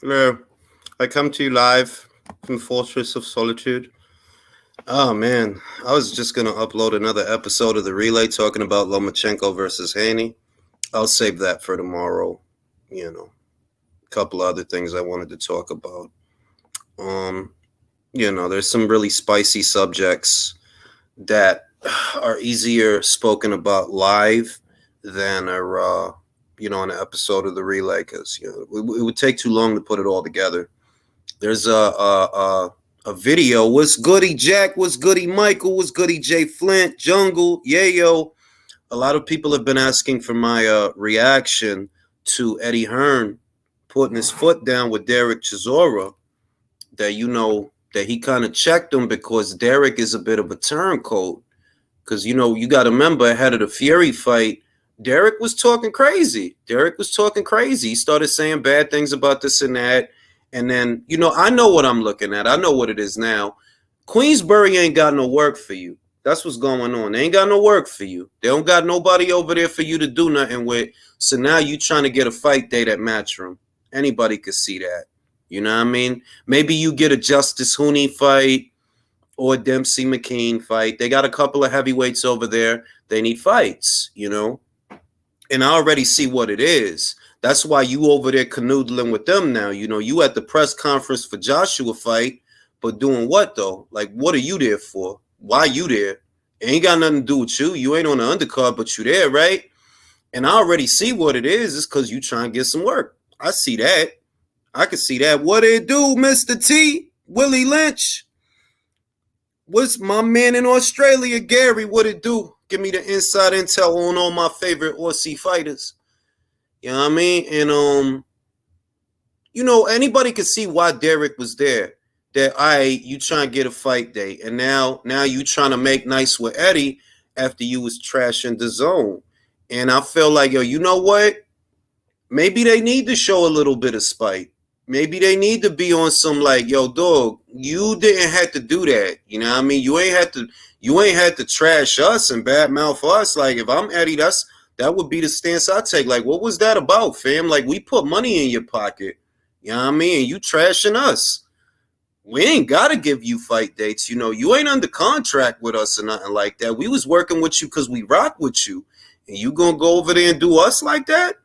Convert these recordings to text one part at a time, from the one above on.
Hello. I come to you live from Fortress of Solitude. Oh man, I was just gonna upload another episode of the relay talking about Lomachenko versus Haney. I'll save that for tomorrow. You know, a couple other things I wanted to talk about. Um, there's some really spicy subjects that are easier spoken about live than are on an episode of the relay because it would take too long to put it all together. There's a video. What's goody Jack? What's goody Michael? What's goody Jay Flint? Jungle? Yayo. A lot of people have been asking for my reaction to Eddie Hearn putting his foot down with Derek Chisora. That he kind of checked him because Derek is a bit of a turncoat. Because you got to remember ahead of the Fury fight, Derek was talking crazy. He started saying bad things about this and that. And then, I know what I'm looking at. I know what it is now. Queensbury ain't got no work for you. That's what's going on. They ain't got no work for you. They don't got nobody over there for you to do nothing with. So now you trying to get a fight date at Matchroom. Anybody could see that. You know what I mean? Maybe you get a Justice Hooney fight or a Dempsey McKean fight. They got a couple of heavyweights over there. They need fights, And I already see what it is. That's why you over there canoodling with them now. You at the press conference for Joshua fight, but doing what though? Like, what are you there for? Why you there? It ain't got nothing to do with you. You ain't on the undercard, but you there, right? And I already see what it is. It's because you trying to get some work. I see that. I can see that. What it do, Mr. T? Willie Lynch? What's my man in Australia, Gary? What it do? Give me the inside intel on all my favorite Aussie fighters. You know what I mean? And anybody could see why Derek was there. That you trying to get a fight date, and now you trying to make nice with Eddie after you was trashing the zone. And I feel like, you know what? Maybe they need to show a little bit of spite. Maybe they need to be on some like, yo, dog, you didn't have to do that. You know what I mean? You ain't had to trash us and badmouth us. Like, if I'm Eddie, that would be the stance I take. Like, what was that about, fam? Like, we put money in your pocket. You know what I mean? And you trashing us. We ain't got to give you fight dates. You ain't under contract with us or nothing like that. We was working with you because we rock with you. And you going to go over there and do us like that?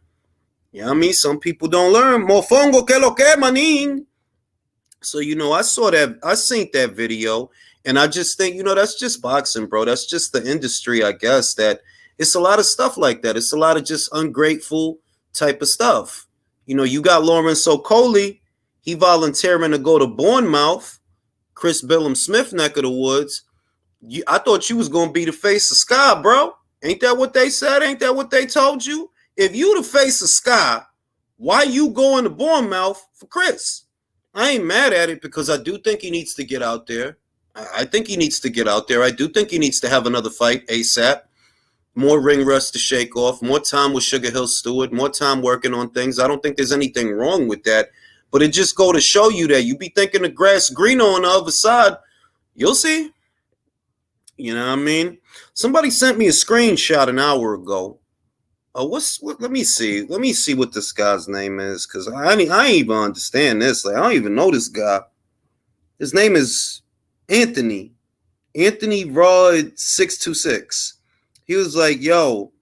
You know what I mean? Some people don't learn. Mofongo que lo que, manin. So, I seen that video. And I just think, that's just boxing, bro. That's just the industry, I guess, that it's a lot of stuff like that. It's a lot of just ungrateful type of stuff. You got Lawrence Okoli. He volunteering to go to Bournemouth, Chris Billum Smith neck of the woods. I thought you was going to be the face of Sky, bro. Ain't that what they said? Ain't that what they told you? If you the face of Sky, why you going to Bournemouth for Chris? I ain't mad at it because I do think he needs to get out there. I think he needs to get out there. I do think he needs to have another fight ASAP. More ring rust to shake off, more time with Sugar Hill Stewart, more time working on things. I don't think there's anything wrong with that. But it just go to show you that you be thinking the grass greener on the other side. You'll see. You know what I mean? Somebody sent me a screenshot an hour ago. Let me see. Let me see what this guy's name is, because I ain't even understand this. Like, I don't even know this guy. His name is Anthony Rod 626. He was like, yo,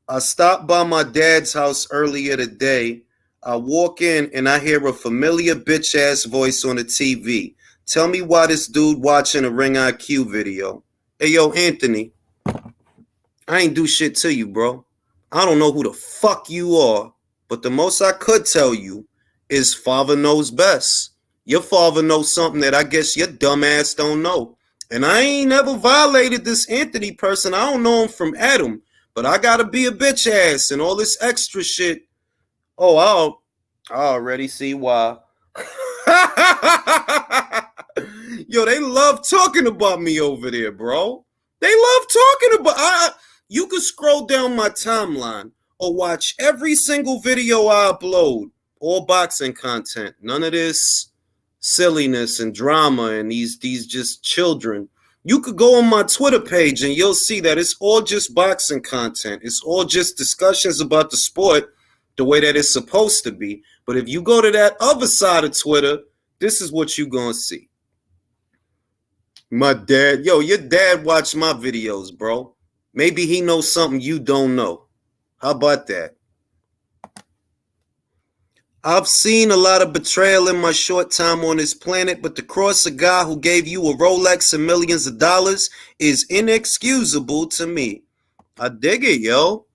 I stopped by my dad's house earlier today. I walk in and I hear a familiar bitch ass voice on the TV. Tell me why this dude watching a Ring IQ video. Hey, yo, Anthony, I ain't do shit to you, bro. I don't know who the fuck you are, but the most I could tell you is father knows best. Your father knows something that I guess your dumb ass don't know. And I ain't never violated this Anthony person. I don't know him from Adam, but I gotta be a bitch ass and all this extra shit. Oh, I already see why. Yo, they love talking about me over there, bro. They love talking about. You can scroll down my timeline or watch every single video I upload. All boxing content. None of this silliness and drama and these just children. You could go on my Twitter page and you'll see that it's all just boxing content. It's all just discussions about the sport the way that it's supposed to be. But if you go to that other side of Twitter, this is what you gonna see. My dad, yo, your dad watched my videos, bro. Maybe he knows something you don't know. How about that? I've seen a lot of betrayal in my short time on this planet, but to cross a guy who gave you a Rolex and millions of dollars is inexcusable to me. I dig it, yo.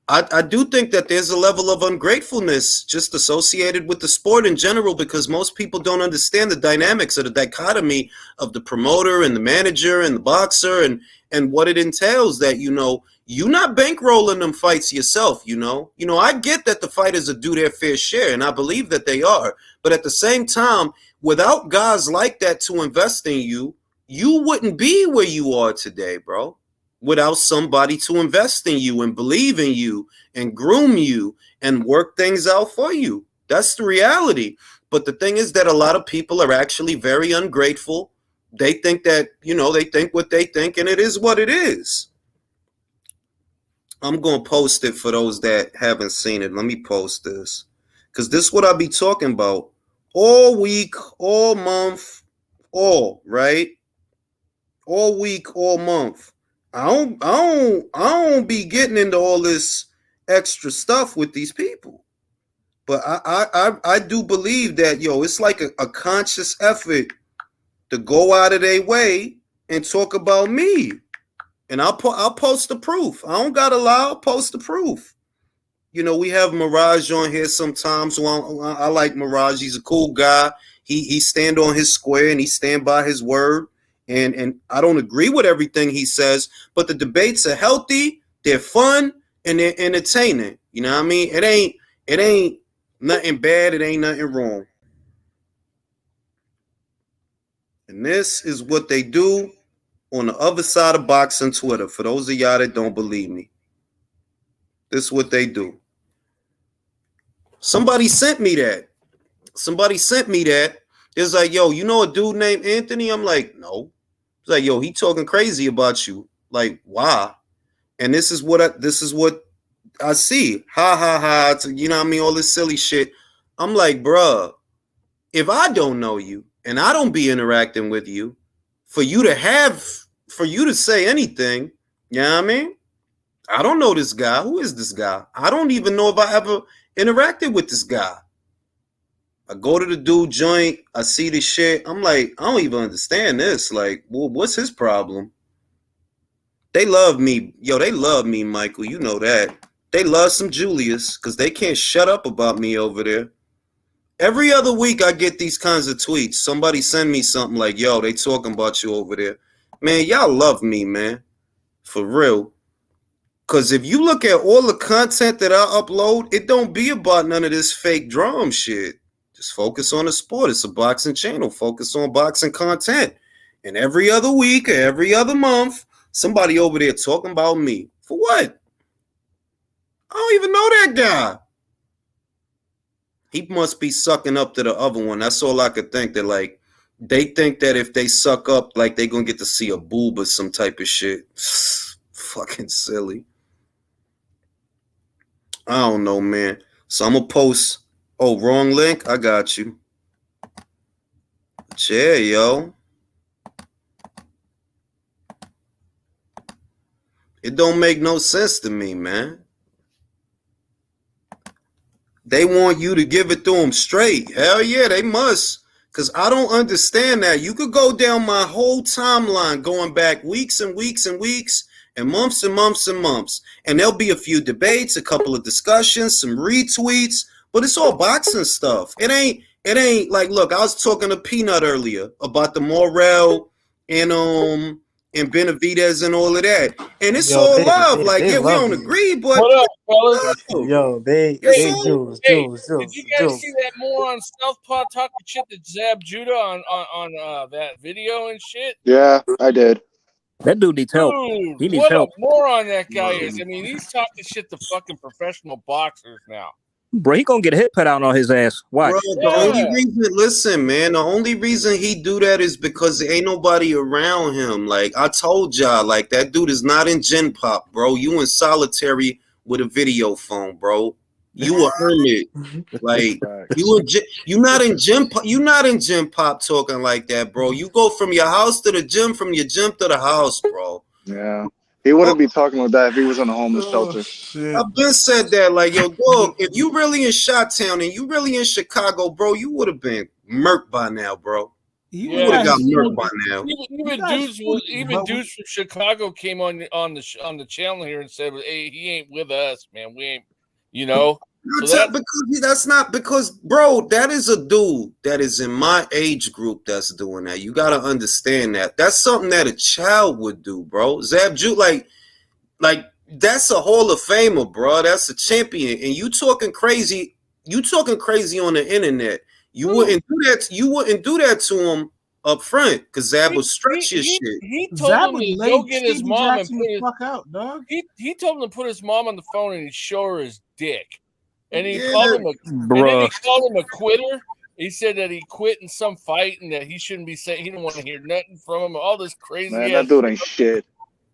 I do think that there's a level of ungratefulness just associated with the sport in general, because most people don't understand the dynamics of the dichotomy of the promoter and the manager and the boxer and what it entails, that, you know, you're not bankrolling them fights yourself, you know. I get that the fighters do their fair share, and I believe that they are. But at the same time, without guys like that to invest in you, you wouldn't be where you are today, bro. Without somebody to invest in you and believe in you and groom you and work things out for you. That's the reality. But the thing is that a lot of people are actually very ungrateful. They think that, they think what they think, and it is what it is. I'm going to post it for those that haven't seen it. Let me post this, because this is what I'll be talking about all week, all month, right? All week, all month. I don't be getting into all this extra stuff with these people. But I do believe that, it's like a conscious effort to go out of their way and talk about me. And I'll post the proof. I don't gotta lie, I'll post the proof. We have Mirage on here sometimes. Well, I like Mirage. He's a cool guy. He stand on his square and he stand by his word. And I don't agree with everything he says, but the debates are healthy, they're fun, and they're entertaining. You know what I mean? It ain't nothing bad, it ain't nothing wrong. And this is what they do on the other side of boxing Twitter, for those of y'all that don't believe me. This is what they do. Somebody sent me that. It's like, yo, you know a dude named Anthony? I'm like, no. It's like, yo, he talking crazy about you. Like, why? And this is what I see. Ha ha ha. You know what I mean? All this silly shit. I'm like, bruh, if I don't know you and I don't be interacting with you, for you to say anything, you know what I mean? I don't know this guy. Who is this guy? I don't even know if I ever interacted with this guy. I go to the dude joint, I see this shit. I'm like, I don't even understand this. Like, well, what's his problem? They love me. Yo, they love me, Michael. You know that. They love some Julius because they can't shut up about me over there. Every other week I get these kinds of tweets. Somebody send me something like, yo, they talking about you over there. Man, y'all love me, man. For real. Because if you look at all the content that I upload, it don't be about none of this fake drum shit. Just focus on the sport. It's a boxing channel. Focus on boxing content. And every other week or every other month, somebody over there talking about me. For what? I don't even know that guy. He must be sucking up to the other one. That's all I could think. That, like, they think that if they suck up, like, they gonna get to see a boob or some type of shit. Fucking silly. I don't know, man. So I'm gonna post. Oh, wrong link? I got you. Yeah, yo. It don't make no sense to me, man. They want you to give it to them straight. Hell yeah, they must. Because I don't understand that. You could go down my whole timeline going back weeks and weeks and weeks and months and months and months. And there'll be a few debates, a couple of discussions, some retweets. But it's all boxing stuff. It ain't like, look, I was talking to Peanut earlier about the Morrell and Benavidez and all of that. And it's all love. Like, yeah, we don't agree, but what up, fellas? Yo, they Jules. Did you guys see that moron Southpaw talking shit to Zab Judah on that video and shit? Yeah, I did. That dude needs help. Dude, He needs what help. a moron that guy is. I mean, he's talking shit to fucking professional boxers now. Bro, he gonna get a hit put out on his ass. Watch. Bro, the only reason, listen, man, the only reason he do that is because there ain't nobody around him. Like, I told y'all, like, that dude is not in Gen Pop, bro. You in solitary with a video phone, bro. You a hermit. Like you not in gym pop talking like that, bro. You go from your house to the gym, from your gym to the house, bro. Yeah. He wouldn't be talking like that if he was in a homeless shelter. Shit. I've been said that, like, yo, dog, if you really in Chi-Town and you really in Chicago, bro, you would have been murked by now, bro. You would have got murked by now. Even dudes from Chicago came on the channel here and said, "Hey, he ain't with us, man. We ain't, you know." Because, bro, that is a dude that is in my age group that's doing that. You got to understand that. That's something that a child would do, bro. Zab Judah, like that's a Hall of Famer, bro. That's a champion. And you talking crazy on the internet. You wouldn't do that. You wouldn't do that to him up front because Zab would stretch your shit. He told him to go get his mom and put fuck out, dog. He told him to put his mom on the phone and he'd show her his dick. And he called him a quitter. He said that he quit in some fight and that he shouldn't be saying, he didn't want to hear nothing from him. All this crazy. Man, that dude ain't shit.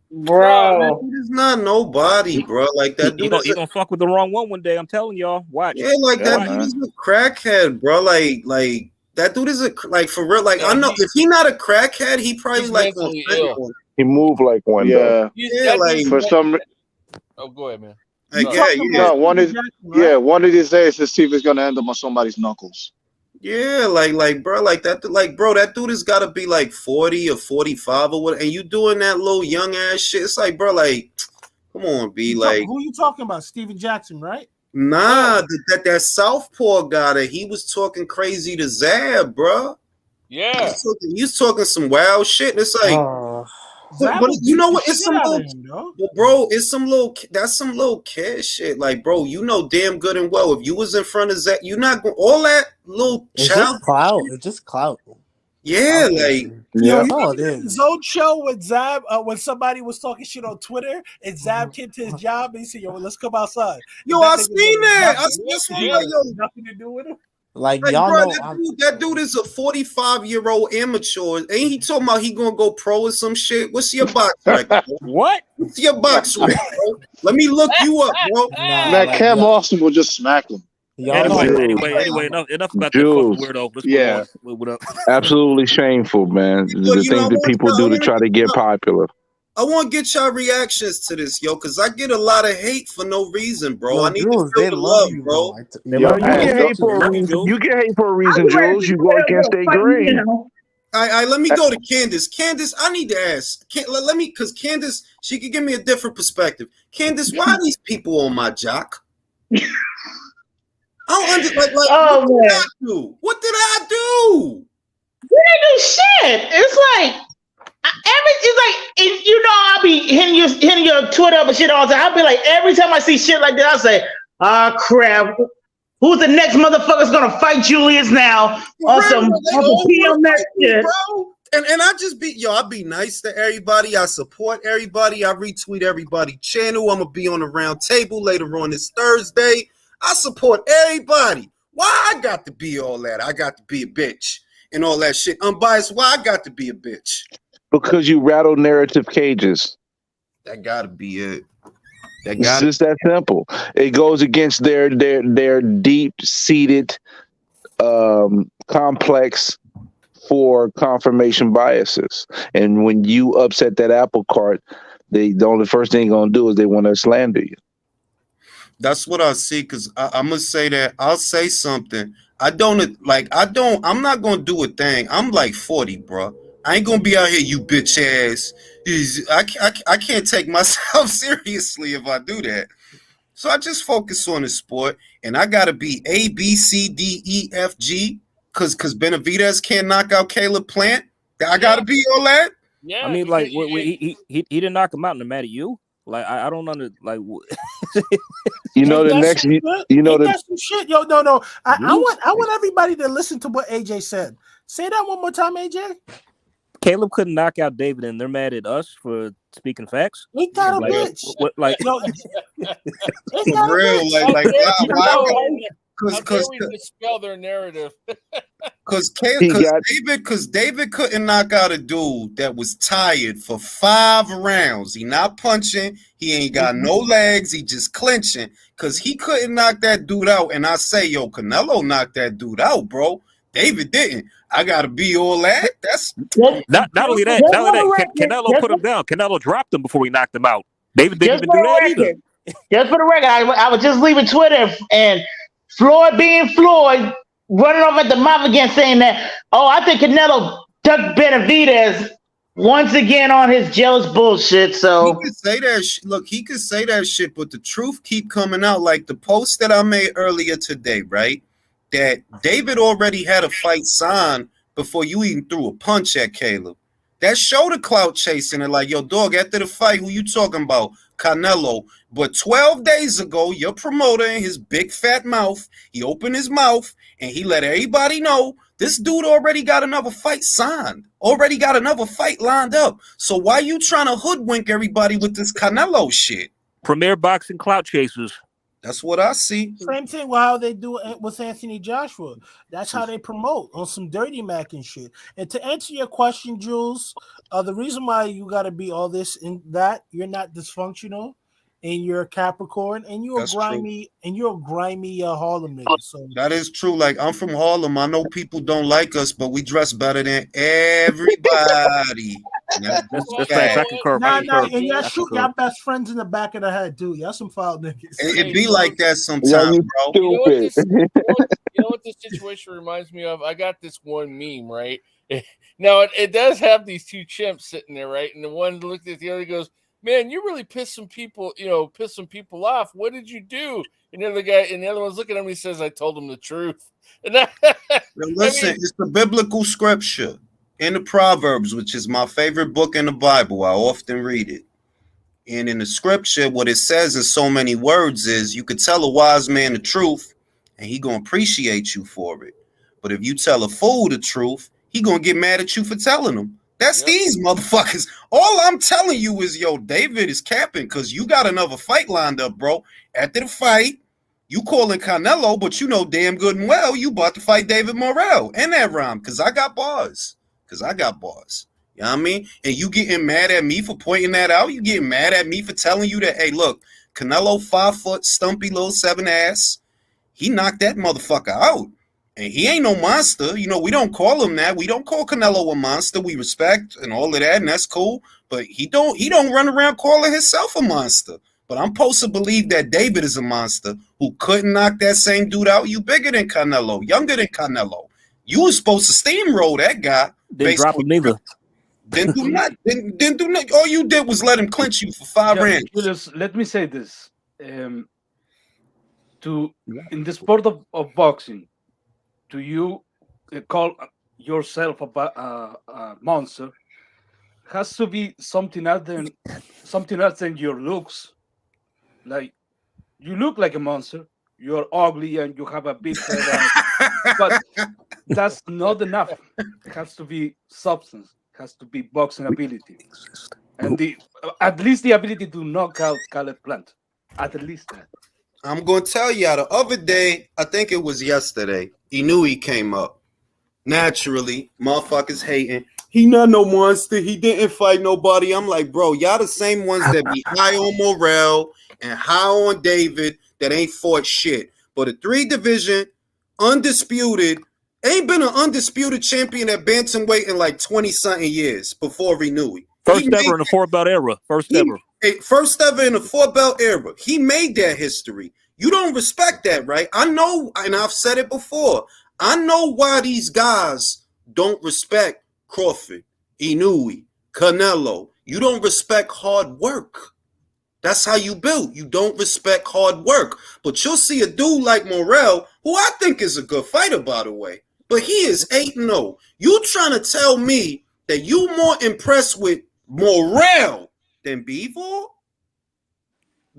Bro, he's not nobody, bro. Like that dude, he gonna fuck with the wrong one day. I'm telling y'all, watch. Yeah, like that dude is a crackhead, bro. Like that dude is for real. Like I know if he not a crackhead, he probably like he moved like one. Yeah, like for some. Oh, go ahead, man. No, one of these days, let's see if it's gonna end up on somebody's knuckles. Yeah, like bro, like that, like bro, that dude has got to be like 40 or 45 or what, and you doing that little young ass shit. It's like, bro, like, come on, B, like, who you talking about? Steven Jackson, right? Nah, that Southpaw guy that he was talking crazy to Zab, bro. Yeah, he's talking some wild shit. And it's like. But you know what? It's some little, bro. It's some little. That's some little kid shit. Like, bro, you know damn good and well if you was in front of Zab, you're not going all that little child. It's just clout. Yeah, like Zone show with Zab when somebody was talking shit on Twitter and Zab came to his job and he said, "Yo, let's come outside." Yo, I seen that. Nothing to do with him. Like bro, y'all know, that dude is a 45-year-old amateur. Ain't he talking about he gonna go pro or some shit? What's your box record? What? What's your box record, bro? Let me look you up, bro. Man, Cam Austin will just smack him. Anyway, enough about that fucking weirdo. Let's move on. Absolutely shameful, man. The things that people do to try to get popular. I want to get y'all reactions to this, yo, because I get a lot of hate for no reason, bro. I need to feel the love, bro. You get hate for a reason, Jules. You go against their grain. All right, let me go to Candace. Candace, I need to ask. Let me, because Candace, she could give me a different perspective. Candace, why are these people on my jock? I don't understand. What did I do? You didn't do shit. It's like. I'll be hitting your Twitter up and shit all the time. I'll be like, every time I see shit like that, I'll say, crap. Who's the next motherfucker's gonna fight Julius now on some PMS shit? Bro. And I just I be nice to everybody. I support everybody. I retweet everybody channel. I'm gonna be on the round table later on this Thursday. I support everybody. Why I got to be all that? I got to be a bitch and all that shit. Unbiased. Why I got to be a bitch? Because you rattle narrative cages. That gotta be it. It's just that simple. It goes against their deep-seated complex for confirmation biases. And when you upset that apple cart, the only first thing they're gonna do is they want to slander you. That's what I see, because I'm gonna say that I'll say something. I'm not gonna do a thing. I'm like 40, bro. I ain't gonna be out here, you bitch ass. I can't take myself seriously if I do that. So I just focus on the sport, and I gotta be A, B, C, D, E, F, G, because Benavidez can't knock out Caleb Plant. I gotta be all that. Yeah, I mean, like, he didn't knock him out, no matter you. Like, I don't understand. Like, the next, some shit. Yo, no. I want everybody to listen to what AJ said. Say that one more time, AJ. Caleb couldn't knock out David, and they're mad at us for speaking facts. Ain't that a bitch? For real, how dare we dispel their narrative? Because David couldn't knock out a dude that was tired for 5 rounds. He not punching. He ain't got no legs. He just clinching. because he couldn't knock that dude out. And I say, yo, Canelo knocked that dude out, bro. David didn't. I gotta be all that. That's not only that. Canelo put him down. Canelo dropped him before he knocked him out. David didn't even do that either. Just for the record, I was just leaving Twitter and Floyd being Floyd, running off at the mouth again, saying that, oh, I think Canelo ducked Benavidez once again on his jealous bullshit. So he could say that. Look, he could say that shit, but the truth keep coming out. Like the post that I made earlier today, right? That David already had a fight signed before you even threw a punch at Caleb. That showed the clout chasing it. Like, yo, dog, after the fight, who you talking about? Canelo. But 12 days ago, your promoter in his big fat mouth, he opened his mouth and he let everybody know this dude already got another fight signed, already got another fight lined up. So why you trying to hoodwink everybody with this Canelo shit? Premier boxing clout chasers. That's what I see. Same thing with how they do it with Anthony Joshua. That's how they promote on some dirty Mac and shit. And to answer your question, Jules, the reason why you got to be all this and that, you're not dysfunctional, and you're a Capricorn, and you're grimy, and you're a grimy Harlem nigga. So that is true. Like, I'm from Harlem. I know people don't like us, but we dress better than everybody. That's facts. I concur. And y'all shoot y'all best friends in the back of the head, dude. Y'all some foul niggas. It be like that sometimes, bro. You know what this situation reminds me of? I got this one meme, right? Now, it does have these two chimps sitting there, right? And the one looked at the other, goes, man, you really pissed some people off. What did you do? And the other one's looking at me, he says, I told him the truth. And listen, it's the biblical scripture in the Proverbs, which is my favorite book in the Bible. I often read it. And in the scripture, what it says in so many words is you could tell a wise man the truth and he gonna appreciate you for it. But if you tell a fool the truth, he gonna get mad at you for telling him. That's these motherfuckers. All I'm telling you is, yo, David is capping because you got another fight lined up, bro. After the fight, you calling Canelo, but you know damn good and well you about to fight David Morrell. And that rhyme, because I got bars. You know what I mean? And you getting mad at me for pointing that out? You getting mad at me for telling you that, hey, look, Canelo 5 foot, stumpy little 7 ass. He knocked that motherfucker out. And he ain't no monster. You know, we don't call him that. We don't call Canelo a monster. We respect and all of that, and that's cool. But he don't run around calling himself a monster. But I'm supposed to believe that David is a monster who couldn't knock that same dude out. You bigger than Canelo, younger than Canelo. You was supposed to steamroll that guy. Didn't drop him neither. Didn't do nothing. Didn't do nothing. All you did was let him clinch you for 5 rounds. Julius, let me say this. In the sport of boxing, do you call yourself a monster? Has to be something else than your looks. Like, you look like a monster. You're ugly and you have a big head, but that's not enough. It has to be substance. It has to be boxing ability, and at least the ability to knock out Caleb Plant. At least that. I'm gonna tell you, the other day, I think it was yesterday, Inoue came up. Naturally, motherfuckers hating. He not no monster. He didn't fight nobody. I'm like, bro, y'all the same ones that be high on Morrell and high on David that ain't fought shit. But a 3 division, undisputed, ain't been an undisputed champion at bantamweight in like 20-something years before Inoue. First ever in the 4-belt era. First ever in the 4-belt era. He made that history. You don't respect that, right? I know, and I've said it before. I know why these guys don't respect Crawford, Inoue, Canelo. You don't respect hard work. That's how you build. You don't respect hard work. But you'll see a dude like Morrell, who I think is a good fighter, by the way. But he is 8-0. You trying to tell me that you more impressed with Morrell than Bivol?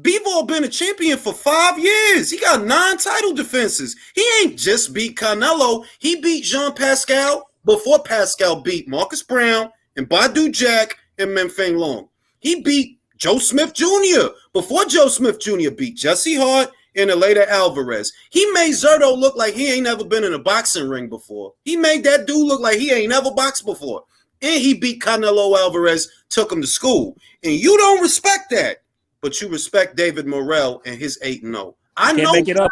Bivol been a champion for 5 years. He got 9 title defenses. He ain't just beat Canelo. He beat Jean Pascal before Pascal beat Marcus Brown and Badu Jack and Memphane Long. He beat Joe Smith Jr. before Joe Smith Jr. beat Jesse Hart and Eleda Alvarez. He made Zerto look like he ain't never been in a boxing ring before. He made that dude look like he ain't never boxed before. And he beat Canelo Alvarez, took him to school. And you don't respect that, but you respect David Morrell and his 8-0. I Can't know make it up.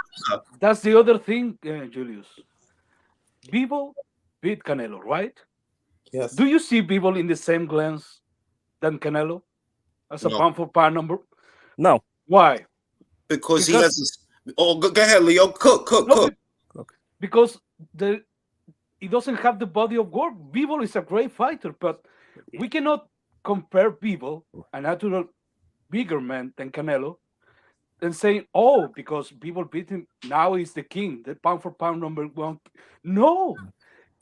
That's the other thing, Julius. Bivol beat Canelo, right? Yes. Do you see Bivol in the same glance than Canelo as a No. pound for pound number? No. Why? Because he has this. Oh, go ahead, Leo. Cook. Because he doesn't have the body of work. Bivol is a great fighter, but we cannot compare Bivol, a natural bigger man than Canelo, and saying, oh, because Bivol beat him, now he's the king, the pound for pound number one. No.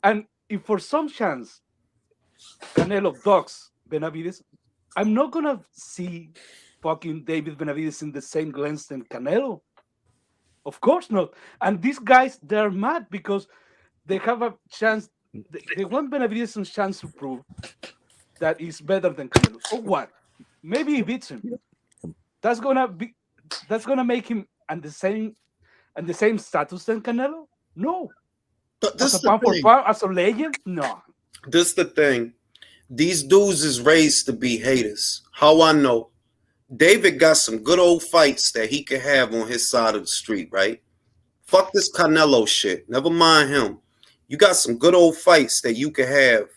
And if for some chance Canelo dogs Benavides, I'm not going to see fucking David Benavides in the same glance than Canelo. Of course not. And these guys, they're mad because they have a chance. They want Benavides a chance to prove that he's better than Canelo. So what? Maybe he beats him. That's gonna make him and the same status than Canelo? No. But this As a pound for pound, as a legend? No. This the thing. These dudes is raised to be haters. How I know? David got some good old fights that he could have on his side of the street, right? Fuck this Canelo shit. Never mind him. You got some good old fights that you could have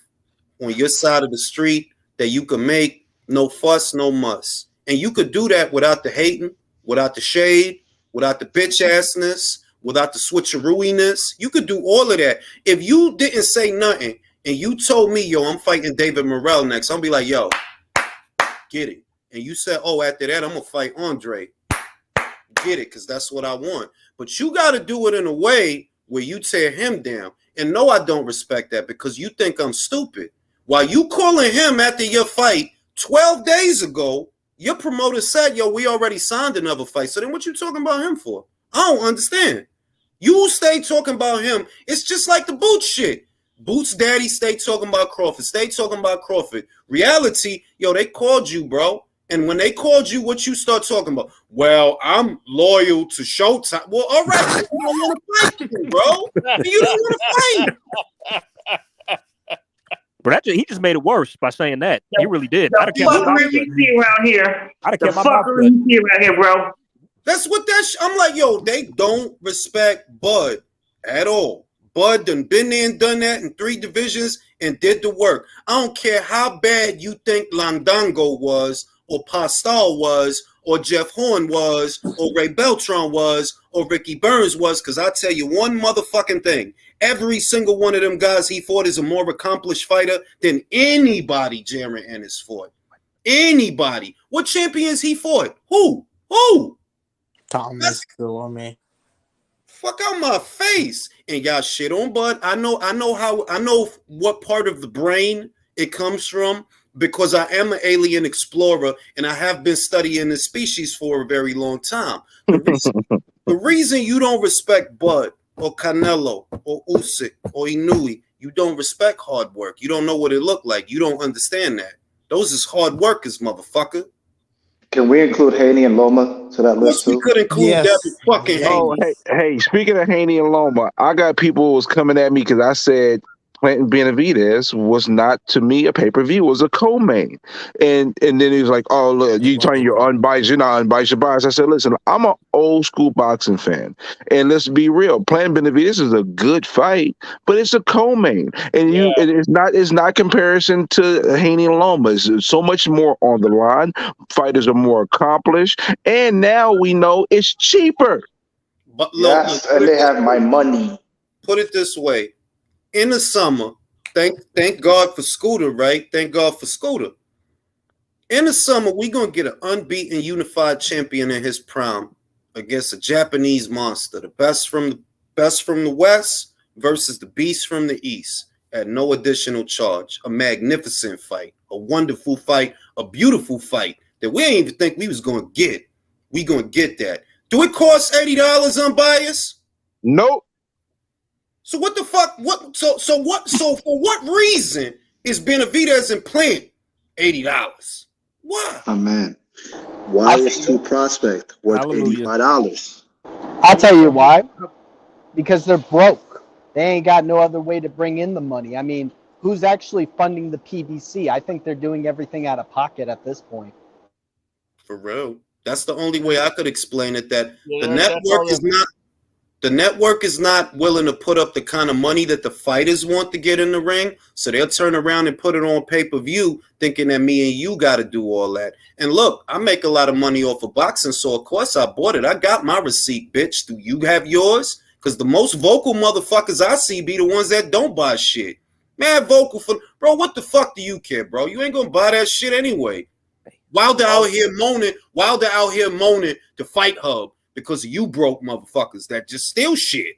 on your side of the street that you could make, no fuss, no muss. And you could do that without the hating, without the shade, without the bitch assness, without the switcherooiness. You could do all of that. If you didn't say nothing and you told me, yo, I'm fighting David Morrell next, I'll be like, yo, get it. And you said, oh, after that, I'm going to fight Andre. Get it, because that's what I want. But you got to do it in a way where you tear him down. And no, I don't respect that because you think I'm stupid. While you calling him after your fight 12 days ago, your promoter said, yo, we already signed another fight. So then what you talking about him for? I don't understand. You stay talking about him. It's just like the Boots shit. Boots daddy stay talking about Crawford. Stay talking about Crawford. Reality, yo, they called you, bro. And when they called you, what you start talking about? Well, I'm loyal to Showtime. Well, all right, you don't want to fight, bro. You don't want to fight. But he just made it worse by saying that. He really did. The fuckery you see around here. The fuckery you see around here, bro. That's what I'm like, yo, they don't respect Bud at all. Bud done been there and done that in 3 divisions and did the work. I don't care how bad you think Landango was, or Pascal was, or Jeff Horn was, or Ray Beltran was, or Ricky Burns was, because I tell you one motherfucking thing. Every single one of them guys he fought is a more accomplished fighter than anybody Jaron Ennis fought. Anybody. What champions he fought? Who? Thomas Delorme. Fuck out my face. And y'all shit on Bud. I know what part of the brain it comes from because I am an alien explorer and I have been studying this species for a very long time. The reason you don't respect Bud or Canelo or Usyk or Inouye, you don't respect hard work. You don't know what it looked like. You don't understand that. Those is hard workers, motherfucker. Can we include Haney and Loma to that list too? We could include that fucking Haney. Oh, hey, speaking of Haney and Loma, I got people who was coming at me because I said Clinton Benavidez was not, to me, a pay-per-view. It was a co-main. And then he was like, oh, look, you telling you're unbiased. You're not unbiased, you're biased. I said, listen, I'm an old-school boxing fan. And let's be real. Clinton Benavidez is a good fight, but it's a co-main. And it's not comparison to Haney and Loma. It's so much more on the line. Fighters are more accomplished. And now we know it's cheaper. But look, and they have my money. Put it this way. In the summer, thank God for Scooter, right? Thank God for Scooter. In the summer, we're going to get an unbeaten unified champion in his prime against a Japanese monster, the best from the West versus the beast from the East at no additional charge. A magnificent fight, a wonderful fight, a beautiful fight that we ain't even think we was going to get. We going to get that. Do it cost $80 unbiased? Nope. So what the fuck? So for what reason is Benavidez implant $80? Why? Oh man, why is two prospect worth $85? I'll tell you why. Because they're broke. They ain't got no other way to bring in the money. I mean, who's actually funding the PBC? I think they're doing everything out of pocket at this point. For real. That's the only way I could explain it. That Yeah, the that's all network is not. The network is not willing to put up the kind of money that the fighters want to get in the ring, so they'll turn around and put it on pay-per-view, thinking that me and you got to do all that. And look, I make a lot of money off of boxing, so of course I bought it. I got my receipt, bitch. Do you have yours? Because the most vocal motherfuckers I see be the ones that don't buy shit. Man, vocal for bro. What the fuck do you care, bro? You ain't gonna buy that shit anyway. Wilder out here moaning. Wilder out here moaning to Fight Hub because you broke motherfuckers that just steal shit.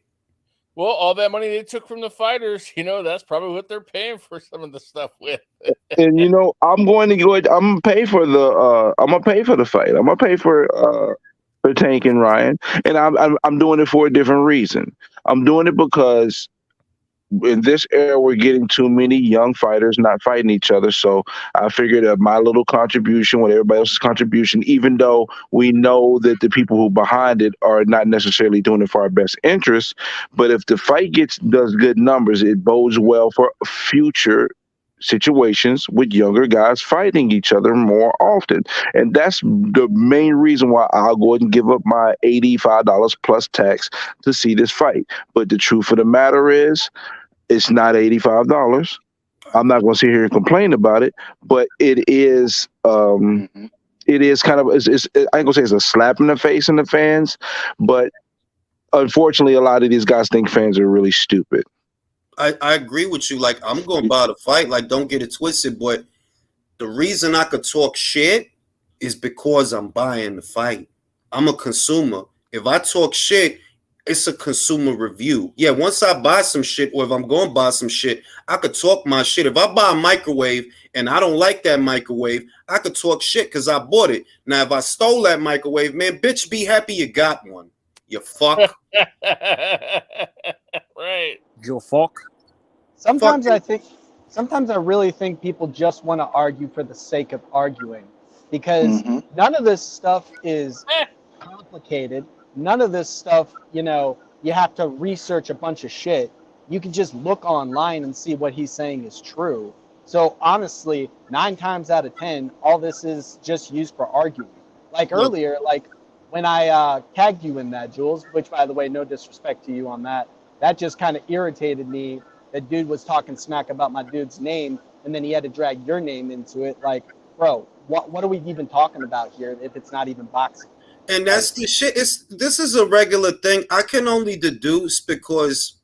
Well, all that money they took from the fighters, that's probably what they're paying for some of the stuff with. And I'm going to go. I'm gonna pay for the. I'm gonna pay for the fight. I'm gonna pay for Tank and Ryan, and I'm doing it for a different reason. I'm doing it because in this era we're getting too many young fighters not fighting each other, so I figured that my little contribution with everybody else's contribution, even though we know that the people who behind it are not necessarily doing it for our best interests, but if the fight does good numbers, it bodes well for future situations with younger guys fighting each other more often. And that's the main reason why I'll go ahead and give up my $85 plus tax to see this fight. But the truth of the matter is, it's not $85. I'm not going to sit here and complain about it, but it is. It is kind of. I ain't gonna say it's a slap in the face in the fans, but unfortunately, a lot of these guys think fans are really stupid. I agree with you. Like, I'm going to buy the fight. Like, don't get it twisted. But the reason I could talk shit is because I'm buying the fight. I'm a consumer. If I talk shit, it's a consumer review. Yeah, once I buy some shit, or if I'm going to buy some shit, I could talk my shit. If I buy a microwave and I don't like that microwave, I could talk shit because I bought it. Now, if I stole that microwave, man, bitch, be happy you got one. You fuck. Right. You fuck. Sometimes I really think people just want to argue for the sake of arguing, because none of this stuff is complicated. None of this stuff, you have to research a bunch of shit. You can just look online and see what he's saying is true. So honestly, 9 times out of 10, all this is just used for arguing. Like earlier, when I tagged you in that, Jules, which by the way, no disrespect to you on that, that just kind of irritated me. That dude was talking smack about my dude's name, and then he had to drag your name into it. Like, bro, what are we even talking about here if it's not even boxing? And that's the shit. This is a regular thing. I can only deduce because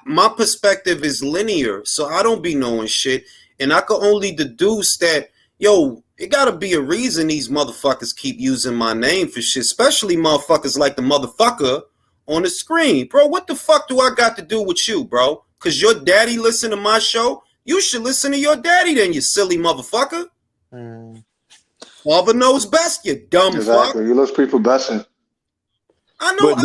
my perspective is linear, so I don't be knowing shit. And I can only deduce that, it gotta be a reason these motherfuckers keep using my name for shit, especially motherfuckers like the motherfucker on the screen. Bro, what the fuck do I got to do with you, bro? Because your daddy listen to my show? You should listen to your daddy then, you silly motherfucker. Father knows best, you dumb fuck. You look prepubescent. I know.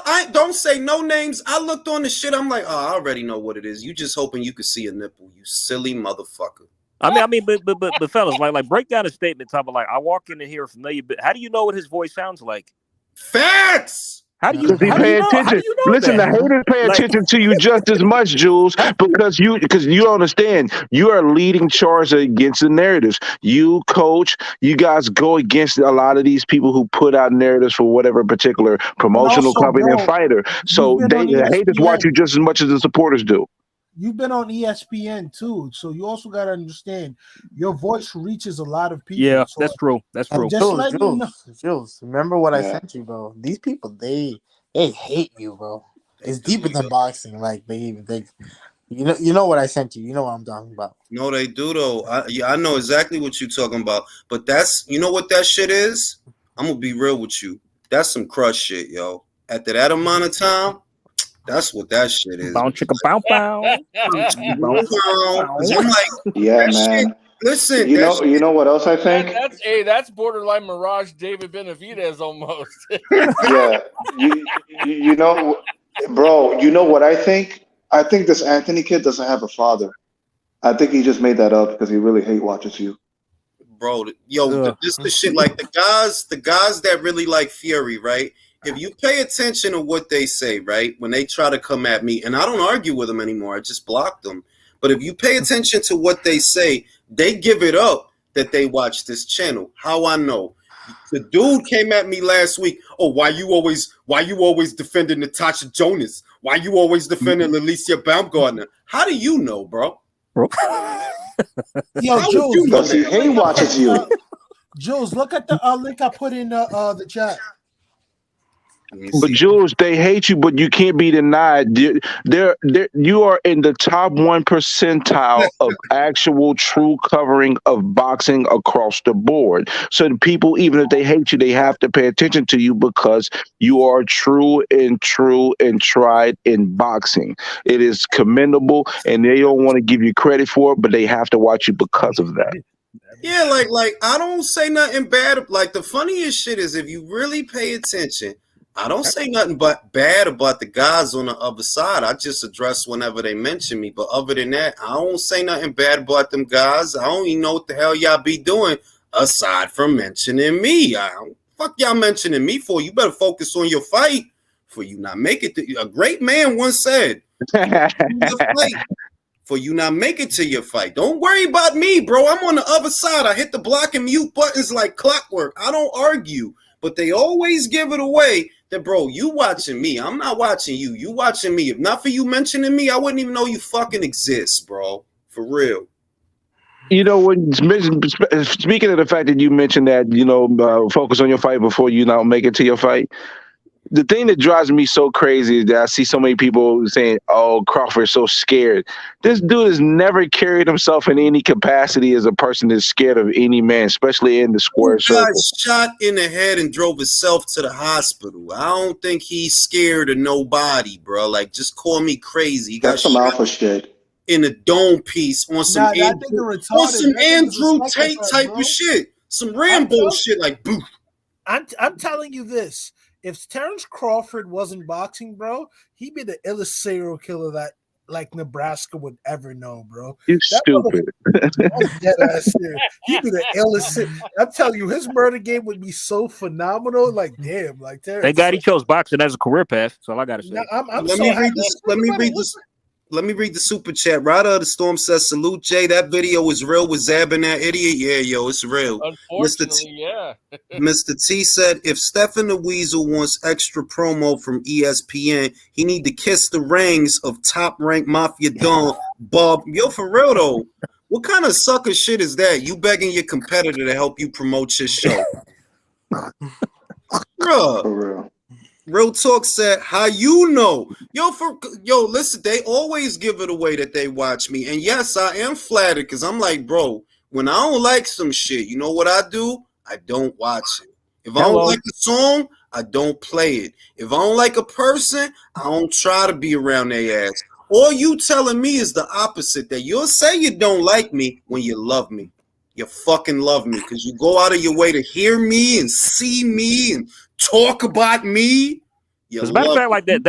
I don't say no names. I looked on the shit. I'm like, I already know what it is. You just hoping you could see a nipple, you silly motherfucker. But fellas, like break down a statement. Talking about, like, I walk in here familiar. But how do you know what his voice sounds like? Facts. How do you pay attention? Listen, the haters pay attention to you just as much, Jules, because you understand you are leading charge against the narratives. You coach, you guys go against a lot of these people who put out narratives for whatever particular promotional company and fighter. So the haters watch you just as much as the supporters do. You've been on ESPN too, so you also got to understand your voice reaches a lot of people. Yeah, so that's true. That's true. Jules, remember what I sent you, bro? These people, they hate you, bro. It's deeper than boxing. Like they you know what I sent you. You know what I'm talking about. No, they do though. I know exactly what you're talking about. But that's, you know what that shit is? I'm gonna be real with you. That's some crush shit, yo. After that amount of time. That's what that shit is. Bow chicka bow bow. I'm like, yeah, man. Shit, listen, you know what else I think? That's borderline Mirage David Benavidez almost. Yeah, you know, bro. You know what I think? I think this Anthony kid doesn't have a father. I think he just made that up because he really hate watches you. Bro, this the shit. Like the guys that really like Fury, right? If you pay attention to what they say, right, when they try to come at me, and I don't argue with them anymore, I just block them. But if you pay attention to what they say, they give it up that they watch this channel. How I know? The dude came at me last week. Oh, why you always defending Natasha Jonas? Why you always defending Alicia Baumgartner? How do you know, bro? Yo, Jules, because he hate watches you. Jules, look at the link I put in the chat. But Jules, they hate you, but you can't be denied. You are in the top 1% of actual true covering of boxing across the board. So the people, even if they hate you, they have to pay attention to you because you are true and tried in boxing. It is commendable, and they don't want to give you credit for it, but they have to watch you because of that. Yeah, like I don't say nothing bad. Like the funniest shit is if you really pay attention. I don't say nothing but bad about the guys on the other side. I just address whenever they mention me. But other than that, I don't say nothing bad about them guys. I don't even know what the hell y'all be doing aside from mentioning me. Fuck y'all mentioning me for. You better focus on your fight for you not make it. A great man once said, for you not make it to your fight. Don't worry about me, bro. I'm on the other side. I hit the block and mute buttons like clockwork. I don't argue. But they always give it away that, bro, you watching me. I'm not watching you. You watching me. If not for you mentioning me, I wouldn't even know you fucking exist, bro. For real. You know, when speaking of the fact that you mentioned that, focus on your fight before you not make it to your fight. The thing that drives me so crazy is that I see so many people saying, oh, Crawford's so scared. This dude has never carried himself in any capacity as a person that's scared of any man, especially in the square circle. Got shot in the head and drove himself to the hospital. I don't think he's scared of nobody, bro. Like, just call me crazy. He That's some alpha shit. In a dome piece on some Andrew Tate type of shit. Some Rambo shit like boo. I'm telling you this. If Terrence Crawford wasn't boxing, bro, he'd be the illest serial killer that like Nebraska would ever know, bro. You stupid. He'd be the illest. I'm telling you, his murder game would be so phenomenal. Like, damn, like Terrence. Thank God he chose boxing as a career path. That's all I gotta say. Let me read the super chat. Rider of the Storm says, salute, Jay. That video is real with Zab and that idiot. Yeah, yo, it's real. Unfortunately, yeah. Mr. T said, if Stephen the Weasel wants extra promo from ESPN, he need to kiss the rings of top-ranked Mafia Don, Bob. Yo, for real, though, what kind of sucker shit is that? You begging your competitor to help you promote your show. Bruh. For real. Real Talk said, how you know? Yo, listen, they always give it away that they watch me. And yes, I am flattered because I'm like, bro, when I don't like some shit, you know what I do? I don't watch it. If I don't like a song, I don't play it. If I don't like a person, I don't try to be around their ass. All you telling me is the opposite, that you'll say you don't like me when you love me. You fucking love me because you go out of your way to hear me and see me and talk about me. As a matter of fact, like that,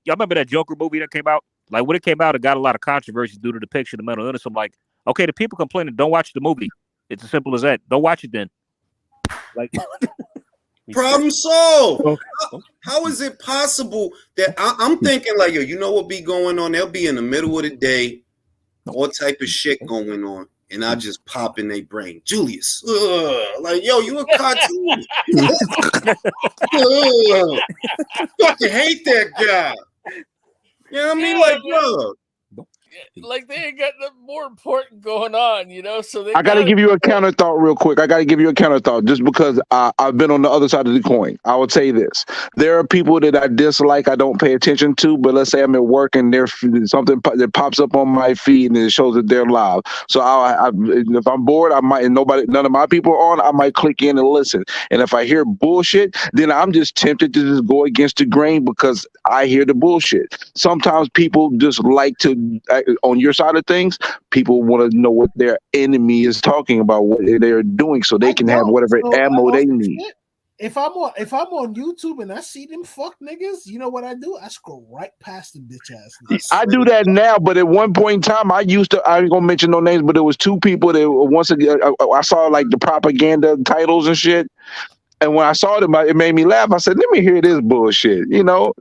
y'all remember that Joker movie that came out? Like when it came out, it got a lot of controversy due to the depiction of mental illness. I'm like, okay, the people complaining, don't watch the movie. It's as simple as that. Don't watch it then. Like, problem solved. How is it possible that I'm thinking like, yo, you know what be going on? They'll be in the middle of the day, all type of shit going on. And I just pop in their brain. Julius. Like, yo, you a cartoon. Fucking hate that guy. You know what I mean? Like, yo. Like they ain't got nothing more important going on, you know. So I got to give you a counter thought real quick. I got to give you a counter thought just because I've been on the other side of the coin. I would say this: there are people that I dislike, I don't pay attention to. But let's say I'm at work and there's something that pops up on my feed and it shows that they're live. So if I'm bored, I might, and none of my people are on, I might click in and listen. And if I hear bullshit, then I'm just tempted to just go against the grain because I hear the bullshit. Sometimes people just like to. On your side of things, people want to know what their enemy is talking about, what they're doing, so they can have whatever ammo they need. If I'm on YouTube and I see them fuck niggas, you know what I do? I scroll right past the bitch ass niggas. I do that now, but at one point in time, I ain't gonna mention no names, but there was two people that once again I saw like the propaganda titles and shit. And when I saw them, it made me laugh. I said, let me hear this bullshit, for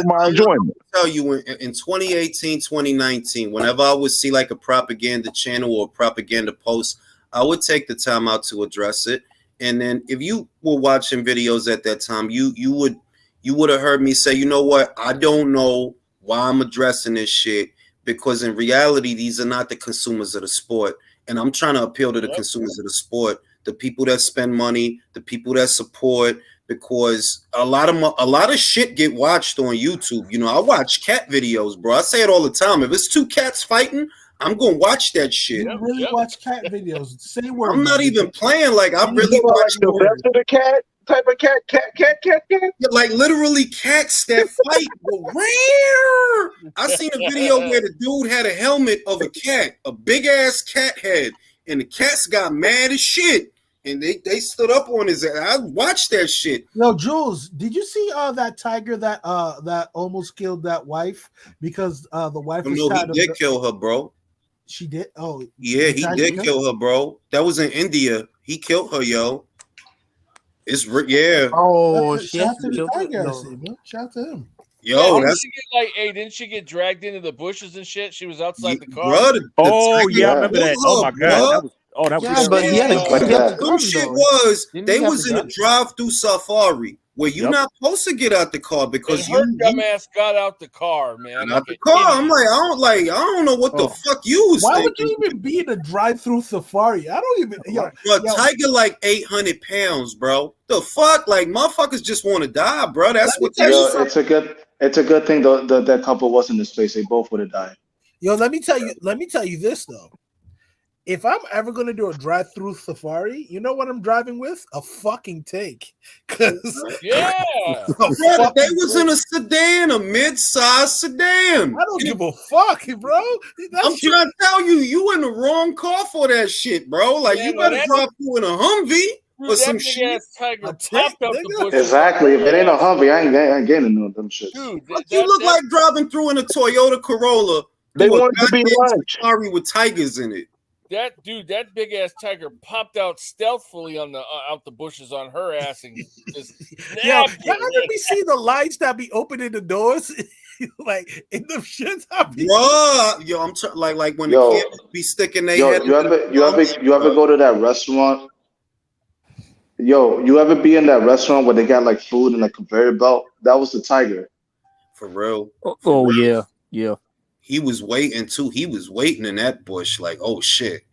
my enjoyment. I'll tell you, in 2018, 2019, whenever I would see like a propaganda channel or a propaganda post, I would take the time out to address it. And then if you were watching videos at that time, you would have heard me say, you know what? I don't know why I'm addressing this shit, because in reality, these are not the consumers of the sport. And I'm trying to appeal to the consumers of the sport, the people that spend money, the people that support, because a lot of shit get watched on YouTube. You know, I watch cat videos, bro. I say it all the time. If it's two cats fighting, I'm gonna watch that shit. You really watch cat videos? Say word. I'm not even playing. Like I really watch watch the the cat type of cat. Like literally cats that fight. Rare. I seen a video where the dude had a helmet of a cat, a big ass cat head, and the cats got mad as shit. And they stood up on his ass. I watched that shit. No, Jules, did you see that tiger that almost killed that wife because the wife was tired he did kill her, bro. She did? Oh. Yeah, he did kill her, bro. That was in India. He killed her, yo. It's yeah. Oh, shout out to the tiger, I say, bro. Shout out to him. Yo, didn't she get dragged into the bushes and shit? She was outside the car. Bro, I remember that. Oh my god, that was but he had a some shit was they was in a drive-through safari where you're not supposed to get out the car because her dumbass got out the car, man. Out the car. I'm like, I don't know what the fuck you was Why thinking. would you even be in a drive-through safari? I don't even. Tiger like 800 pounds, bro. The fuck, like motherfuckers just want to die, bro. That's what. It's a good thing though that couple was in the space. They both would have died. Yo, let me tell you this though. If I'm ever gonna do a drive-through safari, you know what I'm driving with? A fucking tank. Bro, they was in a sedan, a mid-size sedan. I don't give a fuck, bro. I'm trying to tell you, you in the wrong car for that shit, bro. Like you better drive through in a Humvee or some shit. Exactly. If it ain't a Humvee, I ain't getting none of them shit. Dude, you look like driving through in a Toyota Corolla. They want to be lunch. Safari with tigers in it. That big ass tiger popped out stealthily on the out the bushes on her ass and just yeah. How did we see the lights that be opening the doors? Like in the shit. Yo, I'm like when the kids be sticking their head. You ever go to that restaurant? Yo, you ever be in that restaurant where they got like food in a conveyor belt? That was the tiger. For real. Oh yeah. He was waiting too. He was waiting in that bush, like, oh shit.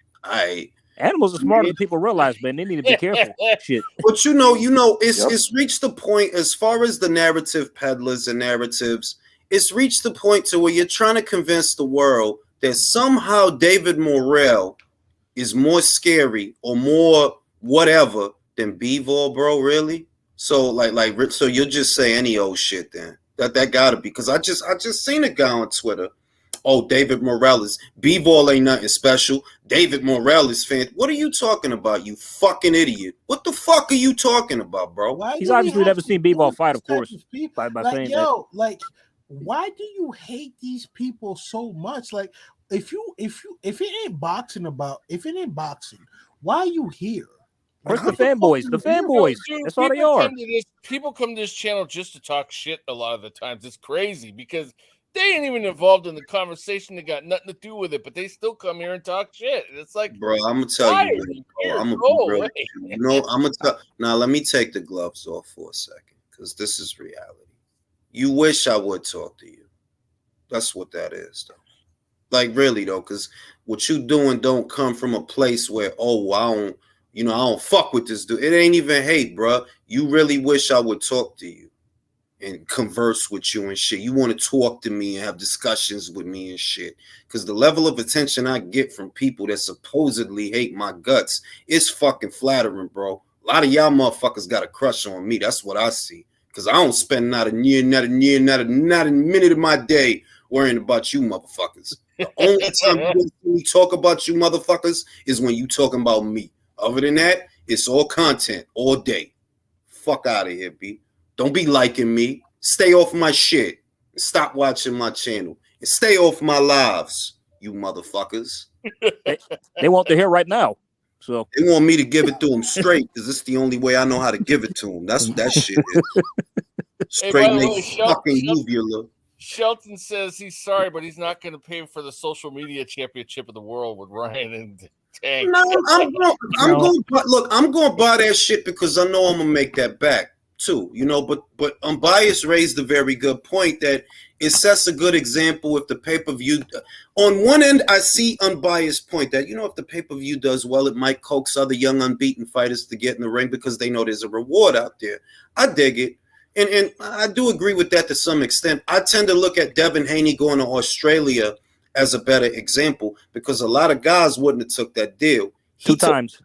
Animals are smarter than people realize, man. They need to be careful. Shit. But you know, it's reached the point as far as the narrative peddlers and narratives. It's reached the point to where you're trying to convince the world that somehow David Morrell is more scary or more whatever than Bivol, bro. Really? So so you'll just say any old shit then. That gotta be, because I just seen a guy on Twitter. Oh, David Morales. B-ball ain't nothing special. David Morales fan. What are you talking about, you fucking idiot? What the fuck are you talking about, bro? He's obviously never seen B-ball fight, of course. By saying that. Like, why do you hate these people so much? Like, if it ain't boxing, why are you here? Where's the fanboys? The fanboys. That's all they are. People come to this channel just to talk shit a lot of the times. It's crazy because they ain't even involved in the conversation. They got nothing to do with it, but they still come here and talk shit. It's like, bro, I'm gonna tell you, I'm gonna be real. You know, I'm gonna tell. Now, let me take the gloves off for a second, because this is reality. You wish I would talk to you. That's what that is, though. Like, really, though, because what you doing don't come from a place where, oh, I don't fuck with this dude. It ain't even hate, bro. You really wish I would talk to you and converse with you and shit. You want to talk to me and have discussions with me and shit. Because the level of attention I get from people that supposedly hate my guts is fucking flattering, bro. A lot of y'all motherfuckers got a crush on me. That's what I see. Because I don't spend not a minute of my day worrying about you motherfuckers. The only time you talk about you motherfuckers is when you talking about me. Other than that, it's all content all day. Fuck out of here, B. Don't be liking me. Stay off my shit. And stop watching my channel. And stay off my lives, you motherfuckers. They want to hear right now. So they want me to give it to them straight, because it's the only way I know how to give it to them. That's what that shit is. Straight fucking uvula. Shelton says he's sorry, but he's not going to pay for the social media championship of the world with Ryan and tank. No, I'm going to buy that shit because I know I'm going to make that back too, you know, but Unbiased raised a very good point that it sets a good example if the pay-per-view, on one end, I see Unbiased point that, you know, if the pay-per-view does well, it might coax other young unbeaten fighters to get in the ring because they know there's a reward out there. I dig it. And I do agree with that to some extent. I tend to look at Devin Haney going to Australia as a better example because a lot of guys wouldn't have took that deal. Two times.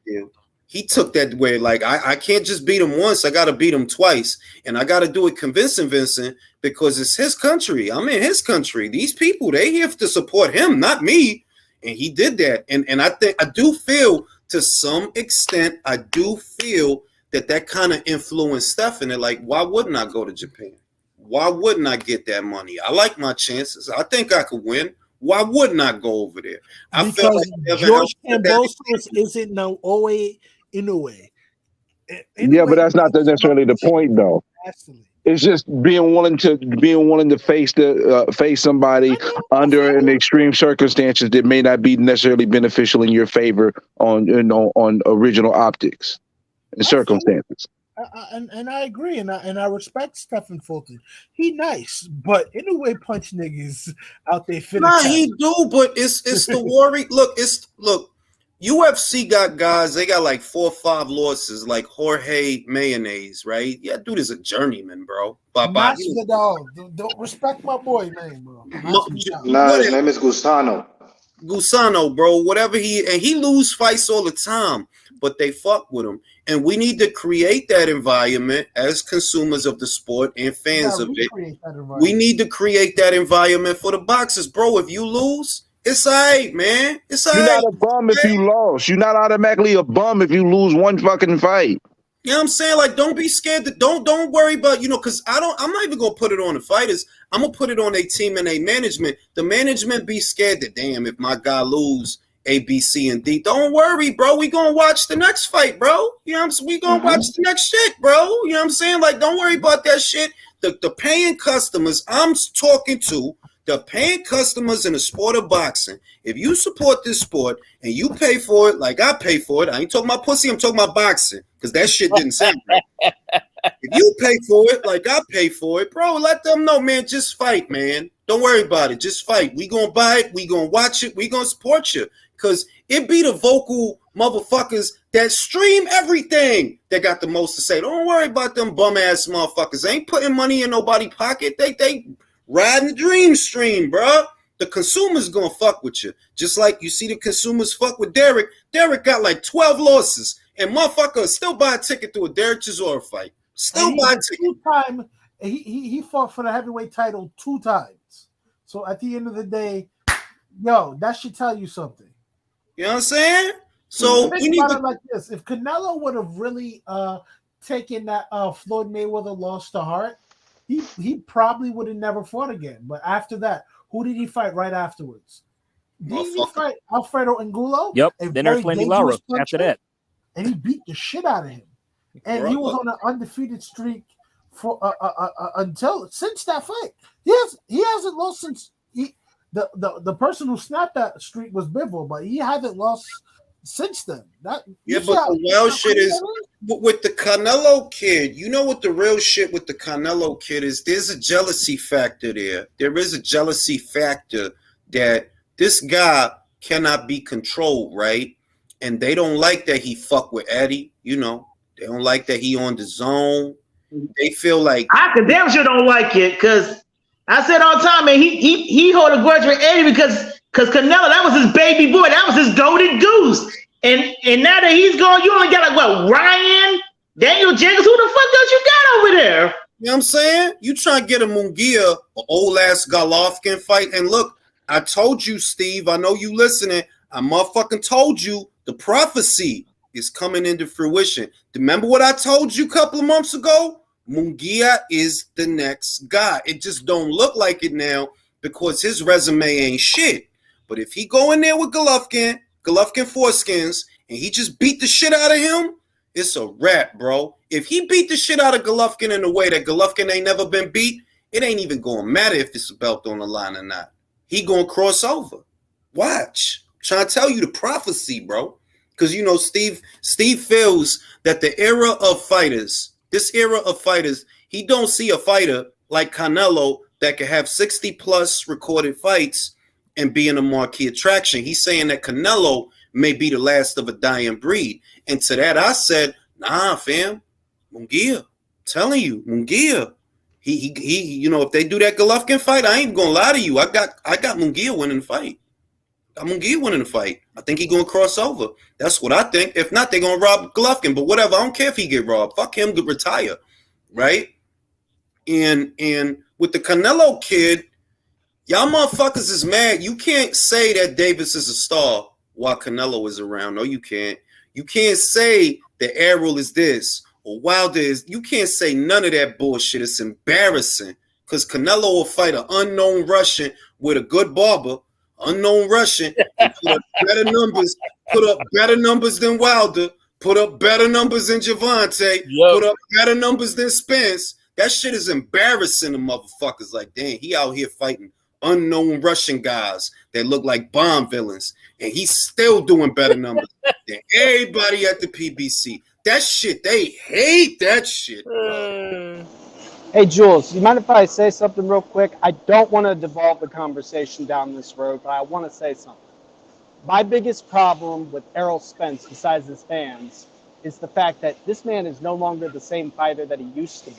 He took that way. Like, I can't just beat him once. I got to beat him twice. And I got to do it convincing Vincent because it's his country. I'm in his country. These people, they here to support him, not me. And he did that. And I do feel to some extent, that kind of influenced stuff in it. Like, why wouldn't I go to Japan? Why wouldn't I get that money? I like my chances. I think I could win. Why wouldn't I go over there? I feel like George Kambosos isn't no Oe Inoue. Yeah, but that's not necessarily the point, though. It's just being willing to face somebody under an extreme circumstances that may not be necessarily beneficial in your favor on original optics and circumstances. And I agree, and I respect Stephen Fulton. He nice, but in a way, punch niggas out there. Nah, he do, but it's the worry. Look, UFC got guys. They got like 4 or 5 losses, like Jorge Mayonnaise, right? Yeah, dude is a journeyman, bro. Don't respect my boy name, bro. His name is Gusano, bro. Whatever he lose fights all the time, but they fuck with him. And we need to create that environment as consumers of the sport and fans of it. We need to create that environment for the boxers, bro. If you lose, it's all right, man. It's all right. You're not a bum if you lost. You're not automatically a bum if you lose one fucking fight. You know what I'm saying? Like, don't be scared. Don't worry about, because I'm not even gonna put it on the fighters. I'm gonna put it on a team and a management. The management be scared that, damn, if my guy lose A, B, C, and D. Don't worry, bro. We gonna watch the next fight, bro. You know what I'm saying? We gonna watch the next shit, bro. You know what I'm saying? Like, don't worry about that shit. The paying customers I'm talking to, the paying customers in the sport of boxing, if you support this sport and you pay for it like I pay for it, I ain't talking about pussy, I'm talking about boxing, because that shit didn't sound right. If you pay for it like I pay for it, bro, let them know, man, just fight, man. Don't worry about it. Just fight. We gonna buy it. We gonna watch it. We gonna support you. Because it be the vocal motherfuckers that stream everything that got the most to say. Don't worry about them bum-ass motherfuckers. They ain't putting money in nobody's pocket. They riding the dream stream, bro. The consumers gonna fuck with you. Just like you see the consumers fuck with Derek. Derek got like 12 losses. And motherfucker still buy a ticket to a Derek Chisora fight. Still buy a ticket. He fought for the heavyweight title 2 times. So at the end of the day, yo, that should tell you something. You know what I'm saying? So think about it like this: if Canelo would have really taken that Floyd Mayweather loss to heart, he probably would have never fought again. But after that, who did he fight right afterwards? Did he fight Alfredo Angulo? Yep. Then there's Lenny Lara after that, and he beat the shit out of him. And he was on an undefeated streak for since that fight. He hasn't lost since the person who snapped that streak was Bivol, but he hasn't lost since then. But the wild shit is with the Canelo kid. You know what the real shit with the Canelo kid is? There's a jealousy factor there. There is a jealousy factor that this guy cannot be controlled, right? And they don't like that he fuck with Eddie. You know, they don't like that he on the zone. They feel like I could damn sure don't like it because I said all the time, man. He hold a grudge with Eddie because Canelo, that was his baby boy, that was his golden goose, and now that he's gone, you only got like what, Ryan, Daniel Jacobs, who the fuck else you got over there? You know what I'm saying? You try to get a Munguia, an old ass Golovkin fight, and look, I told you, Steve. I know you listening. I motherfucking told you the prophecy is coming into fruition. Remember what I told you a couple of months ago? Munguia is the next guy. It just don't look like it now because his resume ain't shit. But if he go in there with Golovkin foreskins, and he just beat the shit out of him, it's a wrap, bro. If he beat the shit out of Golovkin in a way that Golovkin ain't never been beat, it ain't even going to matter if it's a belt on the line or not. He going to cross over. Watch. trying to tell you the prophecy, bro. Because you know, Steve feels that the era of fighters, this era of fighters, he don't see a fighter like Canelo that can have 60 plus recorded fights and be in a marquee attraction. He's saying that Canelo may be the last of a dying breed. And to that I said, nah, fam, Munguia, telling you, Munguia. He you know, if they do that Golovkin fight, I ain't gonna lie to you. I got Munguia winning the fight. I'm gonna get winning the fight. I think he's gonna cross over. That's what I think. If not, they're gonna rob Golovkin. But whatever, I don't care if he get robbed. Fuck him to retire, right? And with the Canelo kid, y'all motherfuckers is mad. You can't say that Davis is a star while Canelo is around. No, you can't. You can't say that Errol is this or Wilder is. You can't say none of that bullshit. It's embarrassing because Canelo will fight an unknown Russian with a good barber. Unknown Russian, and put up better numbers than Wilder, put up better numbers than Javante, put up better numbers than Spence. That shit is embarrassing to motherfuckers. Like, damn, he out here fighting unknown Russian guys that look like bomb villains, and he's still doing better numbers than everybody at the PBC. That shit, they hate that shit, bro. Hey, Jules, you mind if I say something real quick? I don't want to devolve the conversation down this road, but I want to say something. My biggest problem with Errol Spence, besides his fans, is the fact that this man is no longer the same fighter that he used to be.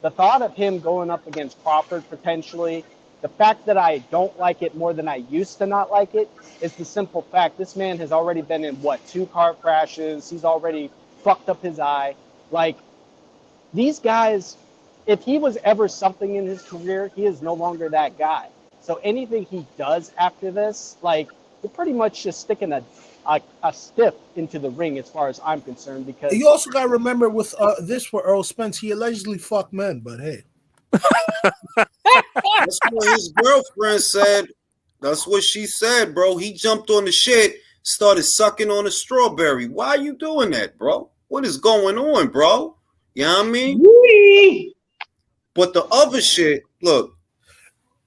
The thought of him going up against Crawford potentially, the fact that I don't like it more than I used to not like it, is the simple fact this man has already been in, 2 car crashes. He's already fucked up his eye. Like, these guys, if he was ever something in his career, he is no longer that guy. So anything he does after this, like, you're pretty much just sticking a stiff into the ring as far as I'm concerned. Because you also got to remember with this for Earl Spence, he allegedly fucked men, but hey. That's what his girlfriend said. That's what she said, bro. He jumped on the shit, started sucking on a strawberry. Why are you doing that, bro? What is going on, bro? You know what I mean? Wee! But the other shit, look,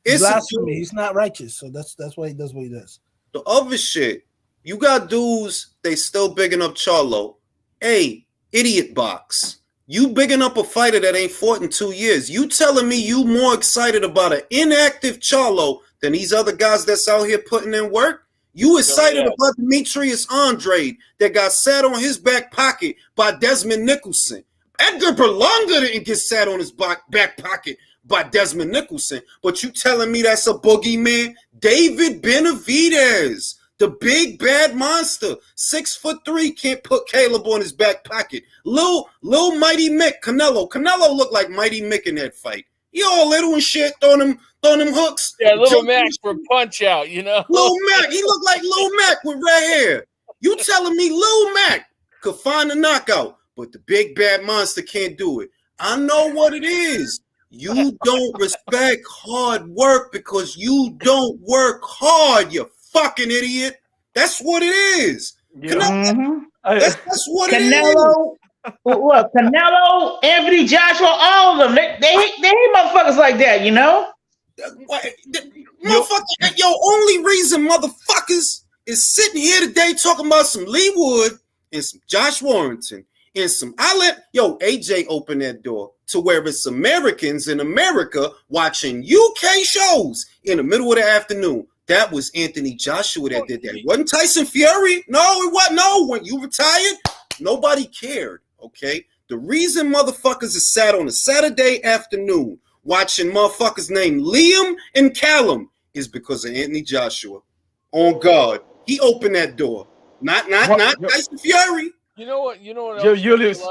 it's blasphemy. He's not righteous, so that's why he does what he does. The other shit, you got dudes, they still bigging up Charlo. Hey, idiot box. You bigging up a fighter that ain't fought in 2 years. You telling me you more excited about an inactive Charlo than these other guys that's out here putting in work? You excited about Demetrius Andrade that got sat on his back pocket by Desmond Nicholson. Edgar Berlanga didn't get sat on his back pocket by Desmond Nicholson, but you telling me that's a boogeyman? David Benavidez, the big bad monster, 6'3", can't put Caleb on his back pocket. Lil Mighty Mick, Canelo looked like Mighty Mick in that fight. He all little and shit, throwing them hooks. Yeah, Little Mac from Punch Out, you know. Lil Mac, he looked like Lil Mac with red hair. You telling me Lil Mac could find a knockout, but the big bad monster can't do it? I know what it is. You don't respect hard work because you don't work hard, you fucking idiot. That's what it is. Yeah. That's what Canelo, it is. What, Canelo, Anthony Joshua, all of them. They hate motherfuckers like that, you know? Motherfucker, only reason motherfuckers is sitting here today talking about some Lee Wood and some Josh Warrington and some AJ opened that door to where it's Americans in America watching UK shows in the middle of the afternoon. That was Anthony Joshua that did that. It wasn't Tyson Fury. No, it wasn't. No, when you retired, nobody cared. Okay. The reason motherfuckers is sat on a Saturday afternoon watching motherfuckers named Liam and Callum is because of Anthony Joshua. On God, he opened that door. Not Tyson Fury. You know what? Julius,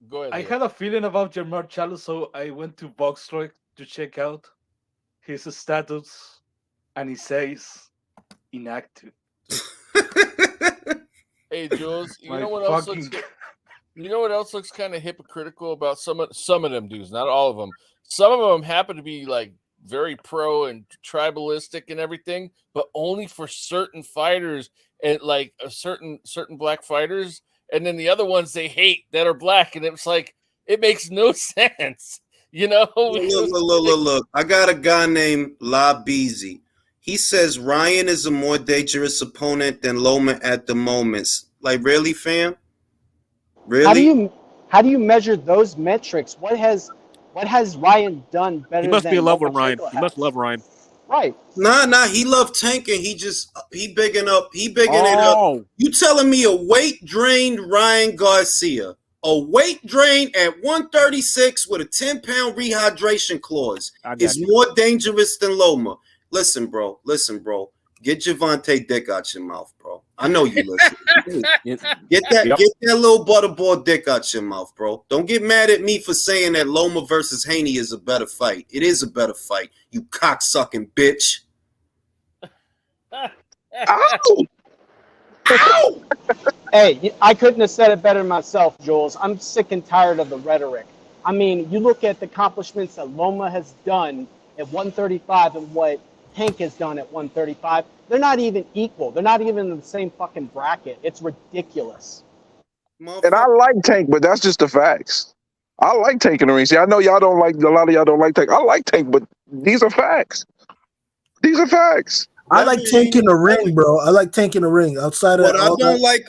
Go ahead. I had a feeling about Jermar Charlo, so I went to Boxstrike to check out his status, and he says inactive. Hey, Jules, you know what else looks kind of hypocritical about some of them dudes? Not all of them. Some of them happen to be like very pro and tribalistic and everything, but only for certain fighters and like a certain black fighters. And then the other ones they hate that are black, and it's like it makes no sense, you know. Look! I got a guy named La Beezy. He says Ryan is a more dangerous opponent than Loma at the moment. Like, really, fam? Really? How do you measure those metrics? What has Ryan done He better must be in than love with Ryan. Lomachenko He must has? love Ryan. Right. Nah, he loved tanking. He bigging it up. Oh, You telling me a weight drained Ryan Garcia, a weight drain at 136 with a 10-pound rehydration clause I got is you. more dangerous than Loma? Listen, bro. Get Javante dick out your mouth, bro. I know you listen. Get that little butterball dick out your mouth, bro. Don't get mad at me for saying that Loma versus Haney is a better fight. It is a better fight, you cocksucking bitch. Ow! Ow! Hey, I couldn't have said it better myself, Jules. I'm sick and tired of the rhetoric. I mean, you look at the accomplishments that Loma has done at 135 and what Tank has done at 135. They're not even equal. They're not even in the same fucking bracket. It's ridiculous. And I like Tank, but that's just the facts. I like Tank in the ring. See, I know y'all don't like, a lot of y'all don't like Tank. I like Tank, but these are facts. These are facts. I like Tank in the ring, bro. I like Tank in the ring. Outside of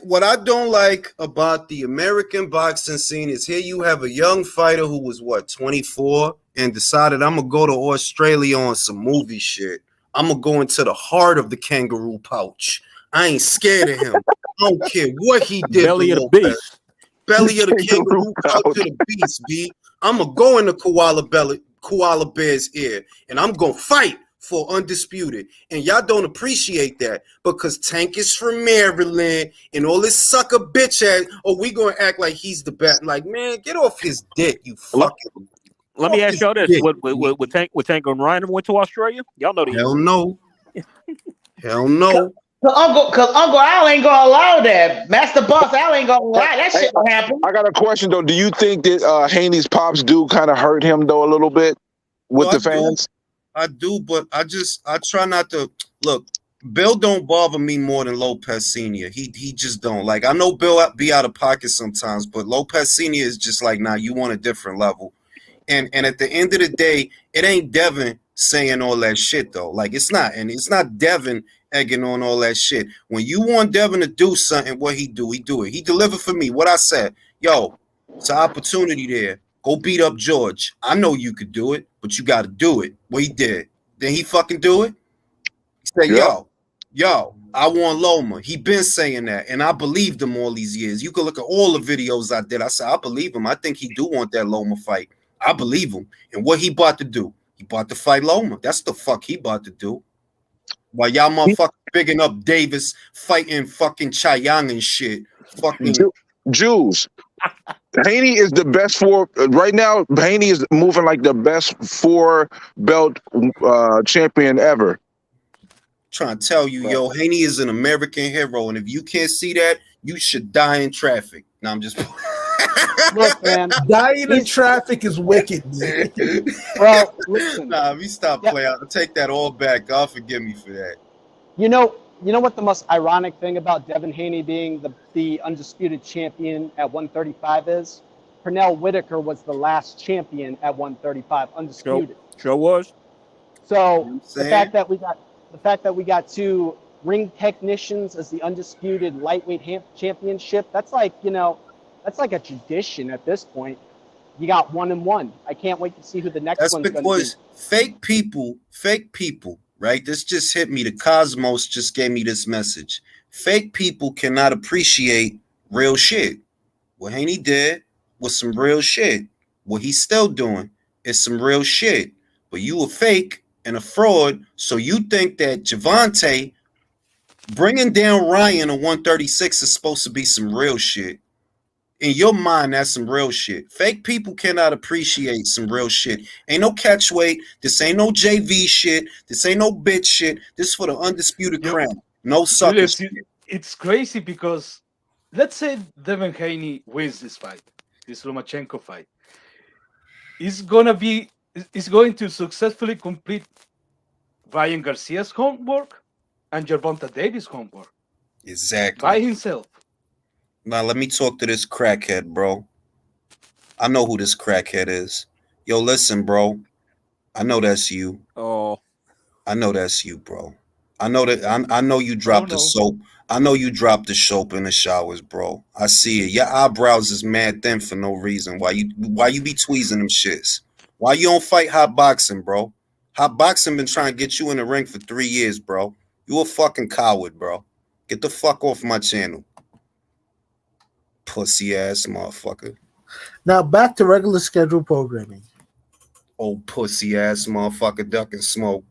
what I don't like about the American boxing scene is here you have a young fighter who was 24 and decided I'm gonna go to Australia on some movie shit. I'm gonna go into the heart of the kangaroo pouch. I ain't scared of him. I don't care what he did. Belly of the beast. Belly of the kangaroo pouch of the beast, B. I'm gonna go in the koala bear's ear and I'm gonna fight for undisputed. And y'all don't appreciate that because Tank is from Maryland and all this sucker bitch ass. Oh, we gonna act like he's the best. Like, man, get off his dick, you fucking. Let me ask y'all this: Would Tank and Ryan went to Australia? Y'all know the hell no, hell no. Cause Uncle Al ain't gonna allow that. Master Boss Al ain't gonna allow that shit to happen. I got a question though. Do you think that Haney's pops do kind of hurt him though a little bit with the fans? I do, but I try not to look. Bill don't bother me more than Lopez Sr. He just don't. Like, I know Bill be out of pocket sometimes, but Lopez Sr. is just like, nah, you want a different level. And at the end of the day, it ain't Devin saying all that shit though. Like, it's not, and it's not Devin egging on all that shit. When you want Devin to do something, what he do it. He delivered for me. What I said, yo, it's an opportunity there. Go beat up George. I know you could do it, but you got to do it. What he did. Then he fucking do it. He said, yo, I want Loma. He been saying that, and I believed him all these years. You can look at all the videos I did. I said, I believe him. I think he do want that Loma fight. I believe him. And what he about to do? He about to fight Loma. That's the fuck he about to do. While y'all motherfuckers bigging up Davis, fighting fucking Chayanne and shit. Fucking Jews. Haney is the best right now. Haney is moving like the best 4-belt champion ever. Trying to tell you, yo, Haney is an American hero, and if you can't see that, you should die in traffic. Now I'm just look, man. Dying in traffic is wicked, man. Well, listen. Nah, we stop playing. I'll take that all back. God forgive me for that. You know what the most ironic thing about Devin Haney being the undisputed champion at 135 is? Pernell Whitaker was the last champion at 135, undisputed. Sure was. So the fact that we got 2 ring technicians as the undisputed lightweight championship, that's like a tradition at this point. You got 1 and 1. I can't wait to see who the next one's going to be. That's because fake people, right? This just hit me. The Cosmos just gave me this message. Fake people cannot appreciate real shit. What Haney did was some real shit. What he's still doing is some real shit. But you a fake and a fraud, so you think that Javante bringing down Ryan to 136 is supposed to be some real shit. In your mind, that's some real shit. Fake people cannot appreciate some real shit. Ain't no catch weight. This ain't no JV shit. This ain't no bitch shit. This is for the undisputed crown. No sucker shit. It's crazy because let's say Devin Haney wins this fight, this Lomachenko fight. He's going to successfully complete Ryan Garcia's homework and Gervonta Davis' homework. Exactly. By himself. Now, let me talk to this crackhead, bro. I know who this crackhead is. Yo, listen, bro. I know that's you. Oh. I know that's you, bro. I know that. I know you dropped the soap. I know you dropped the soap in the showers, bro. I see it. Your eyebrows is mad thin for no reason. Why you be tweezing them shits? Why you don't fight hot boxing, bro? Hot boxing been trying to get you in the ring for 3 years, bro. You a fucking coward, bro. Get the fuck off my channel. Pussy ass motherfucker. Now back to regular schedule programming. Old pussy ass motherfucker ducking smoke.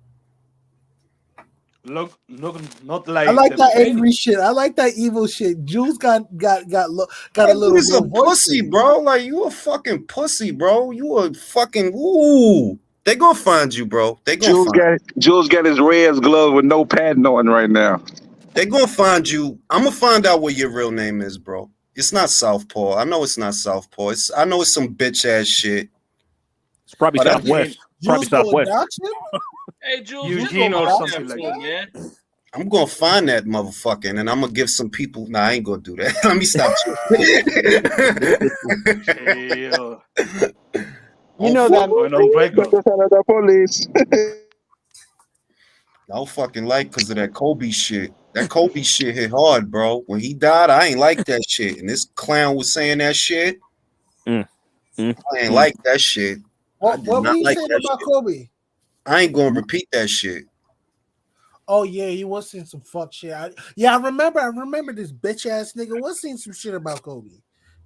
Look, not like. I like that angry shit. I like that evil shit. Jules got a little. You's a pussy, bro. Like you a fucking pussy, bro. You a fucking ooh. They gonna find you, bro. They gonna Jules got his Reds glove with no padding on right now. They gonna find you. I'm gonna find out what your real name is, bro. It's not Southpaw. I know it's not Southpaw. I know it's some bitch ass shit. It's probably Southwest. Probably Southwest. Hey, Jules, Eugene or something like that. Man. I'm gonna find that motherfucker, and I'm gonna give some people. Nah, I ain't gonna do that. Let me stop. You know that police. I don't fucking like because of that Kobe shit. That Kobe shit hit hard, bro. When he died, I ain't like that shit. And this clown was saying that shit. I ain't like that shit. What were you saying about Kobe? I ain't gonna repeat that shit. Oh yeah, he was saying some fuck shit. I remember this bitch ass nigga was saying some shit about Kobe.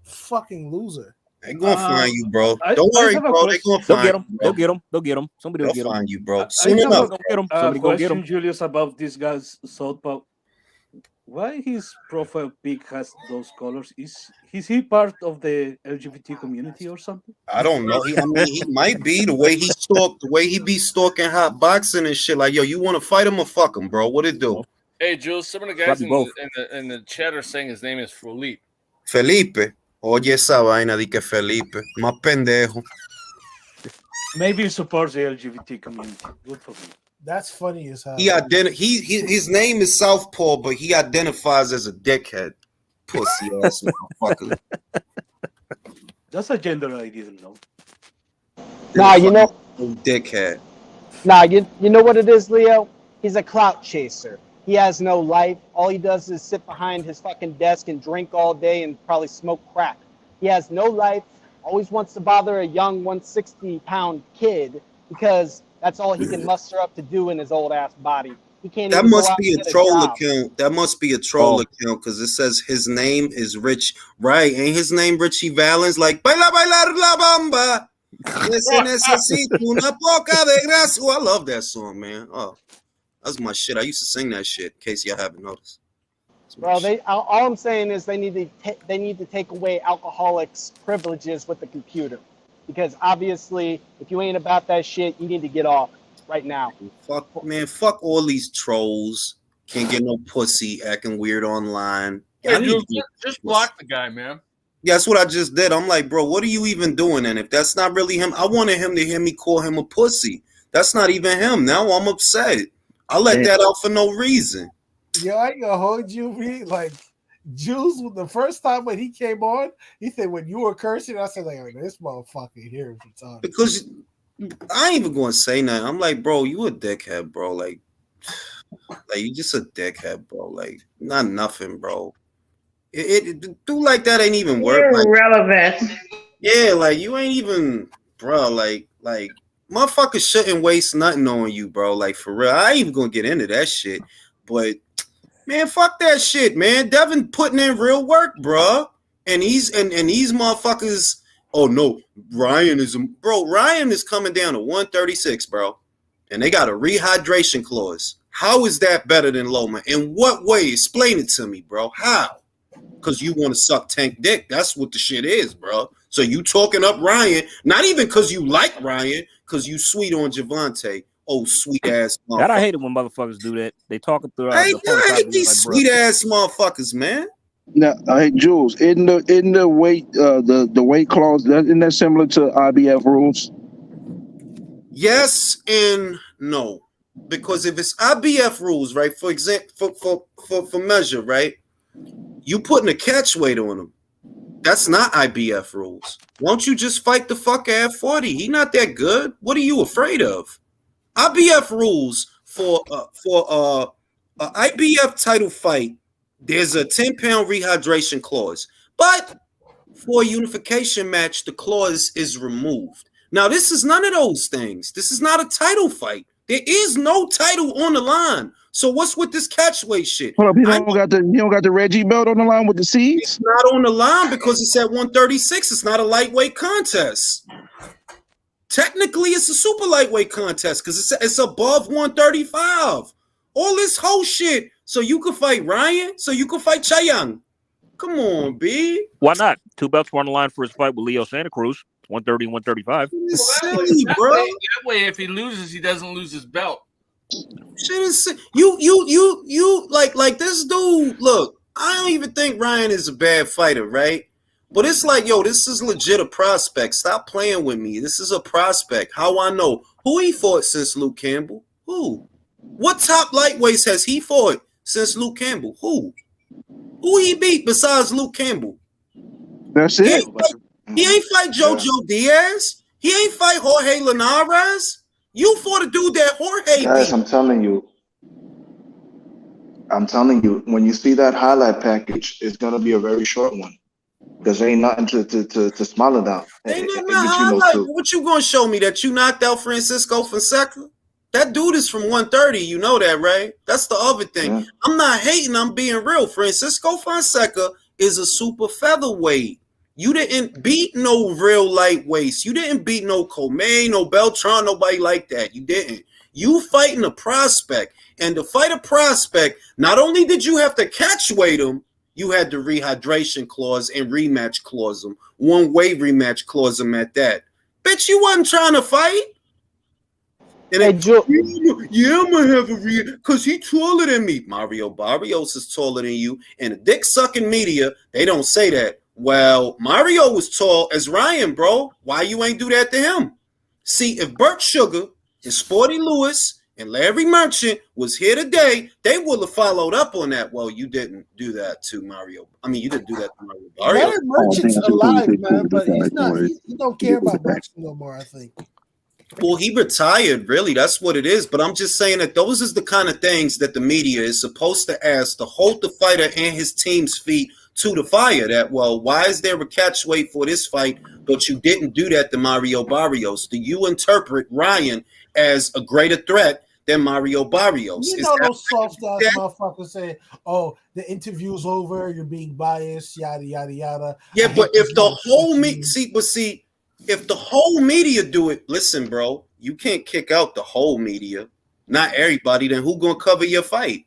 Fucking loser. They gonna find you, bro. Don't worry, bro. They gonna find you. They'll get him. Somebody will get him. Find you, bro. Soon enough. Somebody go get him. Julius, about this guy's Southpaw. Why his profile pic has those colors? Is he part of the LGBT community or something? I don't know. He might be the way he be stalking hot boxing and shit. Like, yo, you want to fight him or fuck him, bro? What it do? Hey, Jules, some of the guys in the chat are saying his name is Felipe. Felipe. Oye esa vaina de que Felipe. Más pendejo. Maybe he supports the LGBT community. Good for him. That's funny as hell. His name is Southpaw, but he identifies as a dickhead. Pussy ass motherfucker. That's a gender I didn't know. Nah, you know. Dickhead. Nah, you know what it is, Leo? He's a clout chaser. He has no life. All he does is sit behind his fucking desk and drink all day and probably smoke crack. He has no life. Always wants to bother a young 160-pound kid because that's all he can muster up to do in his old ass body. He can't. That must be a troll account. That must be a troll account because it says his name is Rich. Right? Ain't his name Richie Valens? Like baila bailar la bamba. Necesito una poca de gracia. Oh, I love that song, man. Oh, that's my shit. I used to sing that shit. In case y'all haven't noticed. Bro, all I'm saying is they need to take away alcoholics' privileges with the computer, because obviously, if you ain't about that shit, you need to get off right now. Fuck all these trolls. Can't get no pussy, acting weird online. Yeah, just block the guy, man. Yeah, that's what I just did. I'm like, bro, what are you even doing? And if that's not really him, I wanted him to hear me call him a pussy. That's not even him. Now I'm upset. I let that out for no reason. Yo, I ain't gonna hold you, me. Like, Jules, the first time when he came on, he said, when you were cursing, I said, like, this motherfucker here. Because I ain't even gonna say nothing. I'm like, bro, you a dickhead, bro. Like you just a dickhead, bro. Like, not nothing, bro. It do like that ain't even work. You're irrelevant. Yeah, like you ain't even, bro. Like motherfuckers shouldn't waste nothing on you, bro. Like for real. I ain't even gonna get into that shit. But man, fuck that shit, man. Devin putting in real work, bro. And these motherfuckers. Oh no, Ryan is coming down to 136, bro. And they got a rehydration clause. How is that better than Loma? In what way? Explain it to me, bro. How? Because you want to suck Tank dick. That's what the shit is, bro. So you talking up Ryan, not even because you like Ryan, because you sweet on Javante. Oh, sweet ass motherfucker. God, I hate it when motherfuckers do that. They talking through I hate these sweet ass motherfuckers, man. Now, hey Jules, in the weight the weight clause, isn't that similar to IBF rules? Yes and no. Because if it's IBF rules, right? For example, for measure, right? You putting a catch weight on him. That's not IBF rules. Won't you just fight the fucker at 40? He not that good. What are you afraid of? IBF rules for a IBF title fight, there's a 10-pound rehydration clause, but for a unification match, the clause is removed. Now, this is none of those things. This is not a title fight. There is no title on the line. So what's with this catchweight shit? Hold up, you don't got the Reggie belt on the line with the seeds? It's not on the line because it's at 136. It's not a lightweight contest. Technically, it's a super lightweight contest because it's above 135. All this whole shit. So you could fight Ryan, so you could fight Chayanne. Come on, B. Why not? 2 belts were on the line for his fight with Leo Santa Cruz, 130 and 135. It's silly, bro. That way, if he loses, he doesn't lose his belt. Shit is you like this dude. Look, I don't even think Ryan is a bad fighter, right? But it's like, yo, this is legit a prospect. Stop playing with me. This is a prospect. How I know who he fought since Luke Campbell? Who? What top lightweights has he fought since Luke Campbell? Who he beat besides Luke Campbell? That's it. He ain't fight JoJo Diaz. He ain't fight Jorge Linares. You fought a dude that Jorge Guys, beat. I'm telling you, when you see that highlight package, it's gonna be a very short one. Because there ain't nothing to smile about. Ain't nothing highlight. What you gonna show me that you knocked out Francisco Fonseca? That dude is from 130. You know that, right? That's the other thing. Yeah. I'm not hating. I'm being real. Francisco Fonseca is a super featherweight. You didn't beat no real lightweights. You didn't beat no Comain, no Beltran, nobody like that. You didn't. You fighting a prospect. And to fight a prospect, not only did you have to catch weight him, you had the rehydration clause and rematch clause him. One-way rematch clause him at that. Bitch, you wasn't trying to fight. And hey, I'm going to have a because he taller than me. Mario Barrios is taller than you. And the dick-sucking media, they don't say that. Well, Mario was tall as Ryan, bro. Why you ain't do that to him? See, if Burt Sugar and Sporty Lewis and Larry Merchant was here today, they would have followed up on that. Well, you didn't do that to Mario. I mean, you didn't do that to Mario Barrios. Larry Merchant's alive, man, but he's not. He don't care about boxing no more, I think. Well, he retired, really. That's what it is. But I'm just saying that those is the kind of things that the media is supposed to ask to hold the fighter and his team's feet to the fire. That, well, why is there a catch weight for this fight, but you didn't do that to Mario Barrios? Do you interpret Ryan as a greater threat than Mario Barrios? You know those soft ass motherfuckers say, "Oh, the interview's over. You're being biased. Yada yada yada." Yeah, but if the whole if the whole media do it, listen, bro, you can't kick out the whole media. Not everybody. Then who gonna cover your fight?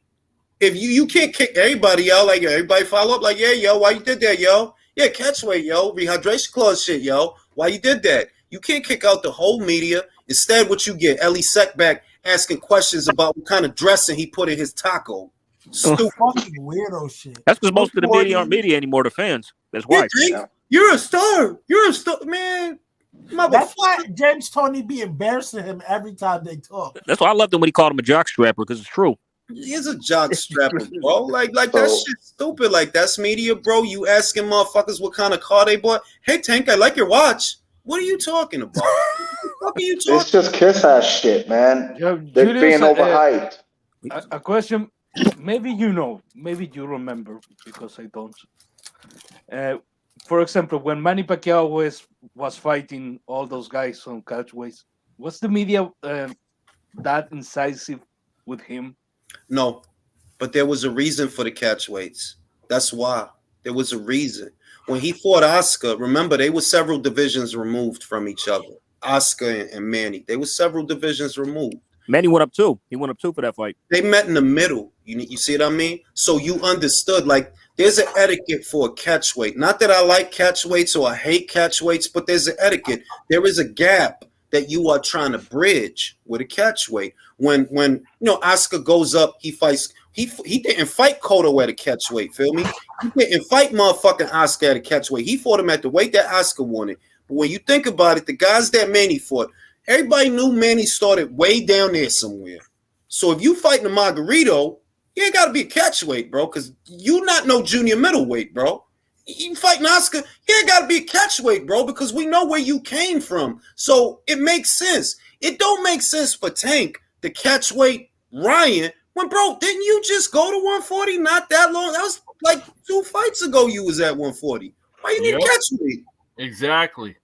If you can't kick everybody out, like everybody follow up, like, yeah, yo, why you did that, yo? Yeah, catch weight, yo, rehydration clause shit, yo. Why you did that? You can't kick out the whole media. Instead, what you get, Ellie Seckback asking questions about what kind of dressing he put in his taco. Stupid fucking weirdo shit. That's because most of the media aren't media anymore, the fans. That's why. You're a star. You're a star, man. That's why James Toney be embarrassing him every time they talk. That's why I loved him when he called him a jock strapper, because it's true. He's a jock strapper, bro. Like that shit's stupid. Like, that's media, bro. You asking motherfuckers what kind of car they bought. Hey, Tank, I like your watch. What are you talking about? What are you talking? It's just kiss ass shit, man. They're being overhyped. A question. Maybe you know. Maybe you remember, because I don't. For example, when Manny Pacquiao was fighting all those guys on catchweights, was the media that incisive with him? No, but there was a reason for the catchweights. That's why. There was a reason. When he fought Oscar, remember, they were several divisions removed from each other. Oscar and Manny. They were several divisions removed. Manny went up 2. He went up 2 for that fight. They met in the middle. You see what I mean? So you understood, like, there's an etiquette for a catchweight. Not that I like catchweights or I hate catchweights, but there's an etiquette. There is a gap that you are trying to bridge with a catchweight. When you know, Oscar goes up, he fights. He didn't fight Cotto at a catchweight. Feel me? He didn't fight motherfucking Oscar at a catchweight. He fought him at the weight that Oscar wanted. But when you think about it, the guys that Manny fought, everybody knew Manny started way down there somewhere. So if you fighting a Margarito, you ain't got to be a catchweight, bro, because you not no junior middleweight, bro. You fighting Oscar, you ain't got to be a catchweight, bro, because we know where you came from. So it makes sense. It don't make sense for Tank, the catchweight, Ryan. When bro, didn't you just go to 140 not that long? That was like 2 fights ago. You was at 140. Why you need to catch me? Exactly.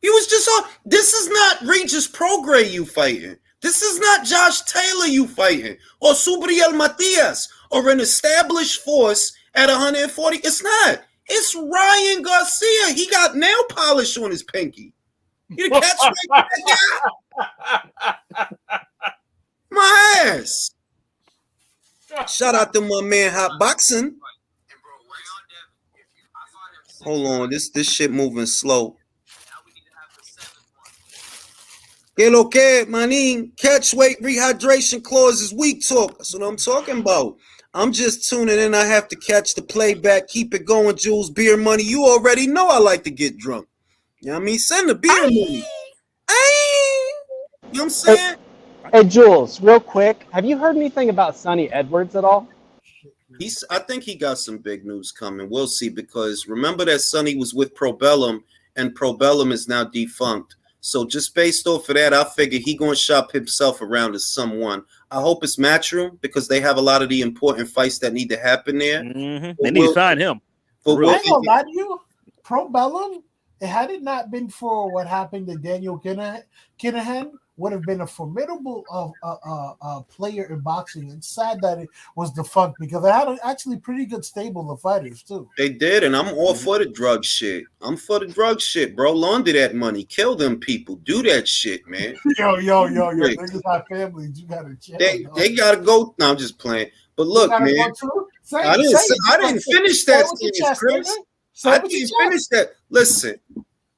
He was just on. This is not Regis Prograis you fighting. This is not Josh Taylor you fighting, or Subriel Matias, or an established force at 140. It's not. It's Ryan Garcia. He got nail polish on his pinky. You the catch my ass. Shout out to my man Hot Boxing. Hold on, this shit moving slow. Que lo que, manin? Catch weight rehydration clause is weak talk. That's what I'm talking about. I'm just tuning in. I have to catch the playback. Keep it going, Jules. Beer money. You already know I like to get drunk. You know what I mean? Send the beer money. Aye. You know what I'm saying? Hey, Jules, real quick. Have you heard anything about Sonny Edwards at all? I think he got some big news coming. We'll see, because remember that Sonny was with Probellum, and Probellum is now defunct. So just based off of that, I figure he gonna shop himself around as someone. I hope it's Matchroom, because they have a lot of the important fights that need to happen there. They need to sign him. But I ain't gonna lie to you, Probellum, had it not been for what happened to Daniel Kinahan, would have been a formidable player in boxing. It's sad that it was defunct, because they had actually pretty good stable of fighters too. They did, and I'm all for the drug shit. I'm for the drug shit, bro. Launder that money, kill them people, do that shit, man. Yo, niggas have families. You gotta check. They gotta go. No, I'm just playing. But look, man, I didn't finish that sentence, Chris. I didn't finish that. Listen,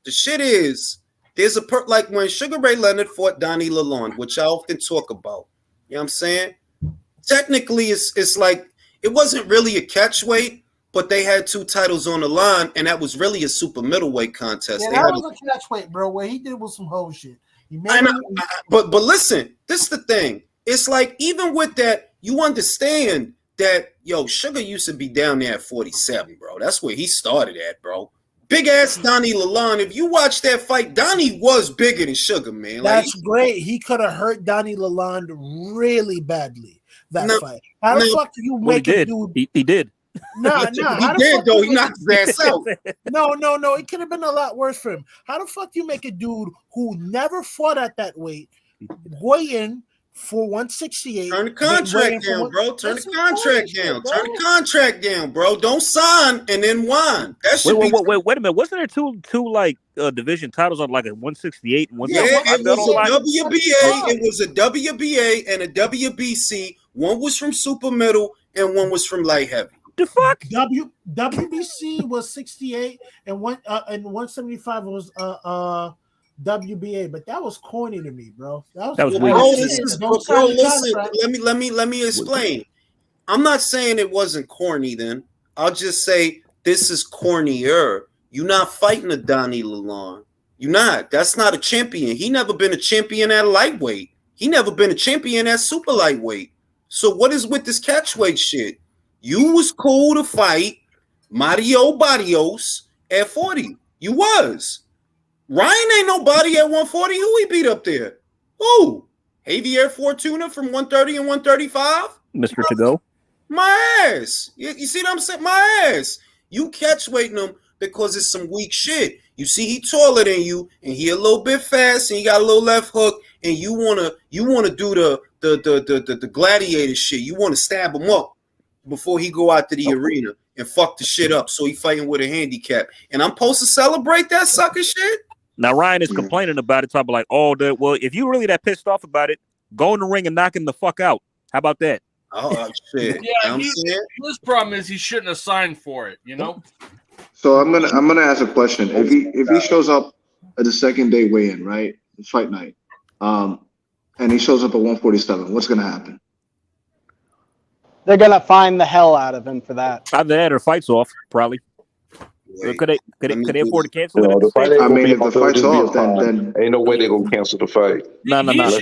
the shit is. There's like when Sugar Ray Leonard fought Donnie Lalonde, which I often talk about. You know what I'm saying? Technically, it's like it wasn't really a catchweight, but they had 2 titles on the line, and that was really a super middleweight contest. Yeah, that was a catchweight, bro. What he did was some whole shit. But listen, this is the thing. It's like even with that, you understand that Sugar used to be down there at 47, bro. That's where he started at, bro. Big ass Donnie Lalonde. If you watch that fight, Donnie was bigger than Sugar, man. That's great. He could have hurt Donnie Lalonde really badly that fight. How the fuck do you make a dude? He did. Nah. He did though. He knocked his ass out. No. It could have been a lot worse for him. How the fuck you make a dude who never fought at that weight weigh in for 168? Turn the contract down, bro. Turn the contract down. Turn the contract down, bro. Don't sign and then whine. That should wait a minute. Wasn't there two like division titles on like a 168 and 1? Yeah, it was a WBA. It was a WBA and a WBC. One was from super middle and one was from light heavy. The fuck? WBC was 68 and 175 was WBA, but that was corny to me, bro. That was weird. Listen, let me explain. I'm not saying it wasn't corny then. I'll just say this is cornier. You're not fighting a Donnie Lalonde. You're not. That's not a champion. He never been a champion at lightweight. He never been a champion at super lightweight. So what is with this catchweight shit? You was cool to fight Mario Barrios at 40. You was. Ryan ain't nobody at 140. Who he beat up there? Who? Javier Fortuna from 130 and 135? Mr. To Go. My ass. You see what I'm saying? My ass. You catch weighting him because it's some weak shit. You see he taller than you, and he a little bit fast, and he got a little left hook, and you wanna do the gladiator shit. You wanna stab him up before he go out to the arena and fuck the shit up. So he fighting with a handicap. And I'm supposed to celebrate that sucker shit? Now Ryan is complaining about it, talking like, well, if you really that pissed off about it, go in the ring and knock him the fuck out. How about that? Oh shit! Yeah, his problem is he shouldn't have signed for it. You know. So I'm gonna ask a question. If he shows up at the second day weigh-in, right, fight night, and he shows up at 147, what's gonna happen? They're gonna fine the hell out of him for that. Either that or fights off, probably. Could they afford to cancel it? I mean, if the fight's off, then ain't no way they're gonna cancel the fight. No. Unless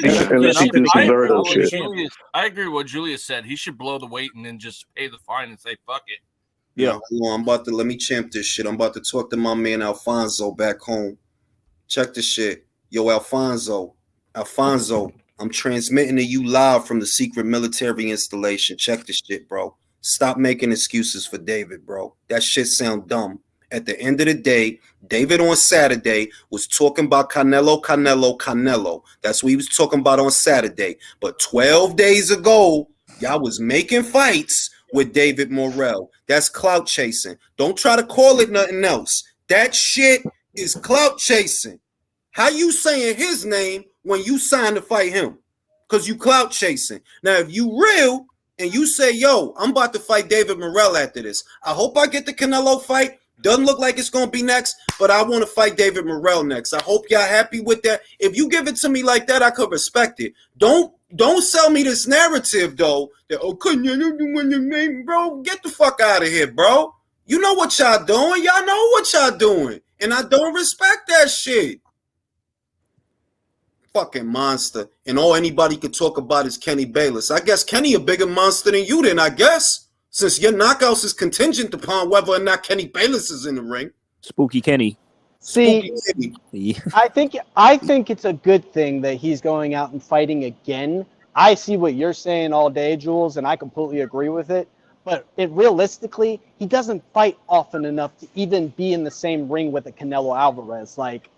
he do some Zerto shit. I agree with what Julius said. He should blow the weight and then just pay the fine and say fuck it. Yeah, hold on. Let me champ this shit. I'm about to talk to my man Alfonso back home. Check this shit. Yo, Alfonso, I'm transmitting to you live from the secret military installation. Check this shit, bro. Stop making excuses for David, bro. That shit sound dumb. At the end of the day, David on Saturday was talking about Canelo. That's what he was talking about on Saturday. But 12 days ago, y'all was making fights with David Morrell. That's clout chasing. Don't try to call it nothing else. That shit is clout chasing. How you saying his name when you signed to fight him? Because you clout chasing. Now, if you real and you say, yo, I'm about to fight David Morrell after this. I hope I get the Canelo fight. Doesn't look like it's going to be next, but I want to fight David Morrell next. I hope y'all happy with that. If you give it to me like that, I could respect it. Don't sell me this narrative, though, that, oh, couldn't you win the name, bro? Get the fuck out of here, bro. You know what y'all doing. Y'all know what y'all doing. And I don't respect that shit. Fucking monster. And all anybody could talk about is Kenny Bayless. I guess Kenny a bigger monster than you then, I guess. Since your knockouts is contingent upon whether or not Kenny Bayless is in the ring. Spooky Kenny. See, I think it's a good thing that he's going out and fighting again. I see what you're saying all day, Jules, and I completely agree with it. But realistically, he doesn't fight often enough to even be in the same ring with a Canelo Alvarez. Like,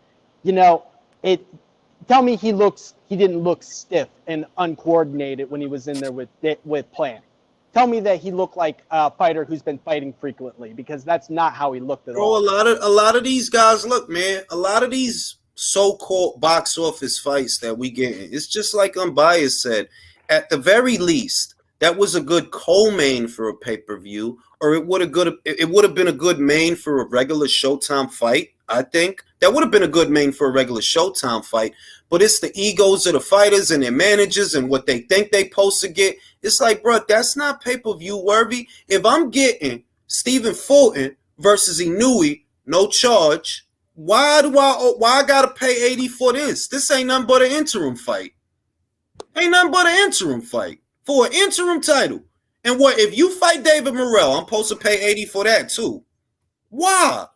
tell me he didn't look stiff and uncoordinated when he was in there with Plant. Tell me that he looked like a fighter who's been fighting frequently, because that's not how he looked at all. A lot of these guys, look, man, a lot of these so-called box office fights that we get, it's just like Unbiased said. At the very least, that was a good co-main for a pay-per-view, or it would have been a good main for a regular Showtime fight. I think that would have been a good main for a regular Showtime fight, but it's the egos of the fighters and their managers and what they think they supposed to get. It's like, bro, that's not pay-per-view worthy. If I'm getting Stephen Fulton versus Inouye, no charge, why I gotta pay 80 for this? This ain't nothing but an interim fight. Ain't nothing but an interim fight for an interim title. And what if you fight David Morrell? I'm supposed to pay 80 for that too. Why?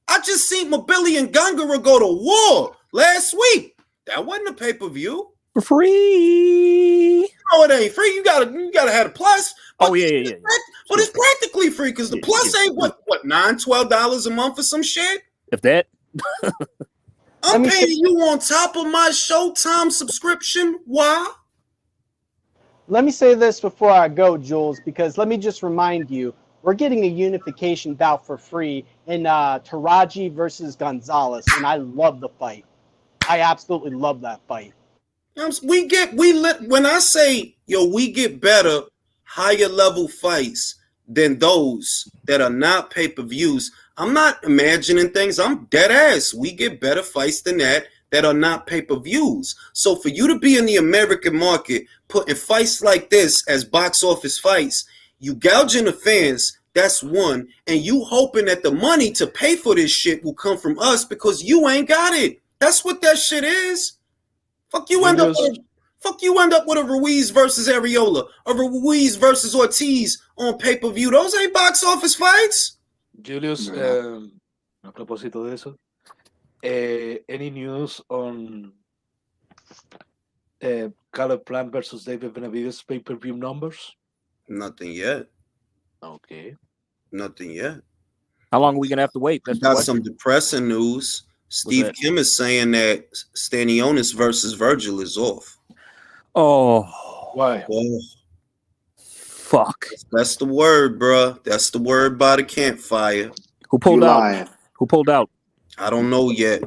I just seen Mobili and Gungara go to war last week. That wasn't a pay-per-view. For free. No, it ain't free. You gotta have a plus. But yeah. But it's practically free because the plus ain't what $9-12 a month or some shit. If that. I'm paying you on top of my Showtime subscription. Why? Let me say this before I go, Jules, because let me just remind you, we're getting a unification bout for free in Taraji versus Gonzalez, and I love the fight. I absolutely love that fight. When I say, we get better, higher level fights than those that are not pay-per-views, I'm not imagining things. I'm dead ass. We get better fights than that are not pay-per-views. So for you to be in the American market, putting fights like this as box office fights, you gouging the fans, that's one, and you hoping that the money to pay for this shit will come from us because you ain't got it. That's what that shit is. Fuck you end up with a Ruiz versus Areola, a Ruiz versus Ortiz on pay-per-view. Those ain't box office fights. Julius, a propósito de eso, any news on Caleb Plant versus David Benavidez pay-per-view numbers? Nothing yet. Okay. Nothing yet. How long are we gonna have to wait? That's got some depressing news. Steve Kim is saying that Stanionis versus Virgil is off. Oh, why? Oh. Fuck. That's the word, bro. That's the word by the campfire. Who pulled out? Who pulled out? I don't know yet.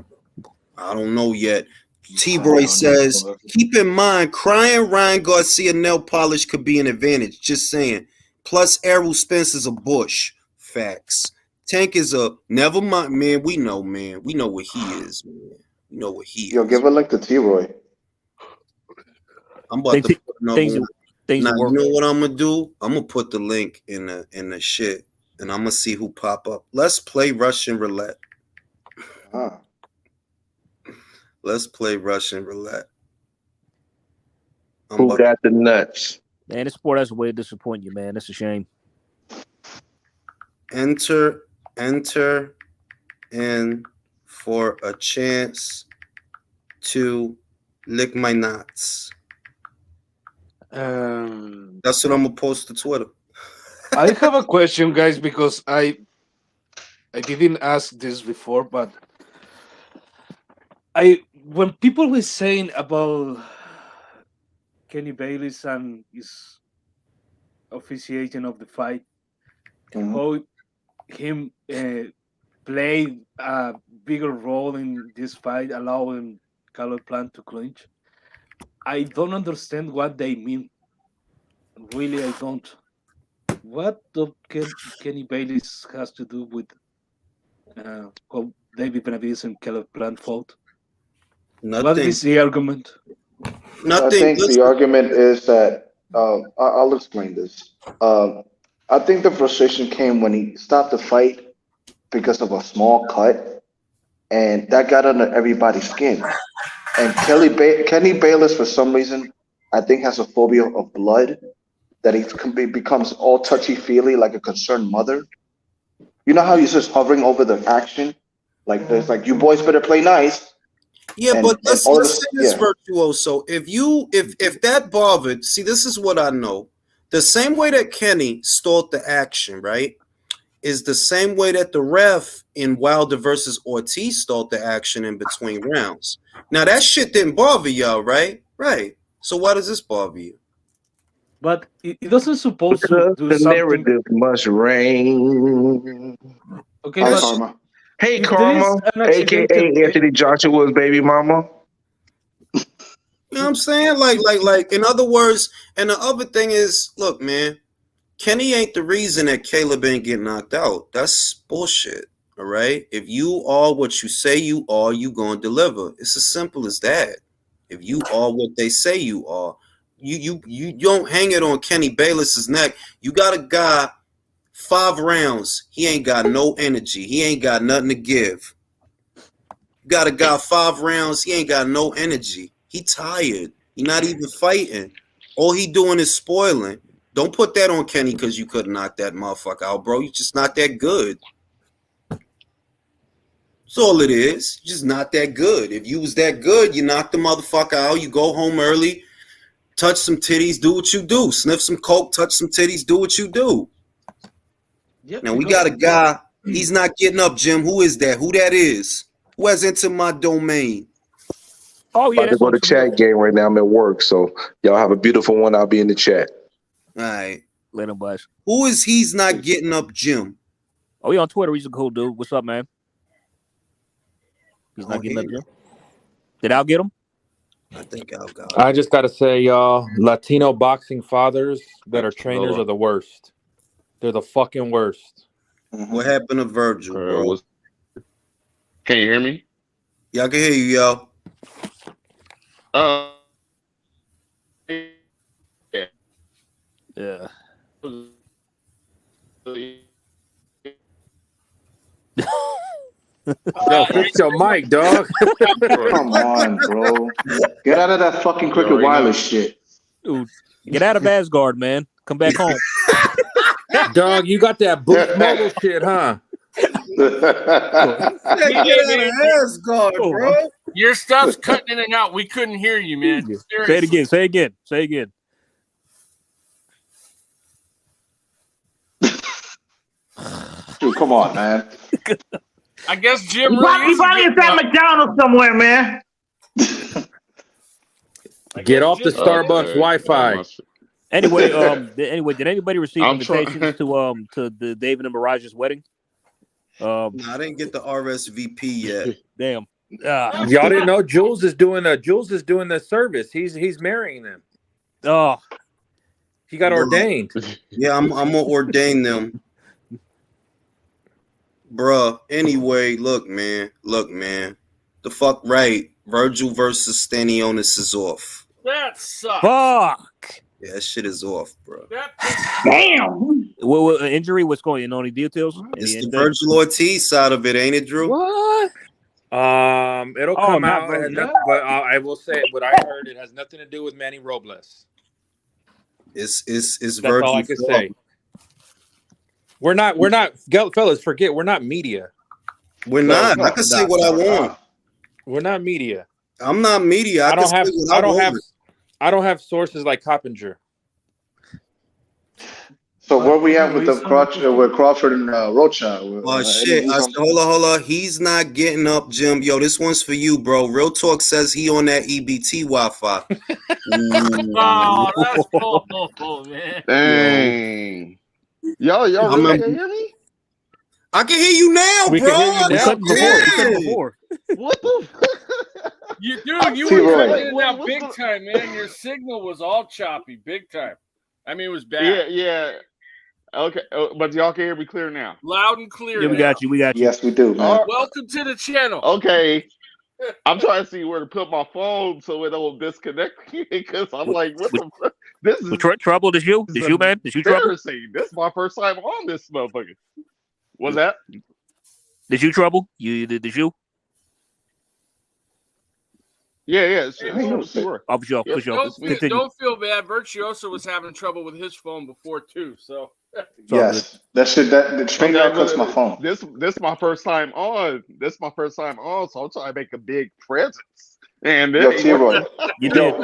T-Roy says, keep in mind, crying Ryan Garcia nail polish could be an advantage. Just saying. Plus, Errol Spencer's a Bush. Facts. Tank is a never mind, man. We know what he is, man. We know what he is. Yo, give a link to T-Roy. I'm about to put another one. Now, you know what I'm gonna do? I'm gonna put the link in the shit, and I'm gonna see who pop up. Let's play Russian roulette. Let's play Russian roulette. Who got the nuts? Man, this sport has a way to disappoint you, man. That's a shame. Enter in for a chance to lick my nuts. That's what I'm gonna post to Twitter. I have a question, guys, because I didn't ask this before, but when people were saying about Kenny Bayless and his officiating of the fight, how him played a bigger role in this fight, allowing Caleb Plant to clinch. I don't understand what they mean. Really, I don't. What do Kenny Bayless has to do with how David Benavides and Caleb Plant fought? Nothing. What is the argument? Nothing. I think the argument is that I'll explain this. I think the frustration came when he stopped the fight because of a small cut, and that got under everybody's skin. And Kenny Bayless, for some reason, I think has a phobia of blood, that he becomes all touchy-feely like a concerned mother. You know how he's just hovering over the action? Like, there's like, you boys better play nice. Yeah, but let's say this, Virtuoso. If that bothered, see, this is what I know. The same way that Kenny stalled the action, right, is the same way that the ref in Wilder versus Ortiz stalled the action in between rounds. Now, that shit didn't bother y'all, right? Right. So why does this bother you? But it doesn't suppose because to do the something. narrative must reign. Okay, Hi, but Karma. Hey, if there Karma, is an accidental- a.k.a. Anthony Joshua's baby mama. You know what I'm saying? Like, in other words, and the other thing is, look, man, Kenny ain't the reason that Caleb ain't getting knocked out. That's bullshit. All right. If you are what you say you are, you gonna deliver. It's as simple as that. If you are what they say you are, you don't hang it on Kenny Bayless's neck. You got a guy 5 rounds. He ain't got no energy. He ain't got nothing to give. You got a guy 5 rounds. He ain't got no energy. He tired. He not even fighting. All he doing is spoiling. Don't put that on Kenny because you couldn't knock that motherfucker out, bro. You just not that good. That's all it is. You're just not that good. If you was that good, you knock the motherfucker out. You go home early, touch some titties, do what you do. Sniff some coke, touch some titties, do what you do. Yep, now we got a guy. He's not getting up, Jim. Who is that? Who that is? Who has entered my domain? Oh yeah, I'm about to go to chat game right now. I'm at work, so y'all have a beautiful one. I'll be in the chat. All right. Later, boys. Who is he's not getting up, Jim? Oh, he on Twitter. He's a cool dude. What's up, man? He's not getting up, Jim. Did Al get him? I think Al got him. I just got to say, y'all, Latino boxing fathers that are trainers are the worst. They're the fucking worst. What happened to Virgil, bro? Can you hear me? Yeah, I can hear you, yo. Yeah. Yo, fix your mic, dog. Come on, bro. Get out of that fucking Cricket Wireless shit. Dude, get out of Asgard, man. Come back home. Dog, you got that Boost Mobile shit, huh? Get out of Asgard, bro. Your stuff's cutting in and out. We couldn't hear you, man. Seriously. Say it again. Say it again. Say it again. Dude, come on, man. I guess Jim He really probably is at McDonald's somewhere, man. Get off the Starbucks Wi-Fi. Anyway, did anybody receive invitations to the David and Mirage's wedding? No, I didn't get the RSVP yet. Damn. Y'all didn't know Jules is doing the service. He's marrying them. Oh, he got ordained. Yeah, I'm gonna ordain them, bruh. Anyway, look, man. The fuck right. Virgil versus Stanionis is off. That sucks. Fuck. Yeah, that shit is off, bro. Damn. What injury? What's going on? Any details? It's the Virgil Ortiz side of it, ain't it, Drew? What? It'll come out, but I will say what I heard. It has nothing to do with Manny Robles. It's That's Virgil. all I can say. We're not, fellas. Forget we're not media. We're not. I can say what I want. We're not media. I'm not media. I I don't have sources like Coppinger. So where we at with with Crawford and Rocha? Oh shit! Hold on. He's not getting up, Jim. Yo, this one's for you, bro. Real Talk says he on that EBT Wi-Fi. Oh, that's cool, man. Dang. Y'all really can hear me? I can hear you now, we bro. Can hear you now. We couldn't before. What the? You were cutting in out big time, man. Your signal was all choppy, big time. I mean, it was bad. Yeah. Okay, but y'all can hear me clear now. Loud and clear. Yeah, we got you. Yes, we do, man. Welcome to the channel. Okay. I'm trying to see where to put my phone so it don't disconnect me because I'm like, what the fuck? This is trouble. Did you, man? Did you trouble? This is my first time on this motherfucker. What's that? Did you trouble? Did you? Yeah. Sure. For sure. Don't feel bad. Virtuoso was having trouble with his phone before too. So yes, that string guy cooks my phone. This is my first time on. So I'm trying to make a big presence. And then T-Roy,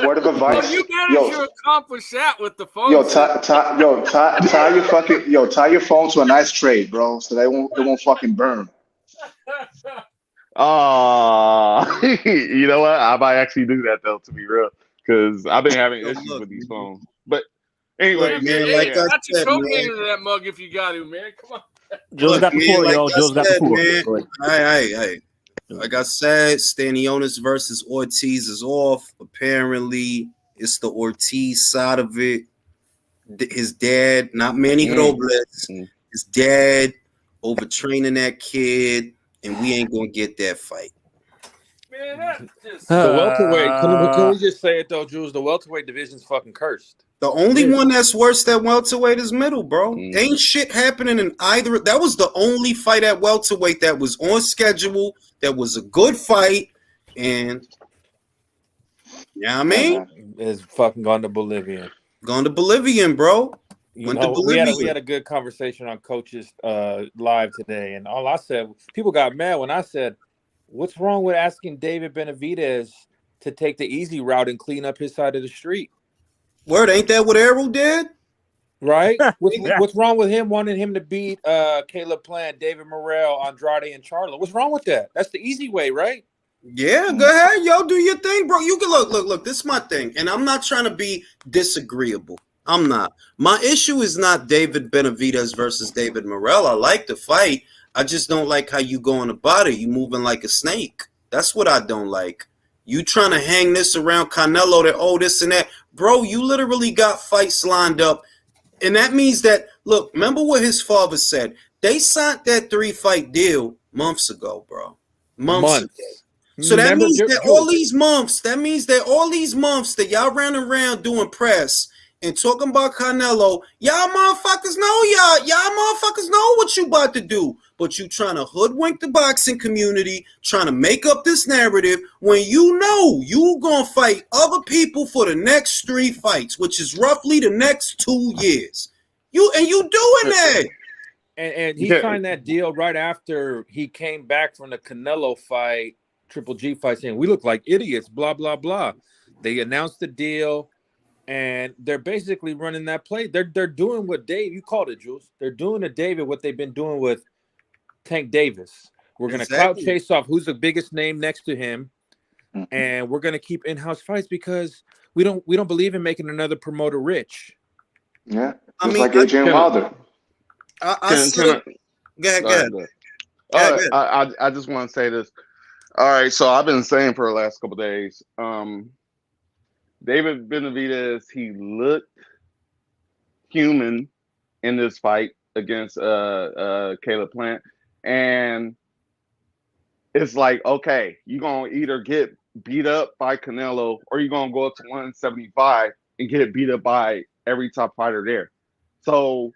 word of advice. Well, you managed to accomplish that with the phone. Tie your phone to a nice tray, bro, so it won't fucking burn. You know what? I might actually do that though, to be real, because I've been having issues with these phones. But anyway, man, like I said, into that mug if you got to, man. Come on. Joe's got the floor, y'all. Joe's got the floor. Hey. Like I said, Stanionis versus Ortiz is off. Apparently, it's the Ortiz side of it. His dad, not Manny Robles, his dad overtraining that kid, and we ain't gonna get that fight. Man, that's just... The welterweight. Can we just say it though, Jules? The welterweight division's fucking cursed. The only one that's worse than welterweight is middle, bro. Ain't shit happening in either. That was the only fight at welterweight that was on schedule. That was a good fight, and I mean, it's fucking gone to Bolivian. Gone to Bolivian, bro. We had a good conversation on Coaches Live today, and all I said, people got mad when I said, "What's wrong with asking David Benavidez to take the easy route and clean up his side of the street?" Word, ain't that what Errol did? Right? What's wrong with him wanting him to beat Caleb Plant, David Morrell, Andrade, and Charlo? What's wrong with that? That's the easy way, right? Yeah, go ahead, yo, do your thing, bro. You can look. This is my thing, and I'm not trying to be disagreeable. I'm not. My issue is not David Benavidez versus David Morrell. I like the fight. I just don't like how you going about it. You moving like a snake. That's what I don't like. You trying to hang this around Canelo that this and that, bro. You literally got fights lined up. And that means that, look, remember what his father said. They signed that 3-fight deal months ago, bro. Months ago. So that means that all these months that y'all ran around doing press and talking about Canelo, y'all motherfuckers know what you about to do. But you trying to hoodwink the boxing community, trying to make up this narrative when you know you gonna fight other people for the next 3 fights, which is roughly the next 2 years. You doing that. And he signed that deal right after he came back from the Canelo fight, Triple G fight, saying we look like idiots, blah, blah, blah. They announced the deal, and they're basically running that play. They're doing what Dave, you called it, Jules. They're doing to David what they've been doing with Tank Davis. We're going to clout chase off who's the biggest name next to him, and we're going to keep in-house fights because we don't believe in making another promoter rich. Yeah, like Adrian Wilder. Go ahead. I just want to say this. All right, so I've been saying for the last couple of days, David Benavidez, he looked human in this fight against Caleb Plant. And it's like, okay, you're going to either get beat up by Canelo or you're going to go up to 175 and get beat up by every top fighter there. So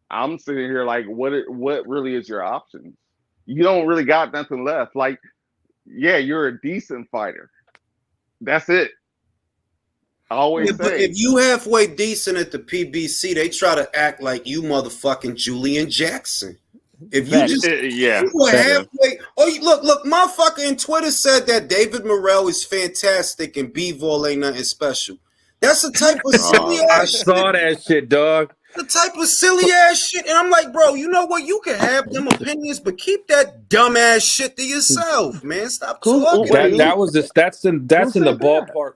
I'm sitting here like, what really is your options? You don't really got nothing left. Like, yeah, you're a decent fighter. That's it. I always say. But if you halfway decent at the PBC, they try to act like you motherfucking Julian Jackson. If you just you were halfway, look, motherfucker in Twitter said that David Morrell is fantastic and Bivol ain't nothing special. That's the type of silly I ass shit. saw that shit, dog. The type of silly ass shit. And I'm like, bro, you know what? You can have them opinions, but keep that dumb ass shit to yourself, man. Stop talking. That was that's in the said that? ballpark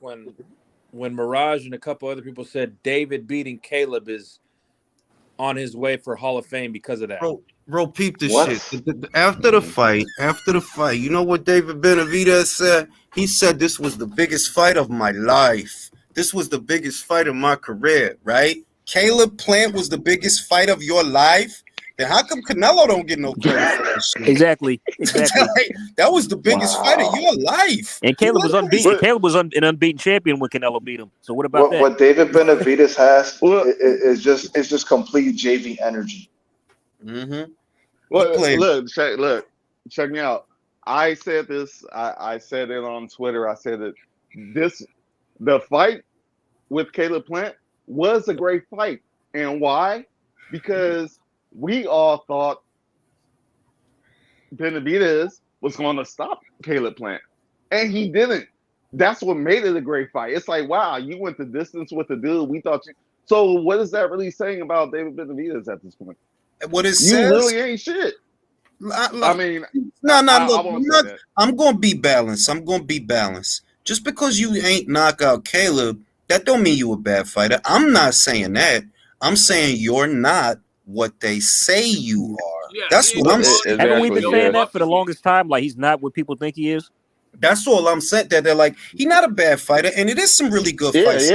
when Mirage and a couple other people said David beating Caleb is on his way for Hall of Fame because of that. Bro, peep this What? shit. After the fight, you know what David Benavidez said? He said this was the biggest fight of my life. This was the biggest fight of my career, right? Caleb Plant was the biggest fight of your life. Then how come Canelo don't get no credit for this shit? Exactly. That was the biggest fight of your life. And Caleb was unbeaten. Caleb was an unbeaten champion when Canelo beat him. So what about that? What David Benavidez has is just complete JV energy. Mm-hmm. Look, check me out. I said this. I said it on Twitter. I said that the fight with Caleb Plant was a great fight, and why? Because we all thought Benavidez was going to stop Caleb Plant, and he didn't. That's what made it a great fight. It's like, wow, you went the distance with the dude. We thought you. So, what is that really saying about David Benavidez at this point? What it You says, really ain't shit. I mean, I'm gonna be balanced. Just because you ain't knock out Caleb, that don't mean you a bad fighter. I'm not saying that. I'm saying you're not what they say you are. Yeah, That's what I'm saying. Haven't we been saying that for the longest time? Like he's not what people think he is. That's all I'm saying. That they're like, he's not a bad fighter, and it is some really good fights.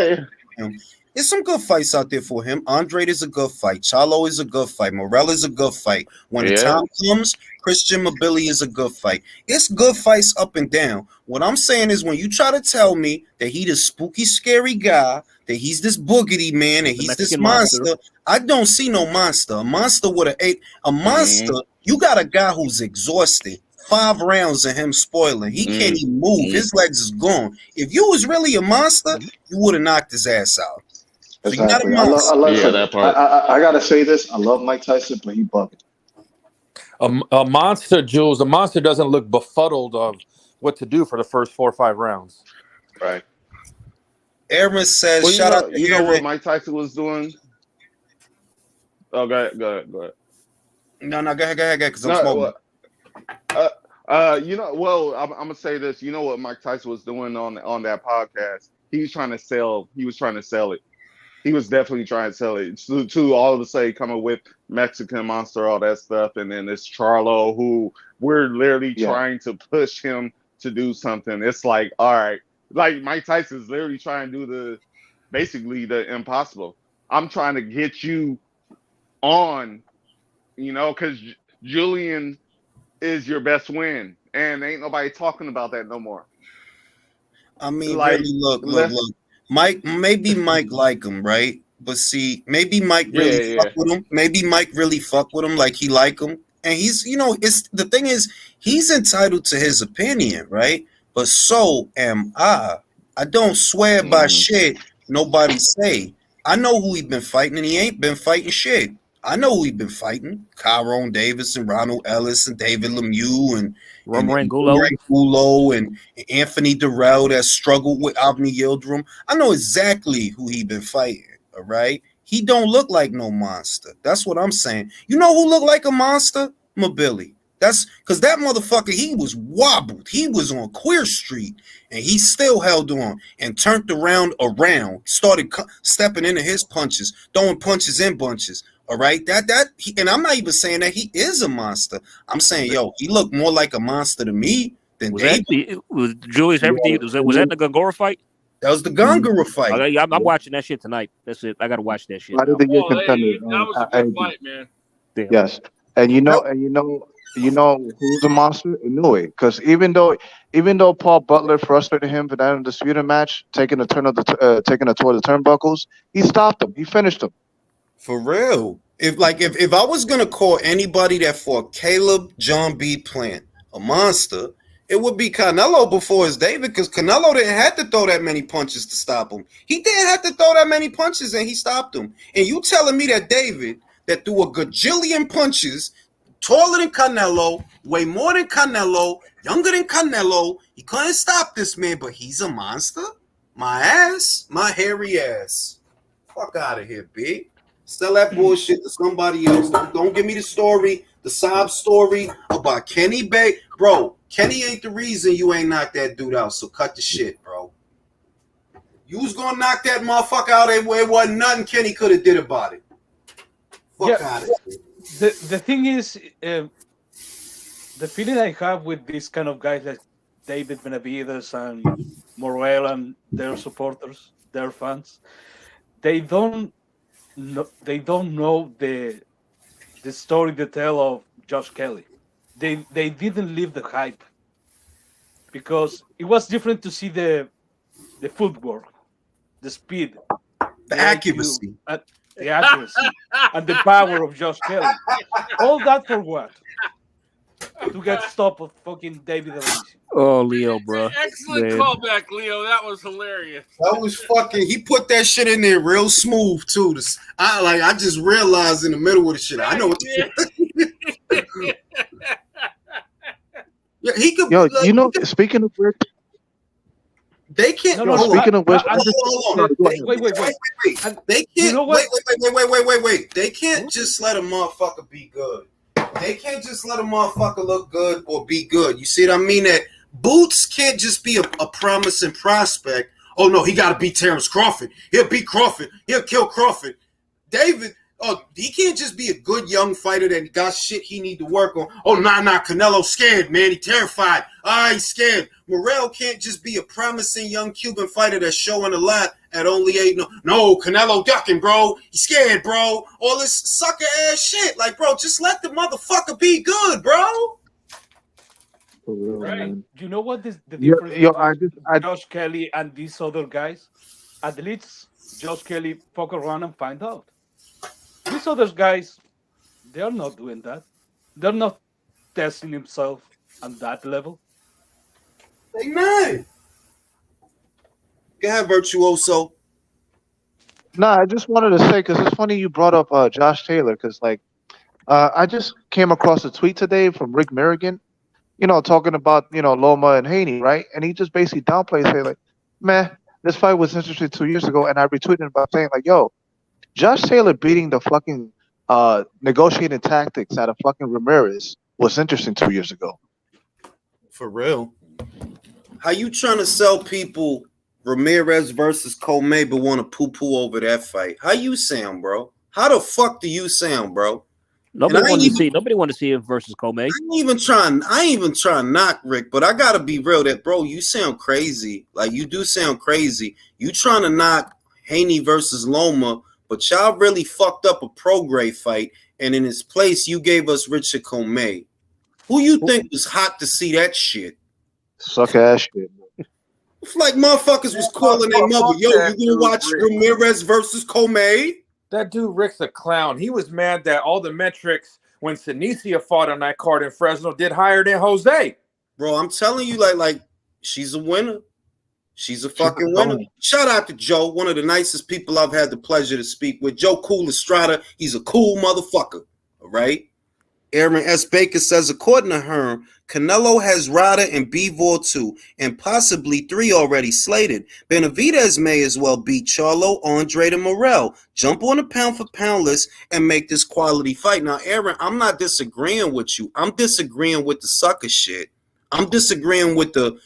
There's some good fights out there for him. Andrade is a good fight. Charlo is a good fight. Morel is a good fight. When the time comes, Christian Mobili is a good fight. It's good fights up and down. What I'm saying is when you try to tell me that he's this spooky, scary guy, that he's this boogity man, and he's this monster, I don't see no monster. A monster would have ate a monster. You got a guy who's exhausted. 5 rounds of him spoiling. He can't even move. His legs is gone. If you was really a monster, you would have knocked his ass out. So Exactly. I love that part. I gotta say this. I love Mike Tyson, but he bugging. A monster, Jules. A monster doesn't look befuddled of what to do for the first 4 or 5 rounds. Right. Aaron says, "Shout out to you Aaron." know what Mike Tyson was doing? Oh, go ahead. No, go ahead, because I'm smoking. You know, well, I'm gonna say this. You know what Mike Tyson was doing on that podcast? He was trying to sell it. He was definitely trying to sell it to all of the say coming with Mexican Monster, all that stuff, and then this Charlo, who we're literally trying to push him to do something. It's like, all right, like Mike Tyson's literally trying to do basically the impossible. I'm trying to get you on, because Julian is your best win, and ain't nobody talking about that no more. I mean, like, really, look. Mike, maybe Mike like him, right? But see, maybe Mike really fuck with him. Maybe Mike really fuck with him, like he like him. And he's, it's the thing is, he's entitled to his opinion, right? But so am I. I don't swear by shit nobody say. I know who he been fighting, and he ain't been fighting shit. I know who he been fighting: Tyrone Davis and Ronald Ellis and David Lemieux and Rangulo and Anthony Durrell that struggled with Avni Yildirim. I know exactly who he been fighting. All right, he don't look like no monster. That's what I'm saying. You know who looked like a monster? Mobili. That's because that motherfucker, he was wobbled. He was on Queer Street, and he still held on and turned around, started stepping into his punches, throwing punches in bunches. All right, and I'm not even saying that he is a monster. I'm saying, he looked more like a monster to me than David. Was Julius everything? Was that the Gongora fight? That was the Gongora fight. Okay, I'm watching that shit tonight. That's it. I gotta watch that shit. That was a good fight, man. Yes, and you know who's a monster? Inoue, because even though Paul Butler frustrated him for that undisputed match, taking a toward the turnbuckles, he stopped him. He finished him. For real. If I was gonna call anybody that fought Caleb John B. Plant a monster, it would be Canelo before his David, because Canelo didn't have to throw that many punches to stop him. He didn't have to throw that many punches, and he stopped him. And you telling me that David, that threw a gajillion punches, taller than Canelo, way more than Canelo, younger than Canelo, he couldn't stop this man, but he's a monster? My ass? My hairy ass. Fuck out of here, B. Sell that bullshit to somebody else. Don't give me the story, the sob story about Kenny Bay. Bro, Kenny ain't the reason you ain't knocked that dude out, so cut the shit, bro. You was gonna knock that motherfucker out, it wasn't nothing Kenny could have did about it. Fuck out of here. The thing is, the feeling I have with these kind of guys like David Benavides and Morel and their supporters, their fans, they don't know the story, the tale of Josh Kelly. They didn't live the hype because it was different to see the footwork, the speed, the accuracy, and the power of Josh Kelly. All that for what? To get stopped of fucking David Elysium. Oh, Leo, bro. Excellent callback, Leo. That was hilarious. That was fucking. He put that shit in there real smooth too. I just realized in the middle of the shit. I know what the yeah, he could. Yo, you know, speaking of which, they can't. Speaking of which, hold on. Wait. They can't. You know what? Wait. They can't just let a motherfucker be good. They can't just let a motherfucker look good or be good. You see what I mean? That Boots can't just be a promising prospect. Oh no, he got to beat Terrence Crawford. He'll beat Crawford. He'll kill Crawford. David. Oh, he can't just be a good young fighter that got shit he need to work on. Oh, nah, Canelo's scared, man. He terrified. He's scared. Morel can't just be a promising young Cuban fighter that's showing a lot at only 8. No, Canelo ducking, bro. He's scared, bro. All this sucker ass shit. Like, bro, just let the motherfucker be good, bro. Right. You know what the difference between Josh Kelly and these other guys? At least Josh Kelly fuck around and find out. These other guys, they're not doing that. They're not testing himself on that level. They not. Go ahead, Virtuoso. Nah, I just wanted to say, because it's funny you brought up Josh Taylor, because I just came across a tweet today from Rick Merrigan, talking about, Loma and Haney, right? And he just basically downplayed, saying like, man, this fight was interesting 2 years ago, and I retweeted him by saying like, yo, Josh Taylor beating the fucking negotiating tactics out of fucking Ramirez was interesting 2 years ago. For real. How you trying to sell people Ramirez versus Comey but want to poo-poo over that fight? How you sound, bro? How the fuck do you sound, bro? Nobody wanted to see him versus Comey. I ain't even trying to knock Rick, but I gotta be real that, bro, you sound crazy. Like, you do sound crazy. You trying to knock Haney versus Loma, but y'all really fucked up a pro-grade fight, and in its place, you gave us Richard Comey. Who you think was hot to see that shit? Suck ass shit. It's like motherfuckers was calling their mother, yo, you gonna watch Ramirez versus Comey? That dude Rick's a clown. He was mad that all the metrics when Sinicia fought on that card in Fresno did higher than Jose. Bro, I'm telling you, like she's a winner. She's a fucking winner. Shout out to Joe, one of the nicest people I've had the pleasure to speak with. Joe Cool Estrada. He's a cool motherfucker. All right. Aaron S. Baker says, according to her, Canelo has Rada and Bivol 2, and possibly 3 already slated. Benavidez may as well beat Charlo, Andre, and Morel. Jump on a pound-for-pound list and make this quality fight. Now, Aaron, I'm not disagreeing with you. I'm disagreeing with the sucker shit. I'm disagreeing with the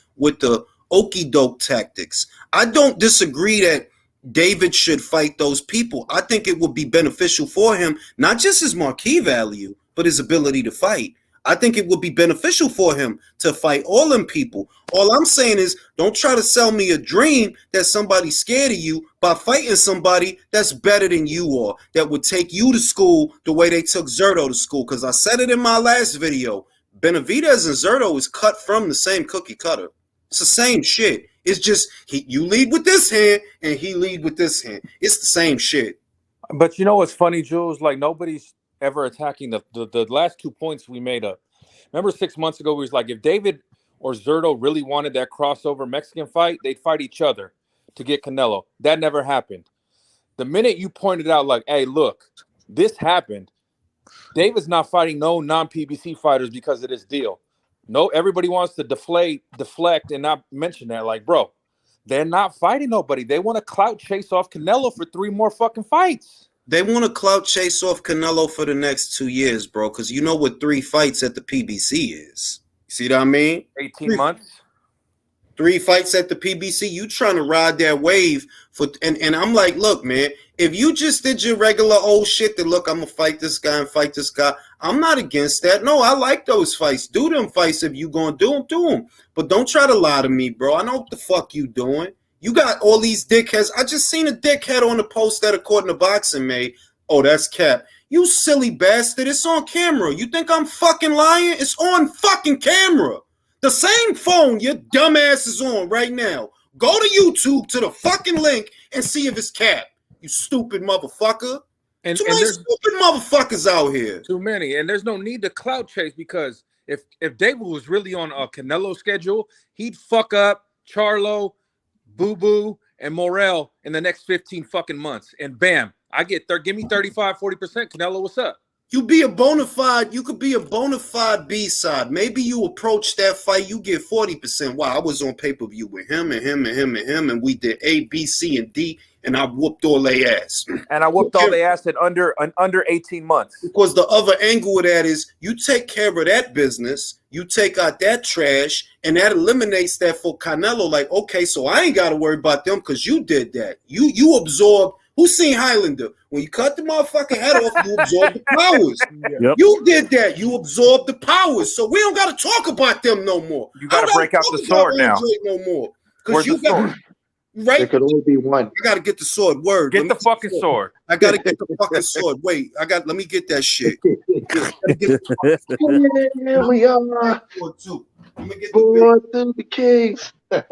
okie doke tactics. I don't disagree that David should fight those people. I think it would be beneficial for him, not just his marquee value, but his ability to fight. I think it would be beneficial for him to fight all them people. All I'm saying is, don't try to sell me a dream that somebody's scared of you by fighting somebody that's better than you are, that would take you to school the way they took Zerto to school. Because I said it in my last video, Benavidez and Zerto is cut from the same cookie cutter. It's the same shit. It's just you lead with this hand and he lead with this hand. It's the same shit. But you know what's funny, Jules? Like, nobody's ever attacking the last 2 points we made up. Remember 6 months ago, we was like, if David or Zerto really wanted that crossover Mexican fight, they'd fight each other to get Canelo. That never happened. The minute you pointed out, like, hey, look, this happened, David's not fighting no non-PBC fighters because of this deal. No, everybody wants to deflect and not mention that. Like, bro, They're not fighting nobody. They want to clout chase off Canelo for 3 more fucking fights. They want to clout chase off Canelo for the next 2 years, bro, because you know what 3 fights at the PBC is. See what I mean? 18 months. 3 fights at the PBC. You trying to ride that wave for, and I'm like, look, man, if you just did your regular old shit that look, I'm gonna fight this guy and fight this guy, I'm not against that. No, I like those fights. Do them fights if you gonna do them. But don't try to lie to me, bro. I know what the fuck you doing. You got all these dickheads. I just seen a dickhead on the post that According to Boxing made. Oh, that's cap. You silly bastard. It's on camera. You think I'm fucking lying? It's on fucking camera. The same phone your dumb ass is on right now. Go to YouTube to the fucking link and see if it's cap. You stupid motherfucker. And Too many stupid motherfuckers out here. Too many. And there's no need to clout chase because if David was really on a Canelo schedule, he'd fuck up Charlo, Boo Boo, and Morel in the next 15 fucking months. And bam, I get give me 35, 40%. Canelo, what's up? You could be a bona fide B-side. Maybe you approach that fight, you get 40%. Wow, I was on pay-per-view with him and him and him and him, and we did A, B, C, and D, and I whooped all their ass. And I whooped all their ass in under 18 months. Because the other angle of that is you take care of that business, you take out that trash, and that eliminates that for Canelo. Like, okay, so I ain't got to worry about them because you did that. You absorbed. Who's seen Highlander? When you cut the motherfucking head off, you absorb the powers. Yep. You did that. You absorbed the powers. So we don't got to talk about them no more. You got to break out the sword now. No more. Where's the sword? Right? There could only be one. I got to get the sword. Word. Get the fucking sword. I got to get the fucking sword. Wait, let me get that shit. Here we are. Let me get Born through the kings. Yeah,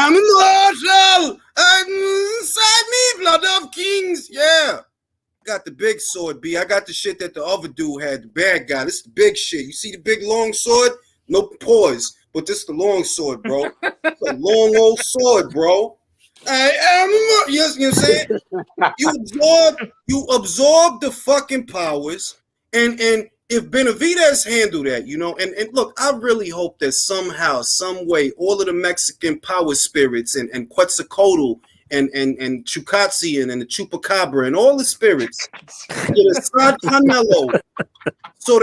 I'm immortal. I'm inside me, blood of kings. Yeah. Got the big sword, B. I got the shit that the other dude had, the bad guy. This is the big shit. You see the big long sword? No pause. But this is the long sword, bro. It's a long old sword, bro. I am immortal. You know what I'm saying? You absorb the fucking powers, and if Benavidez handle that, you know, and look, I really hope that somehow, some way, all of the Mexican power spirits and Quetzalcoatl and Chukatsian and the Chupacabra and all the spirits get aside Canelo so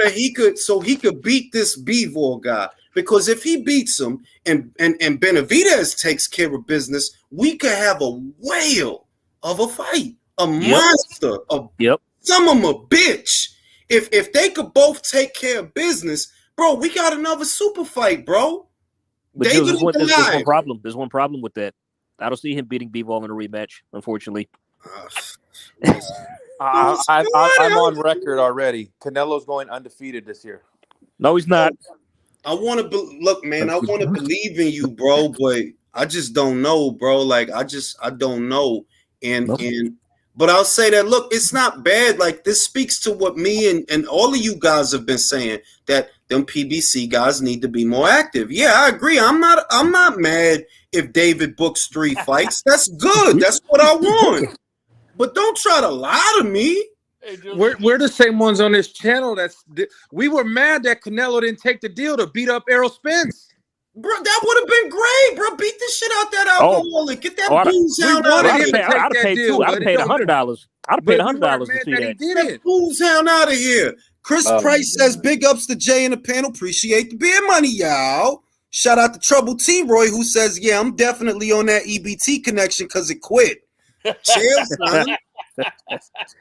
he could beat this Bivol guy. Because if he beats him and Benavidez takes care of business, we could have a whale of a fight, a monster, some of them a bitch. If they could both take care of business, bro, we got another super fight, bro. But there's one problem. There's one problem with that. I don't see him beating Bivol in a rematch, unfortunately. I'm on record already. Canelo's going undefeated this year. No, he's not. I want to look, man. I want to believe in you, bro, but I just don't know, bro. Like I don't know, but I'll say that. Look, it's not bad. Like this speaks to what me and all of you guys have been saying, that them PBC guys need to be more active. Yeah, I agree. I'm not mad if David books 3 fights. That's good. That's what I want. But don't try to lie to me. We're the same ones on this channel. We were mad that Canelo didn't take the deal to beat up Errol Spence. Bro, that would have been great, bro. Beat the shit out that alcoholic. Get that booze hound out of here. I'd have paid $100. I'd have paid $100 to see that. Get that booze hound out of here. Chris Price says, big ups to Jay and the panel. Appreciate the beer money, y'all. Shout out to Trouble T-Roy, who says, yeah, I'm definitely on that EBT connection because it quit. Chill, son. You know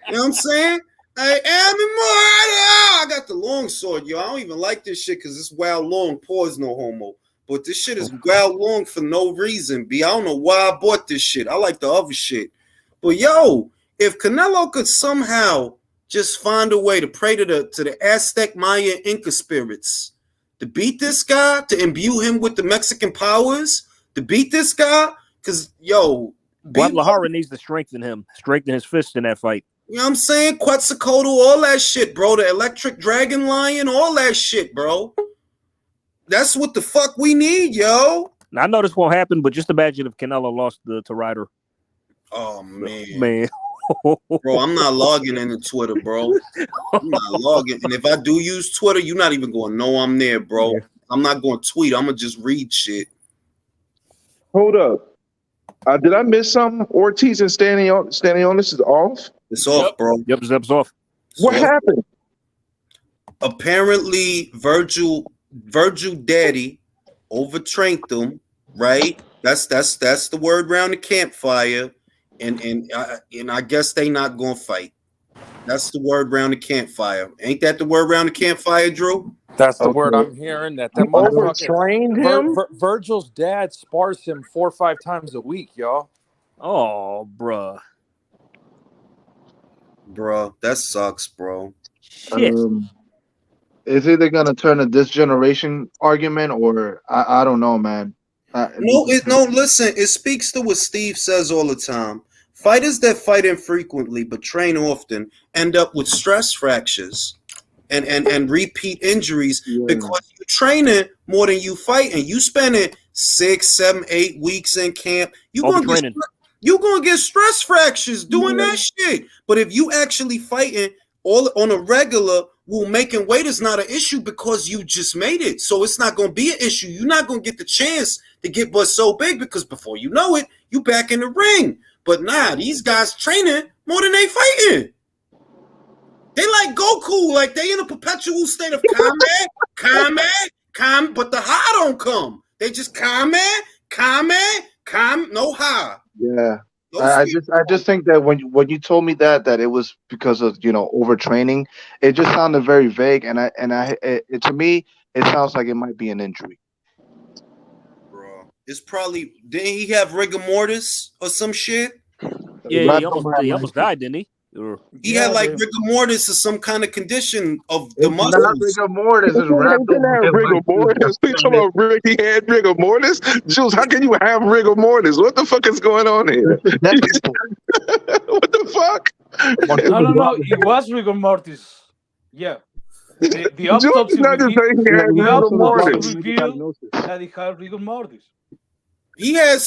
what I'm saying? I am immortal. I got the long sword, yo. I don't even like this shit because it's wild long. Pause, no homo. But this shit is wild long for no reason, B. I don't know why I bought this shit. I like the other shit. But yo, if Canelo could somehow just find a way to pray to the Aztec, Maya, Inca spirits, to beat this guy, to imbue him with the Mexican powers, to beat this guy, because yo, Guadalajara needs to strengthen his fist in that fight. You know what I'm saying? Quetzalcoatl, all that shit, bro. The electric dragon lion, all that shit, bro. That's what the fuck we need, yo. Now, I know this won't happen, but just imagine if Canelo lost to Ryder. Oh, man. Bro, I'm not logging into Twitter, bro. I'm not logging. And if I do use Twitter, you're not even going to know I'm there, bro. I'm not going to tweet. I'm going to just read shit. Hold up. Did I miss something? Ortiz and Stanionis is off? It's off, bro. Yep, it's off. What happened? Apparently, Virgil Daddy overtrained them, right? That's the word around the campfire, and I guess they not gonna fight. That's the word around the campfire. Ain't that the word around the campfire, Drew? That's the word I'm hearing. That motherfucker overtrained him. Virgil's dad spars him 4 or 5 times a week, y'all. Oh, bruh. Bro, that sucks, bro. Shit. It's either gonna turn a this generation argument or I don't know, man. No, listen, it speaks to what Steve says all the time. Fighters that fight infrequently but train often end up with stress fractures and repeat injuries because you're training more than you fighting. You spending 6, 7, 8 weeks in camp. You're gonna get stress fractures doing that shit. But if you actually fighting all on a regular, well, making weight is not an issue because you just made it. So it's not gonna be an issue. You're not gonna get the chance to get but so big because before you know it, you back in the ring. But nah, these guys training more than they fighting. They like Goku, like they in a perpetual state of calm, but the high don't come. They just calm, no high. Yeah. I just think that when you told me that it was because of overtraining, it just sounded very vague, and to me it sounds like it might be an injury. Bro, it's probably didn't he have rigor mortis or some shit? Yeah, he almost died, didn't he? He had like rigor mortis or some kind of condition of the muscles. Not rigor mortis, it's rigor mortis. We talking about Ricky had rigor mortis. Jules, how can you have rigor mortis? What the fuck is going on here? What the fuck? No. It was rigor mortis. Yeah. The autopsy revealed that he had rigor mortis. He has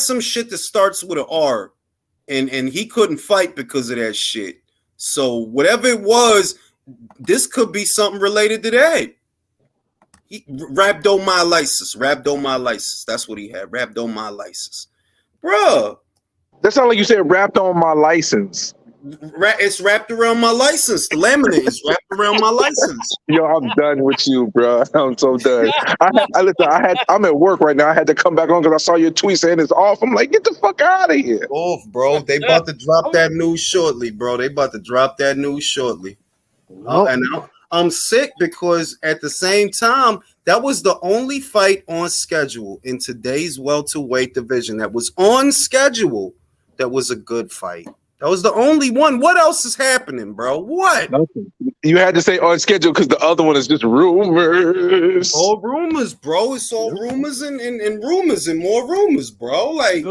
some shit that starts with an R. And he couldn't fight because of that shit. So whatever it was, this could be something related to that. Rhabdomyolysis. That's what he had. Rhabdomyolysis. Bruh. That sounds like you said wrapped on my license. It's wrapped around my license. The laminate is wrapped around my license. Yo, I'm done with you, bro. I'm so done. I'm at work right now. I had to come back on because I saw your tweet saying it's off. I'm like, get the fuck out of here. Off, bro. They about to drop that news shortly, bro. And I'm sick because at the same time, that was the only fight on schedule in today's welterweight division that was on schedule. That was a good fight. That was the only one. What else is happening, bro? What? Nothing. You had to say on schedule because the other one is just rumors. All rumors, bro. It's all rumors and rumors and more rumors, bro. Like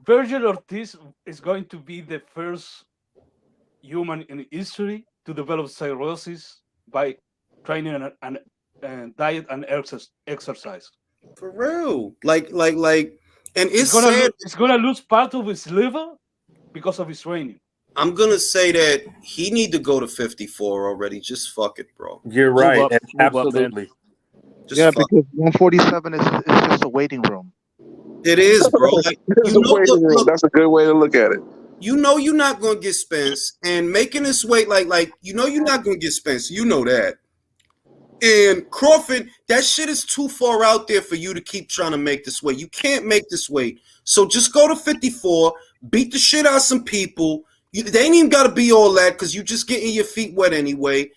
Virgil Ortiz is going to be the first human in history to develop cirrhosis by training and diet and exercise. For real. Like and it's gonna lose part of his liver because of his training. I'm gonna say that he need to go to 54 already. Just fuck it, bro. You're right. Absolutely. Because 147 is just a waiting room. It is, bro. Like, look, that's a good way to look at it. You know you're not gonna get Spence, and making this weight like you know you're not gonna get Spence. You know that. And Crawford, that shit is too far out there for you to keep trying to make this weight. You can't make this weight. So just go to 54, beat the shit out of some people. They ain't even got to be all that because you just getting your feet wet anyway.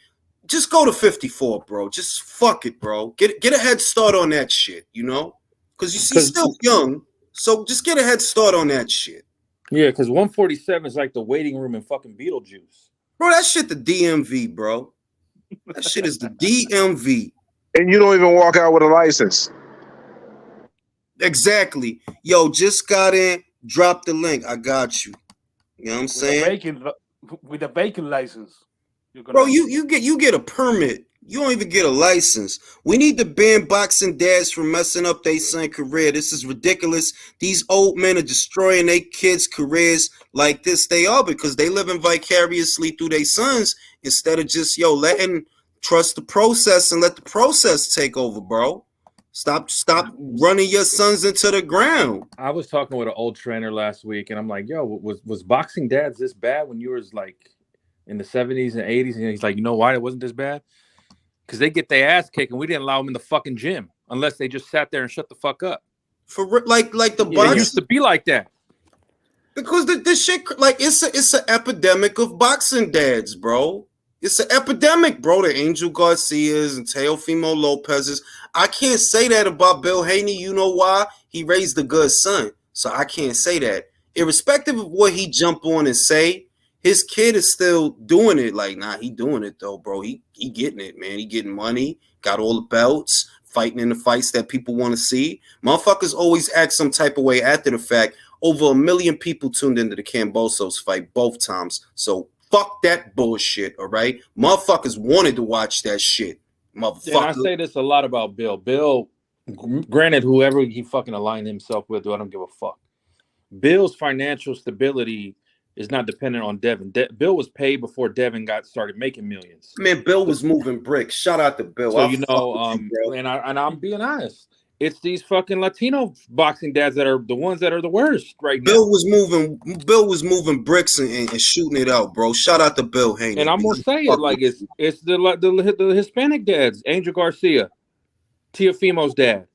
Just go to 54, bro. Just fuck it, bro. Get a head start on that shit, you know? Because he's still young. So just get a head start on that shit. Yeah, because 147 is like the waiting room in fucking Beetlejuice. Bro, that shit the DMV, bro. That shit is the DMV. And you don't even walk out with a license. Exactly. Yo, just got in. Drop the link. I got you. You know what I'm saying? With a vacant license. Bro, you get a permit. You don't even get a license. We need to ban boxing dads from messing up their son's career. This is ridiculous. These old men are destroying their kids' careers like this. They are because they living vicariously through their sons instead of just letting trust the process and let the process take over, bro. Stop running your sons into the ground. I was talking with an old trainer last week, and I'm like, "Yo, was boxing dads this bad when you was like in the 70s and 80s?" And he's like, "You know why it wasn't this bad? Because they get their ass kicked, and we didn't allow them in the fucking gym unless they just sat there and shut the fuck up." For like the It used to be like that. Because this shit, like, it's an epidemic of boxing dads, bro. It's an epidemic, bro. The Angel Garcias and Teofimo Lopez's. I can't say that about Bill Haney. You know why? He raised a good son. So I can't say that. Irrespective of what he jump on and say, his kid is still doing it. Like, nah, he doing it, though, bro. He getting it, man. He getting money, got all the belts, fighting in the fights that people want to see. Motherfuckers always act some type of way after the fact. Over 1 million people tuned into the Cambosos fight both times. So fuck that bullshit, all right? Motherfuckers wanted to watch that shit. Motherfucker. And I say this a lot about Bill. Bill, granted, whoever he fucking aligned himself with, I don't give a fuck. Bill's financial stability is not dependent on Devin. Bill was paid before Devin started making millions. Man, Bill was moving bricks. Shout out to Bill. So, and I'm being honest. It's these fucking Latino boxing dads that are the ones that are the worst right now. Bill was moving bricks and shooting it out, bro. Shout out to Bill Haney. And I'm gonna say it like it's the Hispanic dads, Angel Garcia, Teofimo's dad,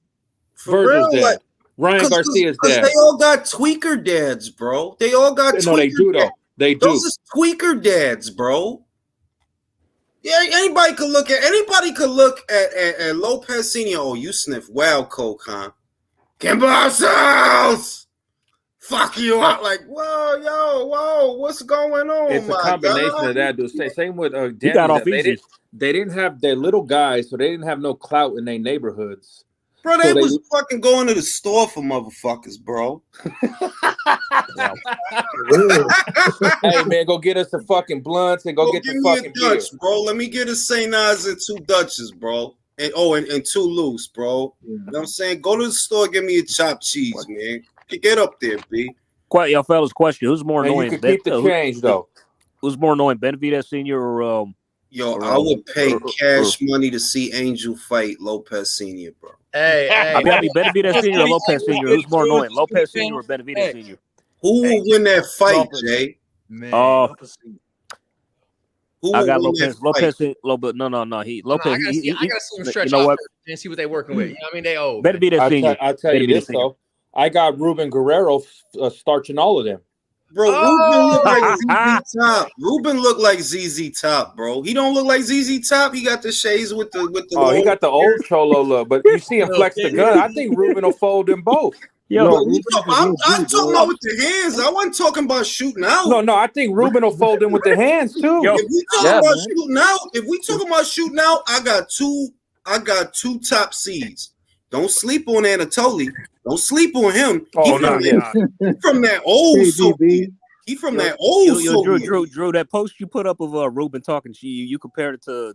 Virgil's dad, like, Ryan Garcia's dad. They all got tweaker dads, bro. They all got tweaker. No, they do though. They do. Those are tweaker dads, bro. Yeah, anybody could look at Lopez Senior. Oh, you sniff wild coke, huh? Cambosos! Fuck you out like, whoa, what's going on? It's a combination of that, dude. Same with Danny. got off easy. They didn't have their little guys, so they didn't have no clout in their neighborhoods. Bro, they was fucking going to the store for motherfuckers, bro. Hey man, go get us some fucking blunts and go get the fucking Dutch, beer. bro. Let me get a St. Nas and 2 Dutches, bro. And 2 loose, bro. You know what I'm saying? Go to the store, give me a chopped cheese, man. Get up there, B. Quite y'all fellas, question: who's more And annoying? you can keep the change though. Who's more annoying, Benavidez Senior or I would pay cash money to see Angel fight Lopez Senior, bro. Hey, I mean Benavidez Senior or Lopez Senior? Who's more annoying, Lopez Senior or Benavidez Senior? Who will win that fight, Jay? Man, Who I will got win Lopez. that fight? Lopez. No. He Lopez. I gotta see them stretch you know out what? and see what they're working with. You know what I mean? They old. Benavidez Senior. I tell you this though, I got Ruben Guerrero starching all of them. Bro, Ruben look like ZZ Top. Ruben look like ZZ Top, bro. He don't look like ZZ Top. He got the shades with the. Oh, he got the old Cholo look, but you see him flex the gun. I think Ruben will fold them both. I'm talking about with the hands. I wasn't talking about shooting out. No, I think Ruben will fold them with the hands too. If we talking about shooting out, I got two top seeds. Don't sleep on Anatoly. Don't sleep on him. He from that old soul. He from that old soul. Drew, that post you put up of Ruben talking to you, you compared it to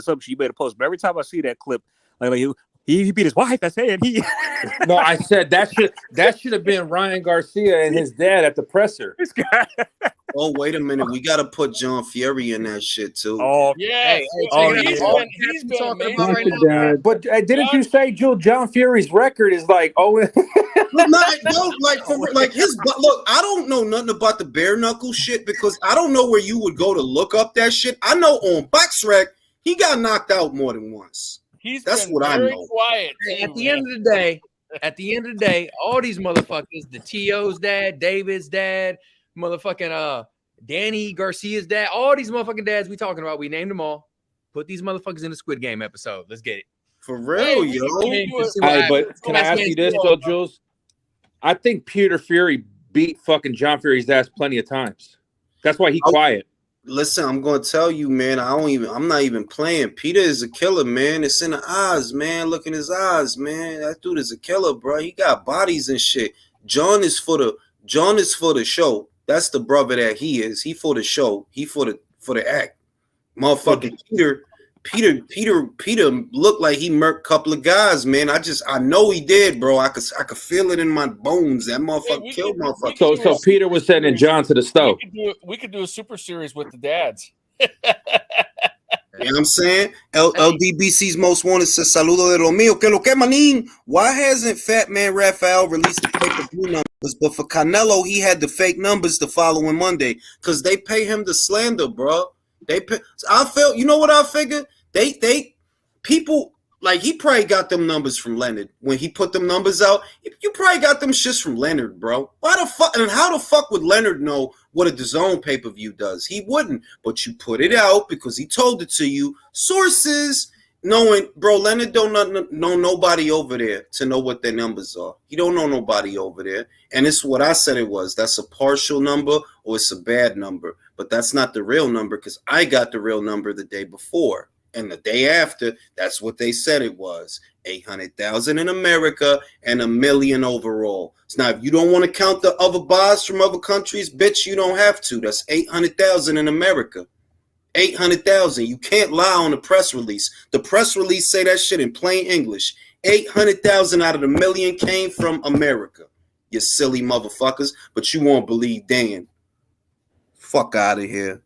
something she made a post. But every time I see that clip, like he beat his wife. I said he. No, I said that should have been Ryan Garcia and his dad at the presser. This guy. Oh, wait a minute. We got to put John Fury in that shit too. Oh, yeah. He's been talking about right now. But didn't you say John Fury's record is like his look? I don't know nothing about the bare knuckle shit because I don't know where you would go to look up that shit. I know on BoxRec he got knocked out more than once. That's what I know. Quiet. At the end of the day, all these motherfuckers, the T.O.'s dad, David's dad, motherfucking Danny Garcia's dad, all these motherfucking dads we talking about, we named them all. Put these motherfuckers in the Squid Game episode. Let's get it. For real, yo. Hey, but can I ask you this though, Jules? I think Peter Fury beat fucking John Fury's ass plenty of times. That's why he quiet. Listen, I'm gonna tell you, man. I'm not even playing. Peter is a killer, man. It's in the eyes, man. Look in his eyes, man. That dude is a killer, bro. He got bodies and shit. John is for the show. That's the brother that he is. He for the show. He for the act. Motherfucking Peter looked like he murked a couple of guys, man. I know he did, bro. I could feel it in my bones. That motherfucker killed motherfucker. So Peter was sending John to the stove. We could do a super series with the dads. You know what I'm saying? LDBC's most wanted says saludo de lo mío. Que lo que manín? Why hasn't Fat Man Raphael released the pay-per-view numbers? But for Canelo, he had the fake numbers the following Monday because they pay him to slander, bro. They pay. I felt. You know what I figured? They people. Like, he probably got them numbers from Leonard. When he put them numbers out, you probably got them shits from Leonard, bro. Why the fuck? And how the fuck would Leonard know what a DAZN pay-per-view does? He wouldn't. But you put it out because he told it to you. Sources knowing, bro, Leonard don't know nobody over there to know what their numbers are. He don't know nobody over there. And it's what I said it was. That's a partial number or it's a bad number. But that's not the real number because I got the real number the day before. And the day after, that's what they said it was. 800,000 in America and 1 million overall. So now, if you don't want to count the other bars from other countries, bitch, you don't have to. That's 800,000 in America. 800,000. You can't lie on the press release. The press release say that shit in plain English. 800,000 out of the 1 million came from America. You silly motherfuckers. But you won't believe Dan. Fuck out of here.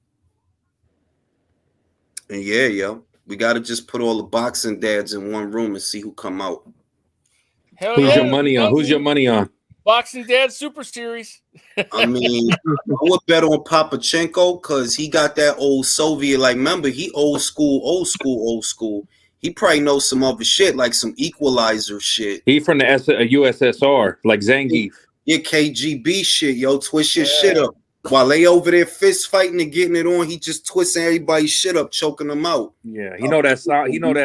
And yeah, yo. We got to just put all the boxing dads in one room and see who come out. Hell Who's yeah. your money on? Who's your money on? Boxing Dad Super Series. I mean, I would bet on Papachenko because he got that old Soviet. Like, remember, he old school. He probably knows some other shit, like some equalizer shit. He from the USSR, like Zangief. Yeah, KGB shit, yo. Twist your shit up. While they over there fist fighting and getting it on, he just twisting everybody's shit up, choking them out. Yeah, he know that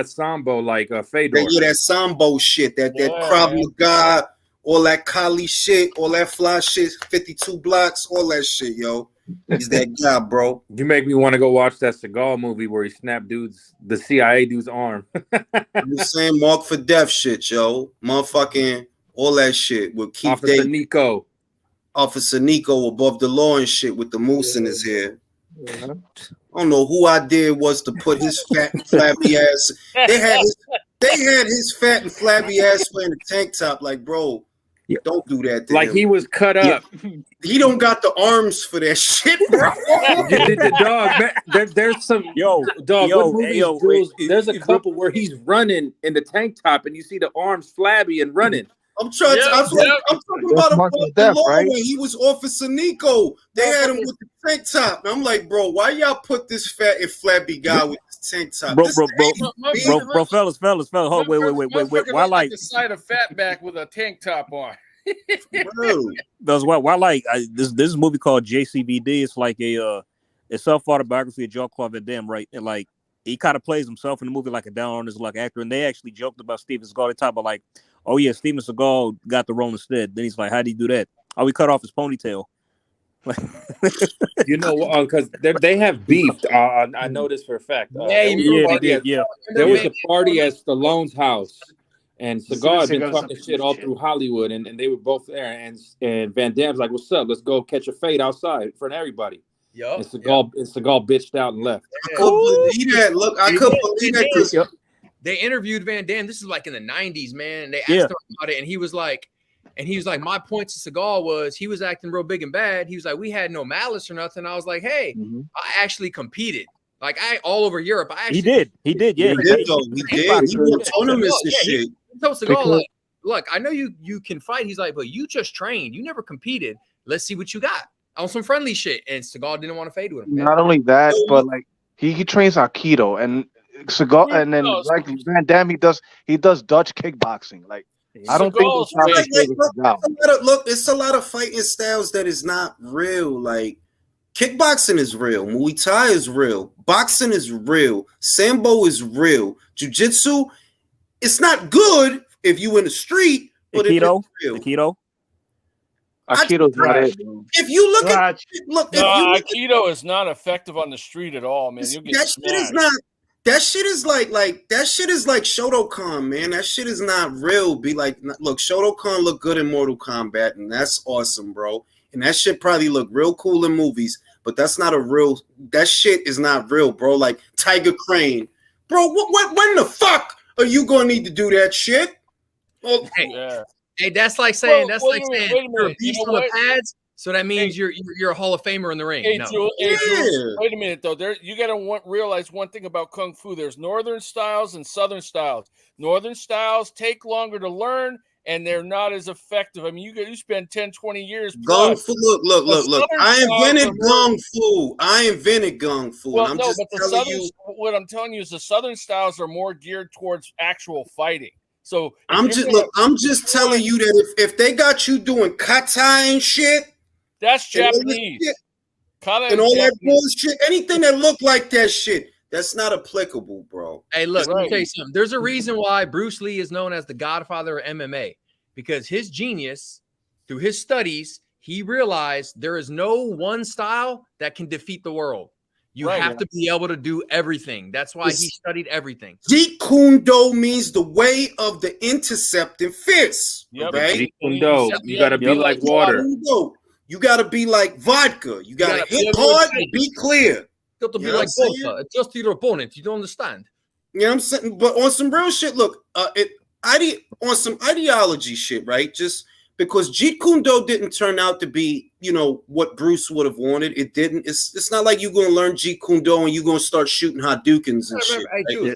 sambo like Fedor. Yeah, that sambo shit, that Krav Maga, all that Kali shit, all that fly shit, 52 blocks, all that shit, yo. He's that guy, bro. You make me want to go watch that Seagal movie where he snapped the CIA dude's arm. You saying Mark for Death shit, yo. Motherfucking all that shit with Keith Officer Nico. Officer Nico above the law and shit with the moose in his hair. I don't know who idea was to put his fat and flabby ass. They had his fat and flabby ass wearing a tank top. Like, bro, don't do that to like him. He was cut up. He don't got the arms for that shit, bro. There's some there's a couple where he's running in the tank top and you see the arms flabby and running. I'm talking about above the law when he was Officer Nico. They had him with the tank top. And I'm like, bro, why y'all put this fat and flabby guy with the tank top? Bro, fellas, hold, wait. Why like the side of Fatback with a tank top on? That's why like this is a movie called JCVD. It's like a self-autobiography of Jean-Claude Van Damme, right? And like he kind of plays himself in the movie like a down on his luck actor. And they actually joked about Steven Seagal. They talk about like, oh yeah, Steven Seagal got the role instead. Then he's like, how'd he do that? Oh, he cut off his ponytail. You know, because they have beefed. I know this for a fact. They did. There was a party at Stallone's house, and Seagal had been talking shit all through Hollywood, and they were both there. And Van Damme's like, "What's up? Let's go catch a fade outside in front of everybody." And Seagal bitched out and left. I couldn't believe that. Look, I couldn't believe that. They interviewed Van Damme. This is like in the 90s, man. They asked him about it, and he was like, my point to Seagal was he was acting real big and bad. He was like, we had no malice or nothing. I was like, hey, I actually competed. Like all over Europe. He did. He did. He did. He won tournaments and shit. He told Seagal, like, look, I know you can fight. He's like, but you just trained. You never competed. Let's see what you got on some friendly shit. And Seagal didn't want to fade with him. Man. Not only that, but like he trains Aikido and Seagal, and then like Van Damme, he does Dutch kickboxing. Like I don't think look, it's a lot of fighting styles that is not real. Like kickboxing is real, Muay Thai is real, boxing is real, Sambo is real, Jiu-Jitsu. It's not good if you in the street, but Aikido, Aikido's not it. If you look at Aikido is not effective on the street at all, man. You'll get that shit is like Shotokan, man. That shit is not real. Be like, look, Shotokan look good in Mortal Kombat, and that's awesome, bro. And that shit probably look real cool in movies, but that's not a real. That shit is not real, bro. Like Tiger Crane, bro. When the fuck are you gonna need to do that shit? Well, hey, that's like saying you're a beast on the pads. So that means you're a Hall of Famer in the ring. Hey, No. Jules, wait a minute though. You got to realize one thing about Kung Fu. There's northern styles and southern styles. Northern styles take longer to learn, and they're not as effective. I mean, you spend 10, 20 years. Kung Fu. Look. I invented Kung Fu. Well, I'm no, just but the telling southern. you. What I'm telling you is the southern styles are more geared towards actual fighting. So I'm just telling you that if they got you doing kata and shit, that's Japanese. And all that bullshit, anything that look like that shit, that's not applicable, bro. Hey, look, let me tell you something. There's a reason why Bruce Lee is known as the godfather of MMA, because his genius, through his studies, he realized there is no one style that can defeat the world. You have to be able to do everything. That's why he studied everything. Jeet Kune Do means the way of the intercepting fist. Yep. Right? Jeet Kune Do. You got to be like water. You got to be like vodka. You got to hit hard and be clear. You have to be like vodka. Adjust to your opponent. You don't understand. You know what I'm saying? But on some real shit, look, on some ideology shit, right? Just because Jeet Kune Do didn't turn out to be, what Bruce would have wanted. It didn't. It's not like you're going to learn Jeet Kune Do and you're going to start shooting Hadoukens and shit. You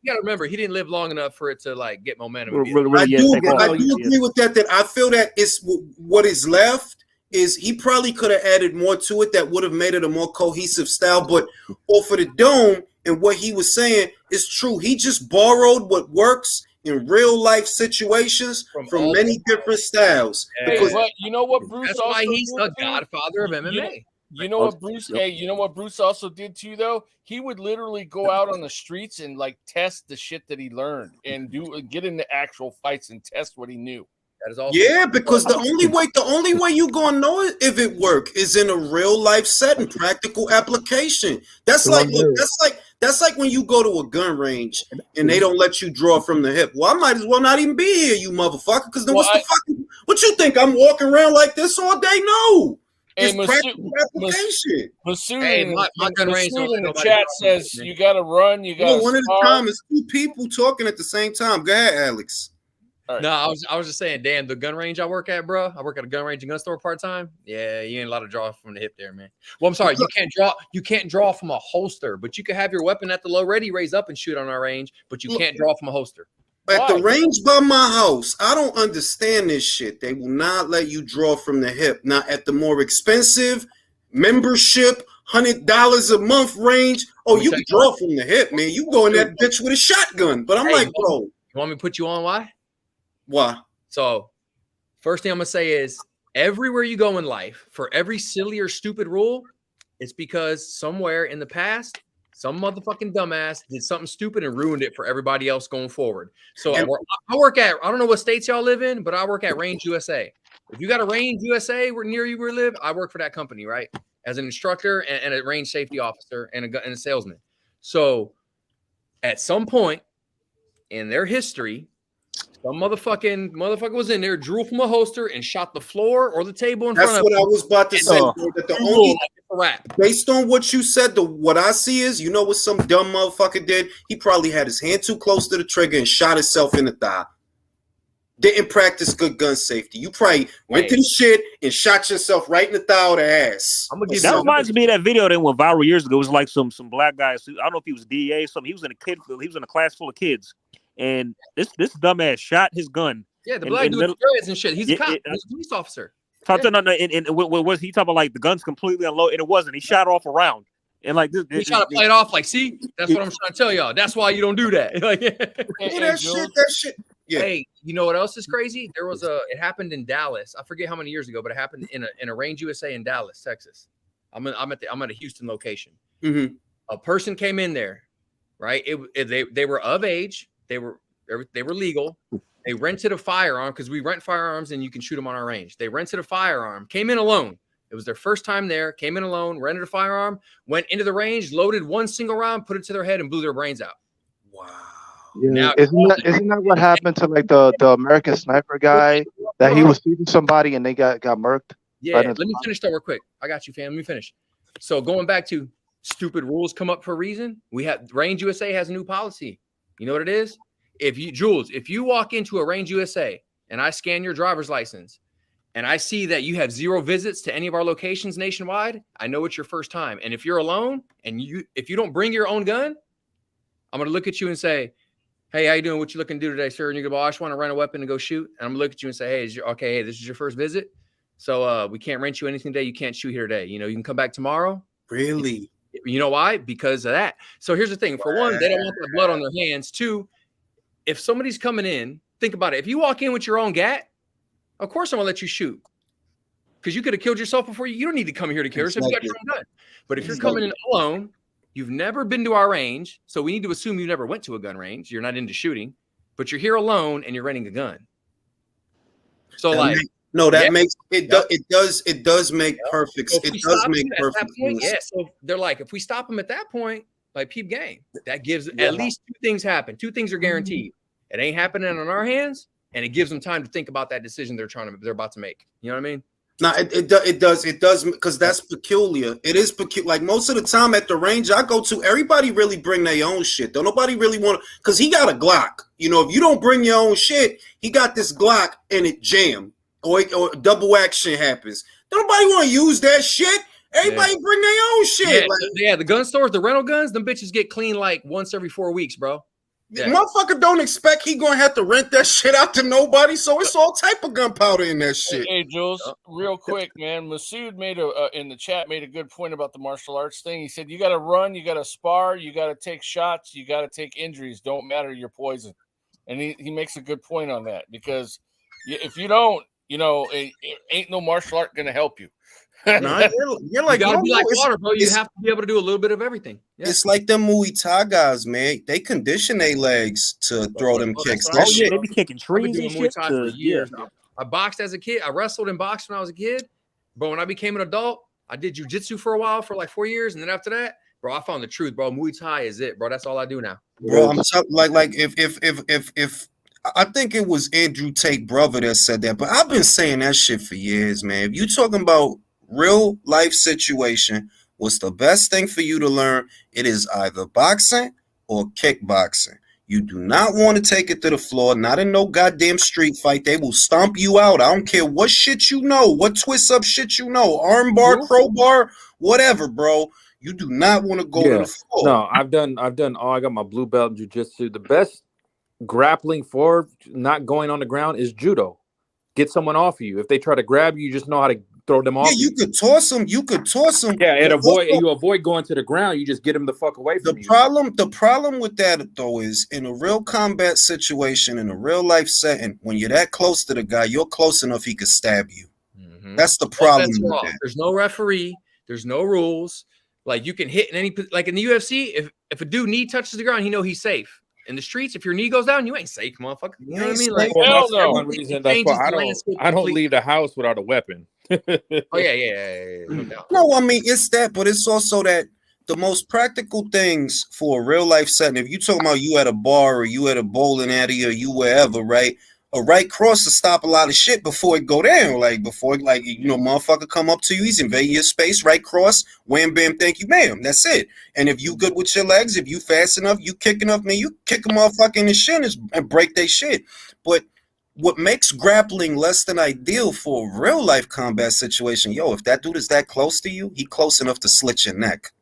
got to remember, he didn't live long enough for it to like get momentum. I do agree with that. That I feel that it's what is left is he probably could have added more to it that would have made it a more cohesive style. But off of the dome and what he was saying is true. He just borrowed what works in real life situations from many different styles. Because you know what, Bruce? That's why he's the godfather of MMA. You know what, Bruce? Hey, you know what Bruce also did too, though? He would literally go out on the streets and like test the shit that he learned and get into actual fights and test what he knew. That is also because the only way you gonna know if it work is in a real life setting, practical application. That's like when you go to a gun range and they don't let you draw from the hip. Well, I might as well not even be here, you motherfucker. Because then what you think? I'm walking around like this all day? No. It's practical application. My gun range in the chat says you got to run. You got one at a time. It's two people talking at the same time. Go ahead, Alex. Right. No, I was just saying, damn, the gun range I work at, bro. I work at a gun range and gun store part time. Yeah, you ain't allowed to draw from the hip there, man. Well, I'm sorry, you can't draw from a holster, but you can have your weapon at the low ready, raise up and shoot on our range, but you can't draw from a holster. At the range by my house, I don't understand this shit. They will not let you draw from the hip. Now, at the more expensive membership, $100 a month range, you can draw from the hip, man. You go in that bitch with a shotgun. But I'm like, bro. You want me to put you on why? Why? So, first thing I'm going to say is everywhere you go in life, for every silly or stupid rule, it's because somewhere in the past, some motherfucking dumbass did something stupid and ruined it for everybody else going forward. So I work at, I don't know what states y'all live in, but I work at Range USA. If you got a Range USA near you where you live, I work for that company, right? As an instructor and a range safety officer and a salesman. So at some point in their history, some motherfucker was in there, drew from a holster, and shot the floor or the table in front of him. That's what I was about to say. That the only based on what you said, what I see is, you know what some dumb motherfucker did? He probably had his hand too close to the trigger and shot himself in the thigh. Didn't practice good gun safety. You probably went to the shit and shot yourself right in the thigh or the ass. That reminds me of that video that went viral years ago. It was like some black guys. I don't know if he was DA or something. He was in a class full of kids. And this dumbass shot his gun. Yeah, the black dude with dreads and shit. He's a cop. He's a police officer. And was he talking about like the gun's completely unloaded? And it wasn't. He shot off a round. And like this, he trying to play it off like, see, that's what I'm trying to tell y'all. That's why you don't do that. that shit. Yeah. Hey, you know what else is crazy? It happened in Dallas. I forget how many years ago, but it happened in a Range USA in Dallas, Texas. I'm at a Houston location. Mm-hmm. A person came in there, right? They were of age. They were legal. They rented a firearm because we rent firearms and you can shoot them on our range. They rented a firearm, came in alone. It was their first time there, came in alone, rented a firearm, went into the range, loaded one single round, put it to their head and blew their brains out. Wow. Yeah. Now, isn't that what happened to like the American Sniper guy that he was shooting somebody and they got murked? Yeah, let me finish that real quick. I got you, fam. Let me finish. So going back to stupid rules come up for a reason. Range USA has a new policy. You know what it is? If you walk into a Range USA and I scan your driver's license and I see that you have 0 visits to any of our locations nationwide, I know it's your first time. And if you're alone and if you don't bring your own gun, I'm going to look at you and say, hey, how you doing? What you looking to do today, sir? And you go, well, I just want to rent a weapon and go shoot. And I'm going to look at you and say, hey, hey, this is your first visit. So we can't rent you anything today. You can't shoot here today. You can come back tomorrow. Really? You know why? Because of that. So here's the thing. For one, they don't want that blood on their hands. 2, if somebody's coming in, think about it. If you walk in with your own gat, of course I'm going to let you shoot. Because you could have killed yourself before you don't need to come here to kill yourself. You got your own gun. But if you're coming in alone, you've never been to our range, so we need to assume you never went to a gun range. You're not into shooting, but you're here alone and you're renting a gun. So makes it does make perfect. So it does make perfect point, sense. So they're like, if we stop them at that point, like peep game, that gives at least 2 things happen. 2 things are guaranteed. It ain't happening on our hands, and it gives them time to think about that decision they're about to make. You know what I mean? No, it does because that's peculiar. It is peculiar. Like most of the time at the range I go to, everybody really bring their own shit. Don't nobody really want to, because he got a Glock. If you don't bring your own shit, he got this Glock and it jam or double action happens. Don't nobody want to use that shit. Everybody bring their own shit. The gun stores, the rental guns, them bitches get clean like once every 4 weeks, bro. Yeah. Motherfucker don't expect he gonna have to rent that shit out to nobody, so it's all type of gunpowder in that shit. Hey Jules, real quick, man. Masood made in the chat made a good point about the martial arts thing. He said you got to run, you got to spar, you got to take shots, you got to take injuries. Don't matter, you're poison. And he makes a good point on that because if you don't, it ain't no martial art gonna help you. Nah, you're like, you gotta be like water, bro. You have to be able to do a little bit of everything. Yeah. It's like them Muay Thai guys, man. They condition their legs to throw them kicks. They be kicking trees and shit. For years. I boxed as a kid. I wrestled and boxed when I was a kid. But when I became an adult, I did jujitsu for a while, for like 4 years, and then after that, bro, I found the truth, bro. Muay Thai is it, bro. That's all I do now. Bro, I'm like if I think it was Andrew Tate brother that said that, but I've been saying that shit for years, man. If you talking about real life situation, what's the best thing for you to learn? It is either boxing or kickboxing. You do not want to take it to the floor, not in no goddamn street fight. They will stomp you out. I don't care what shit you know, what twist up shit you know, armbar, crowbar, whatever, bro. You do not want to go to the floor. No, I've done all. I got my blue belt in jiu-jitsu. The best grappling for not going on the ground is judo. Get someone off of you. If they try to grab you, you just know how to throw them off. Yeah, you could toss them. Yeah, and you avoid going to the ground. You just get them the fuck away from you. The problem with that though is in a real combat situation, in a real life setting, when you're that close to the guy, you're close enough he could stab you. Mm-hmm. That's the problem. With that. There's no referee. There's no rules. Like you can hit in any, like in the UFC, if a dude knee touches the ground, he know he's safe. In the streets, if your knee goes down, you ain't safe, motherfucker. You know what I mean? Like, that's one reason. That's why I don't leave the house without a weapon. Oh yeah. No, I mean it's that, but it's also that the most practical things for a real life setting. If you talking about you at a bar or you at a bowling alley or you wherever, right? A right cross to stop a lot of shit before it go down. Like before, motherfucker come up to you, he's invading your space. Right cross, wham bam, thank you, ma'am. That's it. And if you good with your legs, if you fast enough, you kick enough, man, you kick a motherfucker in the shin and break their shit. But what makes grappling less than ideal for a real life combat situation, if that dude is that close to you, he close enough to slit your neck.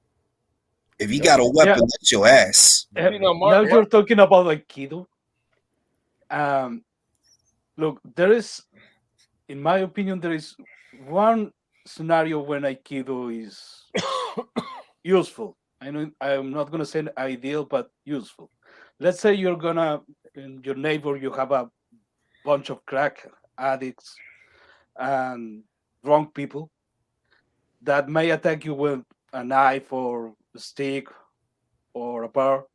If he got a weapon, that's your ass. Now you're talking about Aikido. Look, there is, in my opinion, there is one scenario when Aikido is useful. I know I'm not gonna say ideal, but useful. Let's say in your neighbor, you have a bunch of crack addicts and drunk people that may attack you with a knife or a stick or a bar.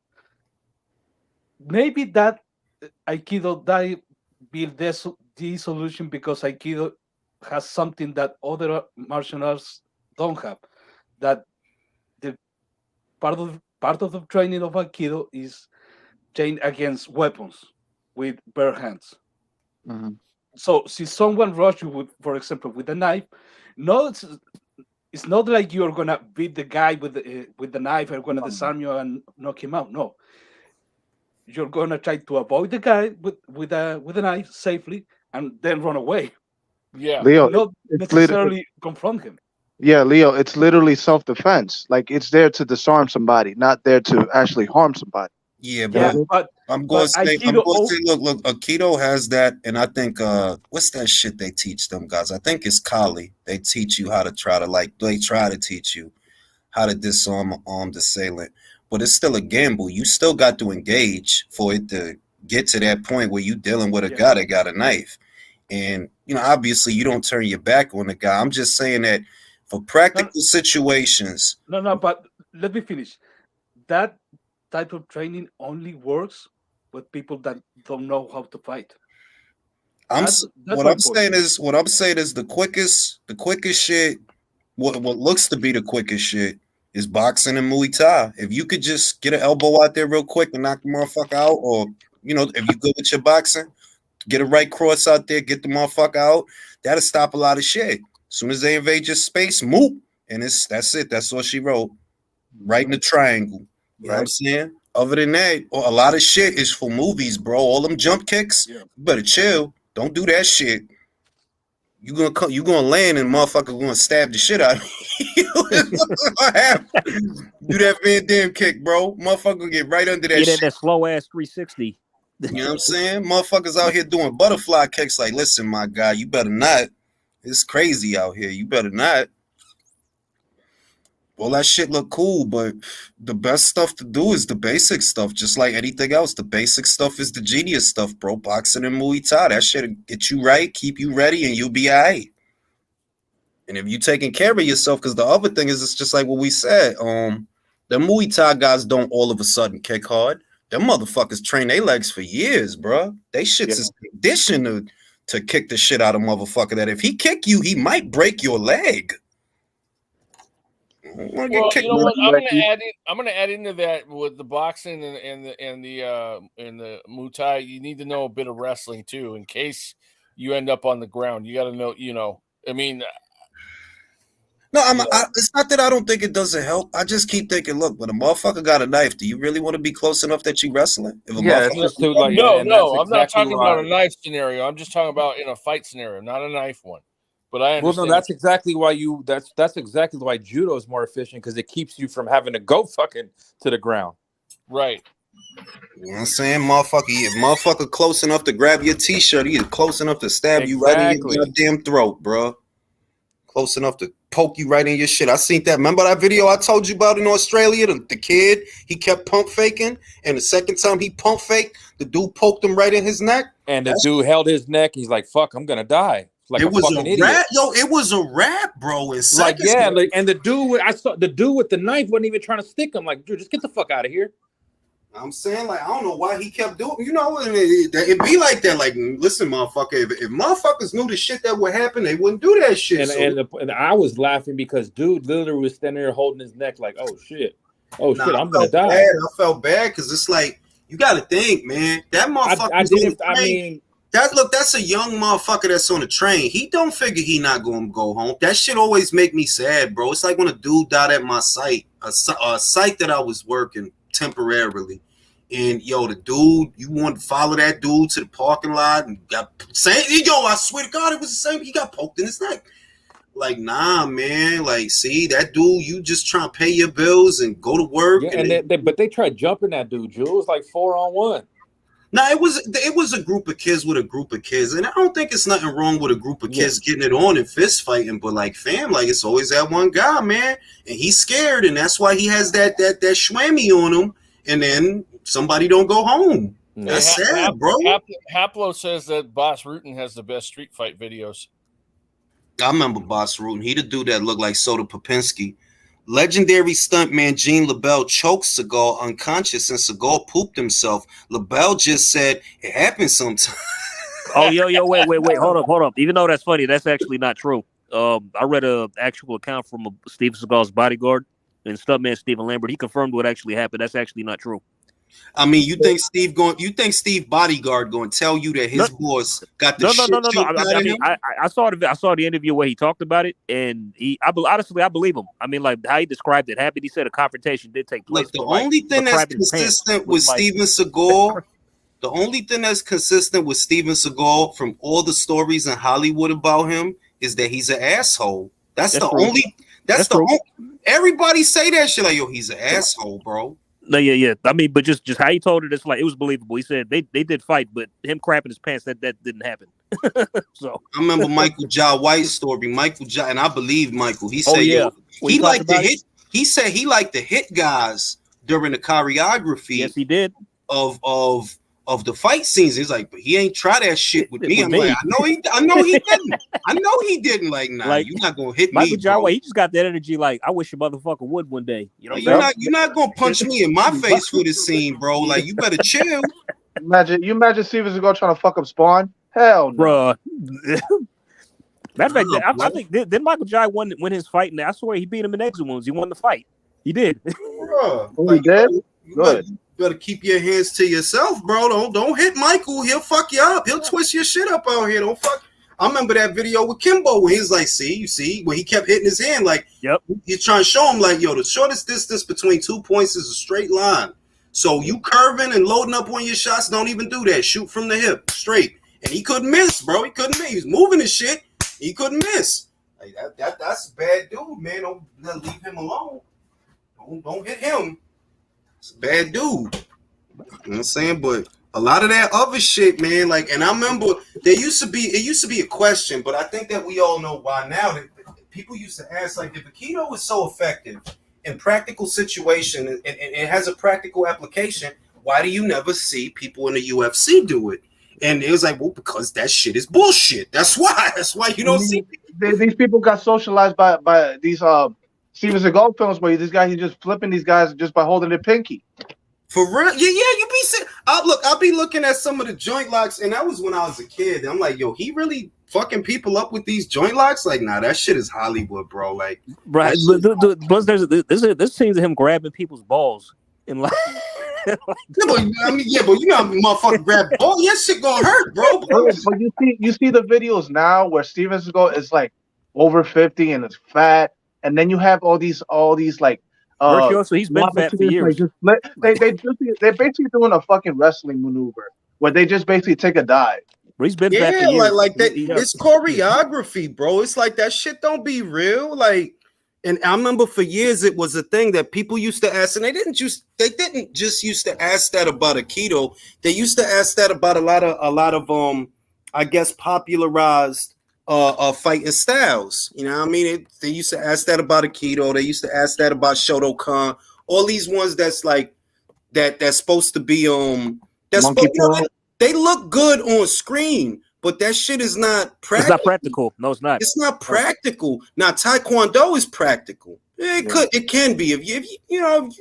Maybe that Aikido be the solution because Aikido has something that other martial arts don't have. That the part of the training of Aikido is trained against weapons with bare hands. Mm-hmm. So, if someone rushes you with, for example, with a knife, it's not like you're gonna beat the guy with the knife or gonna disarm you and knock him out. No, you're gonna try to avoid the guy with a knife safely and then run away. Yeah. Leo, not it's literally necessarily confront him. yeah, Leo. It's literally self-defense. Like it's there to disarm somebody, not there to actually harm somebody. Yeah, You know what I Yeah, but mean? I'm going but to say, Aikido. look, Aikido has that, and I think, what's that shit they teach them guys? I think it's Kali. They teach you how to they try to teach you how to disarm an armed assailant, but it's still a gamble. You still got to engage for it to get to that point where you dealing with a Yeah. guy that got a knife, and obviously you don't turn your back on the guy. I'm just saying that for practical situations. No, but let me finish. That type of training only works with people that don't know how to fight. That's What my I'm point. saying is the quickest shit. What looks to be the quickest shit is boxing and Muay Thai. If you could just get an elbow out there real quick and knock the motherfucker out, or if you good with your boxing, get a right cross out there, get the motherfucker out. That'll stop a lot of shit. As soon as they invade your space, move, and that's it. That's all she wrote. Right in the triangle. You know what I'm saying? Other than that, a lot of shit is for movies, bro. All them jump kicks, you better chill. Don't do that shit. You gonna land and motherfucker gonna stab the shit out of you. Do that Van Damme kick, bro. Motherfucker get right under that Get shit. in that slow ass 360. You know what I'm saying? Motherfuckers out here doing butterfly kicks. Like, listen, my guy, you better not. It's crazy out here. You better not. All that shit look cool, but the best stuff to do is the basic stuff. Just like anything else, the basic stuff is the genius stuff, bro. Boxing and Muay Thai. That shit get you right, keep you ready, and you'll be all right. And if you taking care of yourself, because the other thing is, it's just like what we said. The Muay Thai guys don't all of a sudden kick hard. Them motherfuckers train their legs for years, bro. They shit's is conditioned to kick the shit out of motherfucker. That if he kick you, he might break your leg. Well, you know what? I'm gonna add into that with the boxing and the Muay Thai. You need to know a bit of wrestling too, in case you end up on the ground. You got to know. I mean, no, it's not that I don't think it doesn't help. I just keep thinking, look, when a motherfucker got a knife, do you really want to be close enough that you wrestling? If a it's just too like no, and that's I'm not exactly talking about a knife scenario. I'm just talking about in a fight scenario, not a knife one. But I understand. Well, no, that's exactly why that's exactly why judo is more efficient, because it keeps you from having to go fucking to the ground. Right. You know what I'm saying? If motherfucker close enough to grab your t-shirt, he's close enough to stab you right in your goddamn throat, bro. Close enough to poke you right in your shit. I seen that. Remember that video I told you about in Australia? The kid, he kept pump faking, and the second time he pump faked, the dude poked him right in his neck. And the dude held his neck. He's like, "Fuck, I'm gonna die." Like it a was fucking a idiot. rap, yo. It was a rap, bro. It's like and the dude, I saw the dude with the knife wasn't even trying to stick him. Like, dude, just get the fuck out of here. I'm saying, like, I don't know why he kept doing. It be like that. Like, listen, motherfucker. If motherfuckers knew the shit that would happen, they wouldn't do that shit. And I was laughing because dude literally was standing there holding his neck, like, "Oh shit, I'm gonna die." I felt bad because it's like you got to think, man. That motherfucker. That's a young motherfucker that's on the train. He don't figure he not gonna go home. That shit always make me sad, bro. It's like when a dude died at my site, a site that I was working temporarily. And the dude, you want to follow that dude to the parking lot and got saying, I swear to God, it was the same. He got poked in his neck. Like, nah, man. Like, see that dude, you just trying to pay your bills and go to work. Yeah, but they tried jumping that dude, Jules. It was like 4-on-1. Nah, it was a group of kids with a group of kids, and I don't think it's nothing wrong with a group of kids getting it on and fist fighting. But like, fam, like it's always that one guy, man, and he's scared, and that's why he has that shwammy on him, and then somebody don't go home. That's sad, bro. Haplo says that Boss Rutan has the best street fight videos. I remember Boss Rutan. He the dude that looked like Soda Popinski. Legendary stuntman Gene LaBelle choked Seagal unconscious and Seagal pooped himself. LaBelle just said it happens sometimes. Oh, wait, hold up. Even though that's funny, that's actually not true. I read an actual account from Steven Seagal's bodyguard and stuntman Stephen Lambert. He confirmed what actually happened. That's actually not true. I mean, you think Steve bodyguard going to tell you that his boss got the shit? No. I saw the interview where he talked about it, and honestly, I believe him. I mean, like how he described it happened. He said a confrontation did take place. Look, the only thing that's consistent with Steven Seagal, The only thing that's consistent with Steven Seagal from all the stories in Hollywood about him is that he's an asshole. That's the true. only. That's the only. Everybody say that shit like, yo, he's an asshole, bro. No, yeah. I mean, but just how he told it, it's like it was believable. He said they did fight, but him crapping his pants that didn't happen. So I remember Michael Jai White's story. Michael Jai, and I believe Michael. He said, yeah. He liked to hit. He said he liked to hit guys during the choreography. Yes, he did. Of the fight scenes. He's like, but he ain't try that shit with me. I'm like, I know he didn't. I know he didn't. Like, nah, like, you're not gonna hit Michael me. Jai White, he just got that energy. Like, I wish a motherfucker would one day. You know, you're not gonna punch me in my face for this scene, bro. Like, you better chill. Imagine Steven Seagal trying to fuck up Spawn. Hell no. Bruh. Matter of fact, I think then Michael Jai win his fight, and I swear he beat him in exit wounds. He won the fight. He did. Bruh, he did? Good. You better keep your hands to yourself, bro. Don't hit Michael. He'll fuck you up. He'll twist your shit up out here. Don't fuck. I remember that video with Kimbo where he's like, you see, when he kept hitting his hand, like, he's trying to show him, like, yo, the shortest distance between 2 points is a straight line. So you curving and loading up on your shots, don't even do that. Shoot from the hip, straight. And he couldn't miss, bro. He couldn't miss. He was moving his shit. He couldn't miss. Like, that's a bad dude, man. Don't leave him alone. Don't hit him. It's a bad dude. You know what I'm saying? But a lot of that other shit, man, like, and I remember it used to be a question, but I think that we all know why now. That people used to ask, like, if Aikido is so effective in practical situation and it has a practical application, why do you never see people in the UFC do it? And it was like, well, because that shit is bullshit. That's why you don't see these people got socialized by these Steven Seagal films where this guy, he's just flipping these guys just by holding their pinky. For real? Yeah, you be saying. I'll be looking at some of the joint locks, and that was when I was a kid. I'm like, yo, he really fucking people up with these joint locks? Like, nah, that shit is Hollywood, bro. Like, right? Plus, this scenes of him grabbing people's balls and like. No, but you know, motherfucker grab ball. Your shit gonna hurt, bro. But you see the videos now where Steven Seagal is like over 50 and is fat, and then you have all these like. So he's been fat for years. Like they're basically doing a fucking wrestling maneuver where they just basically take a dive. But he's been fat for years. Like that. It's choreography, bro. It's like that shit don't be real. Like, and I remember for years it was a thing that people used to ask, and they didn't just used to ask that about Aikido. They used to ask that about a lot of I guess popularized fighting styles. You know what I mean? They used to ask that about Aikido. They used to ask that about Shotokan. All these ones that's like that's supposed to be they look good on screen, but that shit is not practical. It's not practical. No, it's not. It's not practical. Now Taekwondo is practical. It can be if you know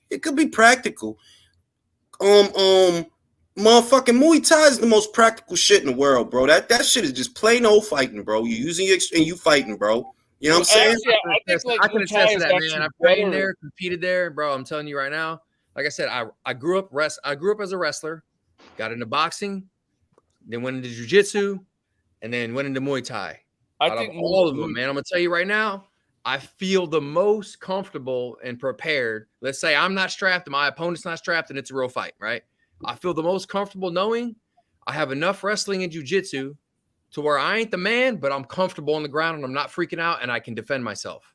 it could be practical. Motherfucking Muay Thai is the most practical shit in the world, bro. That shit is just plain old fighting, bro. You're using your and you fighting, bro. You know what I'm saying? I can attest to that, man. I've trained there, competed there, bro. I'm telling you right now. Like I said, I grew up as a wrestler, got into boxing, then went into jiu-jitsu, and then went into Muay Thai. I think all of them, man. I'm gonna tell you right now, I feel the most comfortable and prepared. Let's say I'm not strapped and my opponent's not strapped and it's a real fight, right? I feel the most comfortable knowing I have enough wrestling and jiu-jitsu to where I ain't the man, but I'm comfortable on the ground and I'm not freaking out and I can defend myself.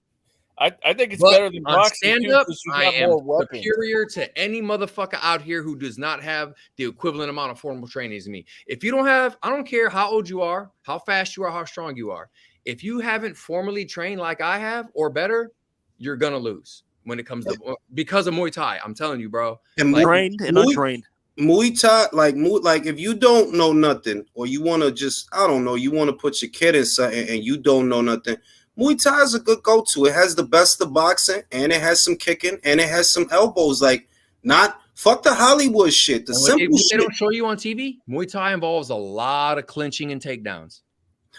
I think it's better than boxing. Stand up, I am superior to any motherfucker out here who does not have the equivalent amount of formal training as me. If you don't have, I don't care how old you are, how fast you are, how strong you are. If you haven't formally trained like I have or better, you're gonna lose when it comes to because of Muay Thai. I'm telling you, bro. And trained and untrained. Muay Thai, like if you don't know nothing, or you want to just, I don't know, you want to put your kid in something and you don't know nothing, Muay Thai is a good go-to. It has the best of boxing, and it has some kicking, and it has some elbows. Like, not fuck the Hollywood shit. The simple shit they don't show you on TV. Muay Thai involves a lot of clinching and takedowns.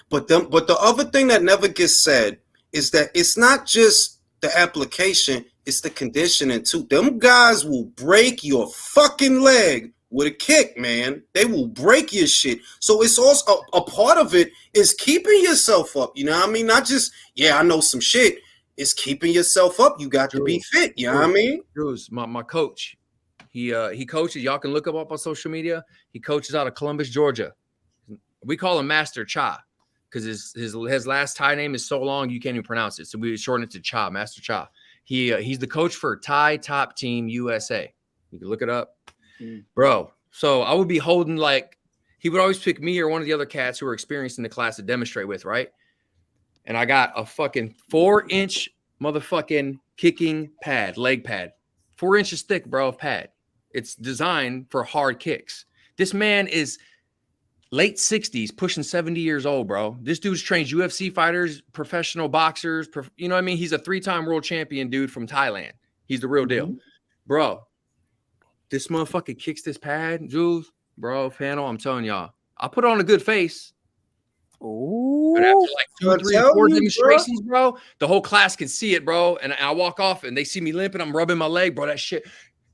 But the other thing that never gets said is that it's not just the application, it's the conditioning too. Them guys will break your fucking leg with a kick, man. They will break your shit. So it's also a part of it is keeping yourself up. You know what I mean? Not just, yeah, I know some shit. It's keeping yourself up. You got to be fit. You know what I mean? Drews, my coach, He coaches. Y'all can look him up on social media. He coaches out of Columbus, Georgia. We call him Master Cha because his last Thai name is so long you can't even pronounce it. So we shorten it to Cha, Master Cha. He's the coach for Thai Top Team USA. You can look it up, bro. So I would be holding like he would always pick me or one of the other cats who were experienced in the class to demonstrate with, right? And I got a fucking 4-inch motherfucking kicking pad, leg pad, 4 inches thick, bro, of pad. It's designed for hard kicks. This man is late 60s, pushing 70 years old, bro. This dude's trained UFC fighters, professional boxers. You know what I mean? He's a 3-time world champion dude from Thailand. He's the real deal. Bro, this motherfucker kicks this pad, Jules. Bro, panel, I'm telling y'all. I put on a good face. Ooh. But after like 2, 3, 4 demonstrations, bro, the whole class can see it, bro. And I walk off and they see me limping. I'm rubbing my leg, bro. That shit,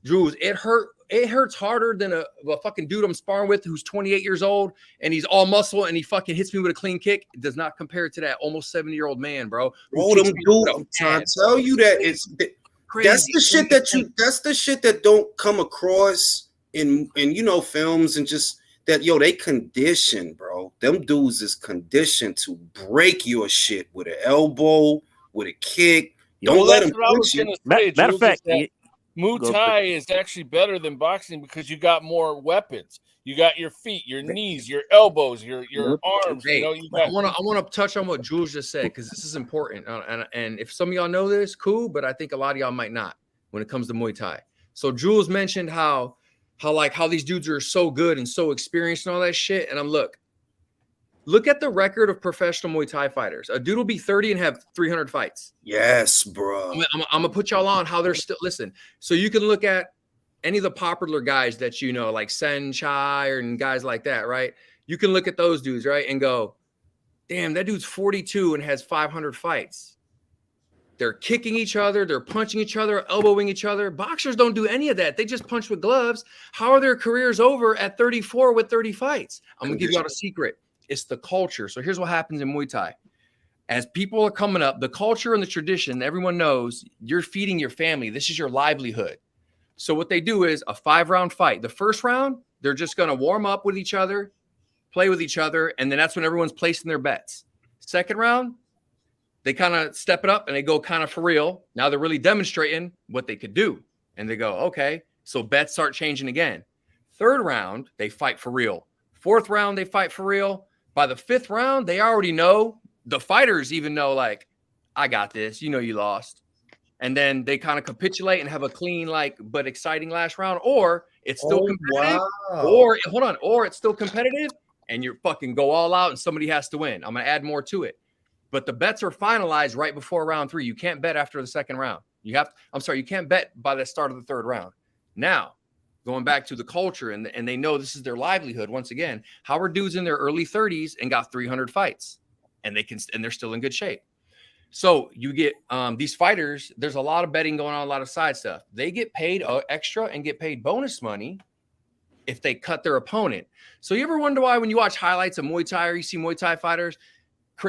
Jules, it hurt. It hurts harder than a fucking dude I'm sparring with who's 28 years old and he's all muscle and he fucking hits me with a clean kick. It does not compare to that almost 70-year-old man, bro. Bro, them dude, I'm trying to tell you that that's the shit that's the shit that don't come across in films and just that they conditioned, bro. Them dudes is conditioned to break your shit with an elbow, with a kick. Don't let them punch you. Matter of fact, Muay Thai is actually better than boxing because you got more weapons. You got your feet, your knees, your elbows, your arms. Hey, You got. I want to touch on what Jules just said because this is important. And if some of y'all know this, cool. But I think a lot of y'all might not when it comes to Muay Thai. So Jules mentioned how these dudes are so good and so experienced and all that shit. And look at the record of professional Muay Thai fighters. A dude will be 30 and have 300 fights. Yes, bro. I'm gonna put y'all on how they're still. Listen, so you can look at any of the popular guys that you know, like Sen Chai and guys like that, right? You can look at those dudes, right, and go, damn, that dude's 42 and has 500 fights. They're kicking each other, they're punching each other, elbowing each other. Boxers don't do any of that. They just punch with gloves. How are their careers over at 34 with 30 fights? I'm gonna give you all a secret. It's the culture. So here's what happens in Muay Thai. As people are coming up, the culture and the tradition, everyone knows you're feeding your family. This is your livelihood. So what they do is a 5-round fight. The first round, they're just going to warm up with each other, play with each other, and then that's when everyone's placing their bets. Second round, they kind of step it up and they go kind of for real. Now they're really demonstrating what they could do. And they go, okay, so bets start changing again. Third round, they fight for real. Fourth round, they fight for real. By the 5th round, they already know. The fighters even know, like, I got this. You know you lost. And then they kind of capitulate and have a clean, but exciting last round. Or it's still competitive. Wow. Or it's still competitive and you fucking go all out and somebody has to win. I'm going to add more to it. But the bets are finalized right before round 3. You can't bet after the second round. You can't bet by the start of the 3rd round. Now, going back to the culture, and they know this is their livelihood. Once again, how are dudes in their early 30s and got 300 fights, and they're still in good shape? So you get these fighters. There's a lot of betting going on, a lot of side stuff. They get paid extra and get paid bonus money if they cut their opponent. So you ever wonder why when you watch highlights of Muay Thai or you see Muay Thai fighters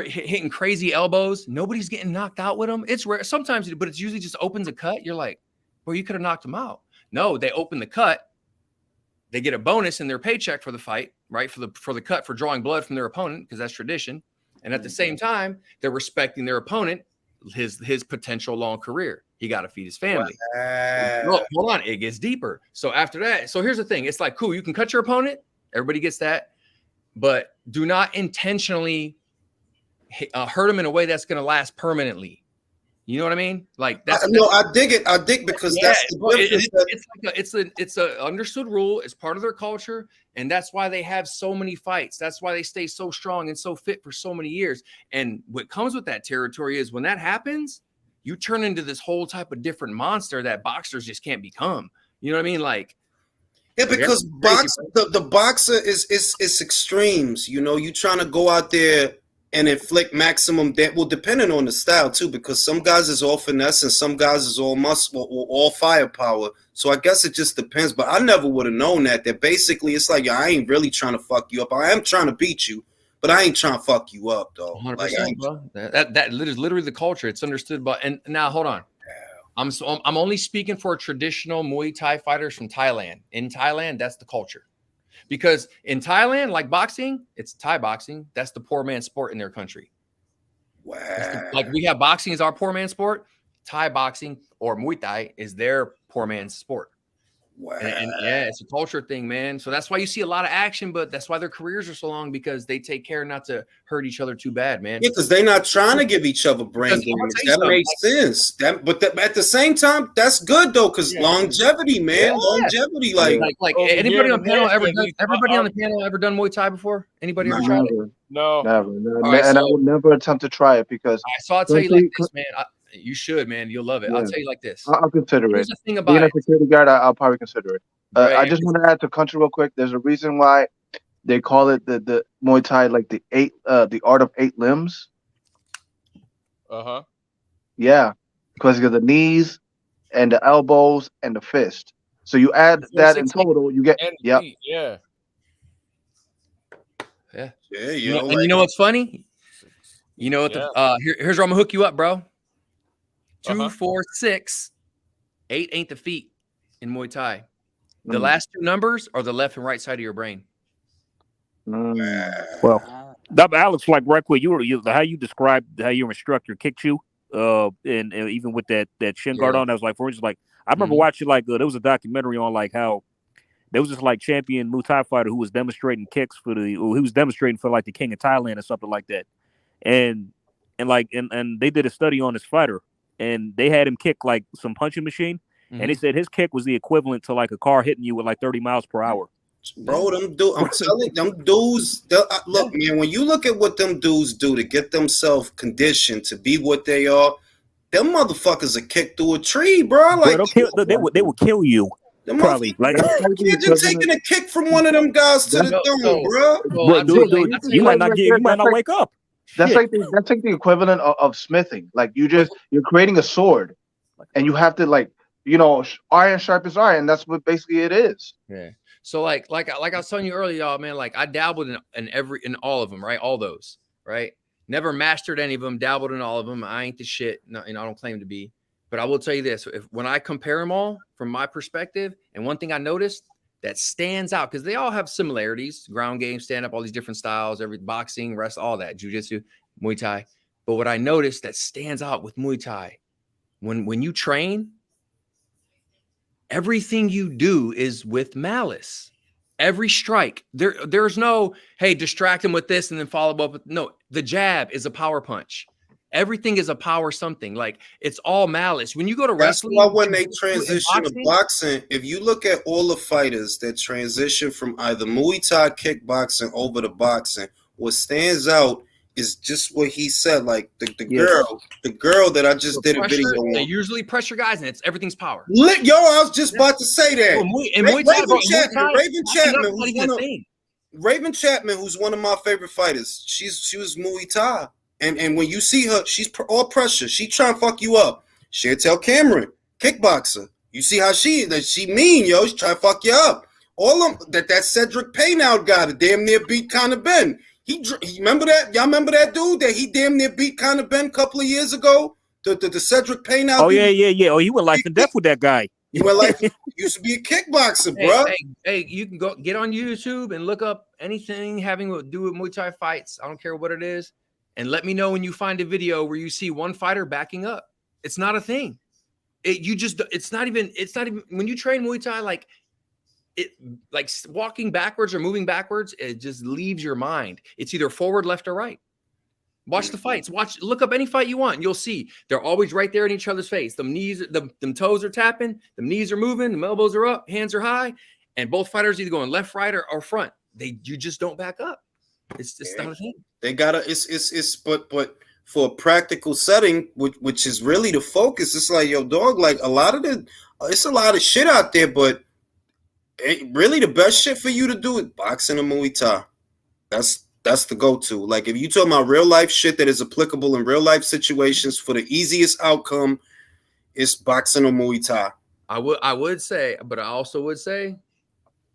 hitting crazy elbows, nobody's getting knocked out with them? It's rare sometimes, but it's usually just opens a cut. You're like, well, you could have knocked them out. No, they open the cut. They get a bonus in their paycheck for the fight, right? For the cut for drawing blood from their opponent, because that's tradition. And at the same time, they're respecting their opponent, his potential long career. He got to feed his family. Wow. Hold on, it gets deeper. So after that, so here's the thing. It's like, cool, you can cut your opponent. Everybody gets that. But do not intentionally hurt him in a way that's going to last permanently. You know what I mean? Like that's I dig it. I dig because that's the difference. It's a understood rule. It's part of their culture, and that's why they have so many fights. That's why they stay so strong and so fit for so many years. And what comes with that territory is when that happens, you turn into this whole type of different monster that boxers just can't become. You know what I mean? Like, yeah, because the boxer is extremes. You know, you trying to go out there and inflict maximum that will depending on the style too, because some guys is all finesse and some guys is all muscle or all firepower. So I guess it just depends. But I never would have known that basically it's like, I ain't really trying to fuck you up. I am trying to beat you, but I ain't trying to fuck you up though. 100%, bro. That is literally the culture. It's understood by. And now hold on. I'm only speaking for traditional Muay Thai fighters from Thailand. In Thailand, that's the culture. Because in Thailand, like boxing, it's Thai boxing. That's the poor man's sport in their country. Wow. Like we have boxing as our poor man's sport. Thai boxing or Muay Thai is their poor man's sport. Wow. And yeah, it's a culture thing, man. So that's why you see a lot of action, but that's why their careers are so long, because they take care not to hurt each other too bad, man. Yeah, because they're not trying to give each other brain damage. That makes sense. But at the same time, that's good though, because longevity, man. Longevity, like anybody on the panel everybody on the panel ever done Muay Thai before? Anybody ever tried it? No, never. Right, and I would never attempt to try it because. So I'll tell you like this, man. You should, man. You'll love it. Yeah. I'll tell you like this. I'll consider Here's it. the thing Being about a security guard, I'll probably consider it. Right. I just want to add to country real quick. There's a reason why they call it the Muay Thai like the art of 8 limbs. Yeah, because you got the knees and the elbows and the fist. So you add that in total, you get yeah. Yeah. You know, and you know what's funny? You know what here's where I'm gonna hook you up, bro. 2, 4, 6, 8 ain't the feet in Muay Thai. The last 2 numbers are the left and right side of your brain. Well, Alex, like right quick, how you described how your instructor kicked you, and even with that shin guard on, I was like, for instance, like I remember watching like there was a documentary on like how there was this like champion Muay Thai fighter who was demonstrating kicks for he was demonstrating for like the king of Thailand or something like that, and they did a study on this fighter, and they had him kick like some punching machine, and they said his kick was the equivalent to like a car hitting you with like 30 miles per hour. Bro, I'm telling them dudes. Look, man, when you look at what them dudes do to get themselves conditioned to be what they are, them motherfuckers are kicked through a tree, bro. Like they will kill you. Probably like you're just taking a kick from one of them guys to the dome, bro. You might not wake up. That's like the equivalent of smithing. Like you're creating a sword, and you have to iron sharpens iron. That's what basically it is. Yeah. So like I was telling you earlier, y'all, man, like I dabbled in all of them, right? All those, right? Never mastered any of them, dabbled in all of them. I ain't the shit. No, I don't claim to be. But I will tell you this, when I compare them all from my perspective, and one thing I noticed that stands out, because they all have similarities, ground game, stand up, all these different styles, every boxing, wrestling, all that, jiu-jitsu, Muay Thai. But what I noticed that stands out with Muay Thai, when you train, everything you do is with malice. Every strike, there's no, hey, distract him with this and then follow up with, no, the jab is a power punch. Everything is a power something. Like it's all malice. When you go to wrestling, that's why when they transition to boxing, if you look at all the fighters that transition from either Muay Thai kickboxing over to boxing, what stands out is just what he said. Like the girl that I just did a video on. They usually pressure guys, and everything's power. I was just about to say that. Raven Chapman, who's one of my favorite fighters, she was Muay Thai. And when you see her, she's all pressure. She trying to fuck you up. Chantel Cameron, kickboxer. You see how she mean, yo. She trying to fuck you up. All of them, that Cedric Paynow guy, the damn near beat Conor Ben. He remember that? Y'all remember that dude that he damn near beat Conor Ben a couple of years ago? The Cedric Paynow. Oh yeah. Oh, he went life and death with that guy. He went like used to be a kickboxer, bro. Hey, you can go get on YouTube and look up anything having to do with Muay Thai fights. I don't care what it is. And let me know when you find a video where you see one fighter backing up. It's not a thing. It's not even when you train Muay Thai, like walking backwards or moving backwards, it just leaves your mind. It's either forward, left, or right. Watch the fights. Look up any fight you want. You'll see they're always right there in each other's face. Them toes are tapping, them knees are moving, the elbows are up, hands are high, and both fighters either going left, right, or front. You just don't back up. It's not a thing. They gotta. But for a practical setting, which is really the focus, it's like, yo, dog. Like it's a lot of shit out there, but really the best shit for you to do is boxing and Muay Thai. That's the go-to. Like if you talking about real life shit that is applicable in real life situations for the easiest outcome, it's boxing or Muay Thai. I would say, but I also would say,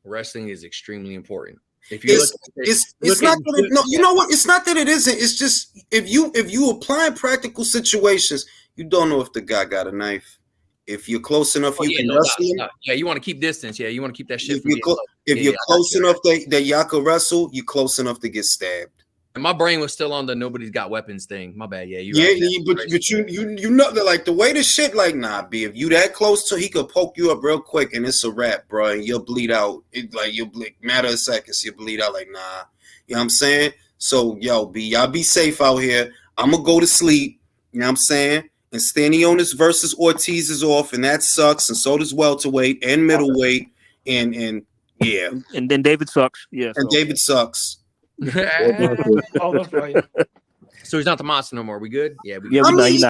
wrestling is extremely important. If you it's not that no, you know what? It's not that it isn't. It's just if you apply in practical situations, you don't know if the guy got a knife. If you're close enough, you can no wrestle him. doubt. Yeah, you want to keep distance. Yeah, you want to keep that shit If from you're, getting low. if Yeah, you're yeah, I got close you. enough that y'all can wrestle, you're close enough to get stabbed. And my brain was still on the nobody's got weapons thing. My bad. Yeah, you Yeah, right. but you know that like the way the shit like B, if you that close to, he could poke you up real quick and it's a wrap, bro, and you'll bleed out. You'll bleed, matter of seconds, you'll bleed out like nah. You know what I'm saying? So yo, B, y'all be safe out here. I'm gonna go to sleep. You know what I'm saying? And Stanionis versus Ortiz is off, and that sucks. And so does welterweight and middleweight, and yeah. And then David sucks. Yeah. And David sucks. So he's not the monster no more. We good? Yeah, we good. Yeah, he's not.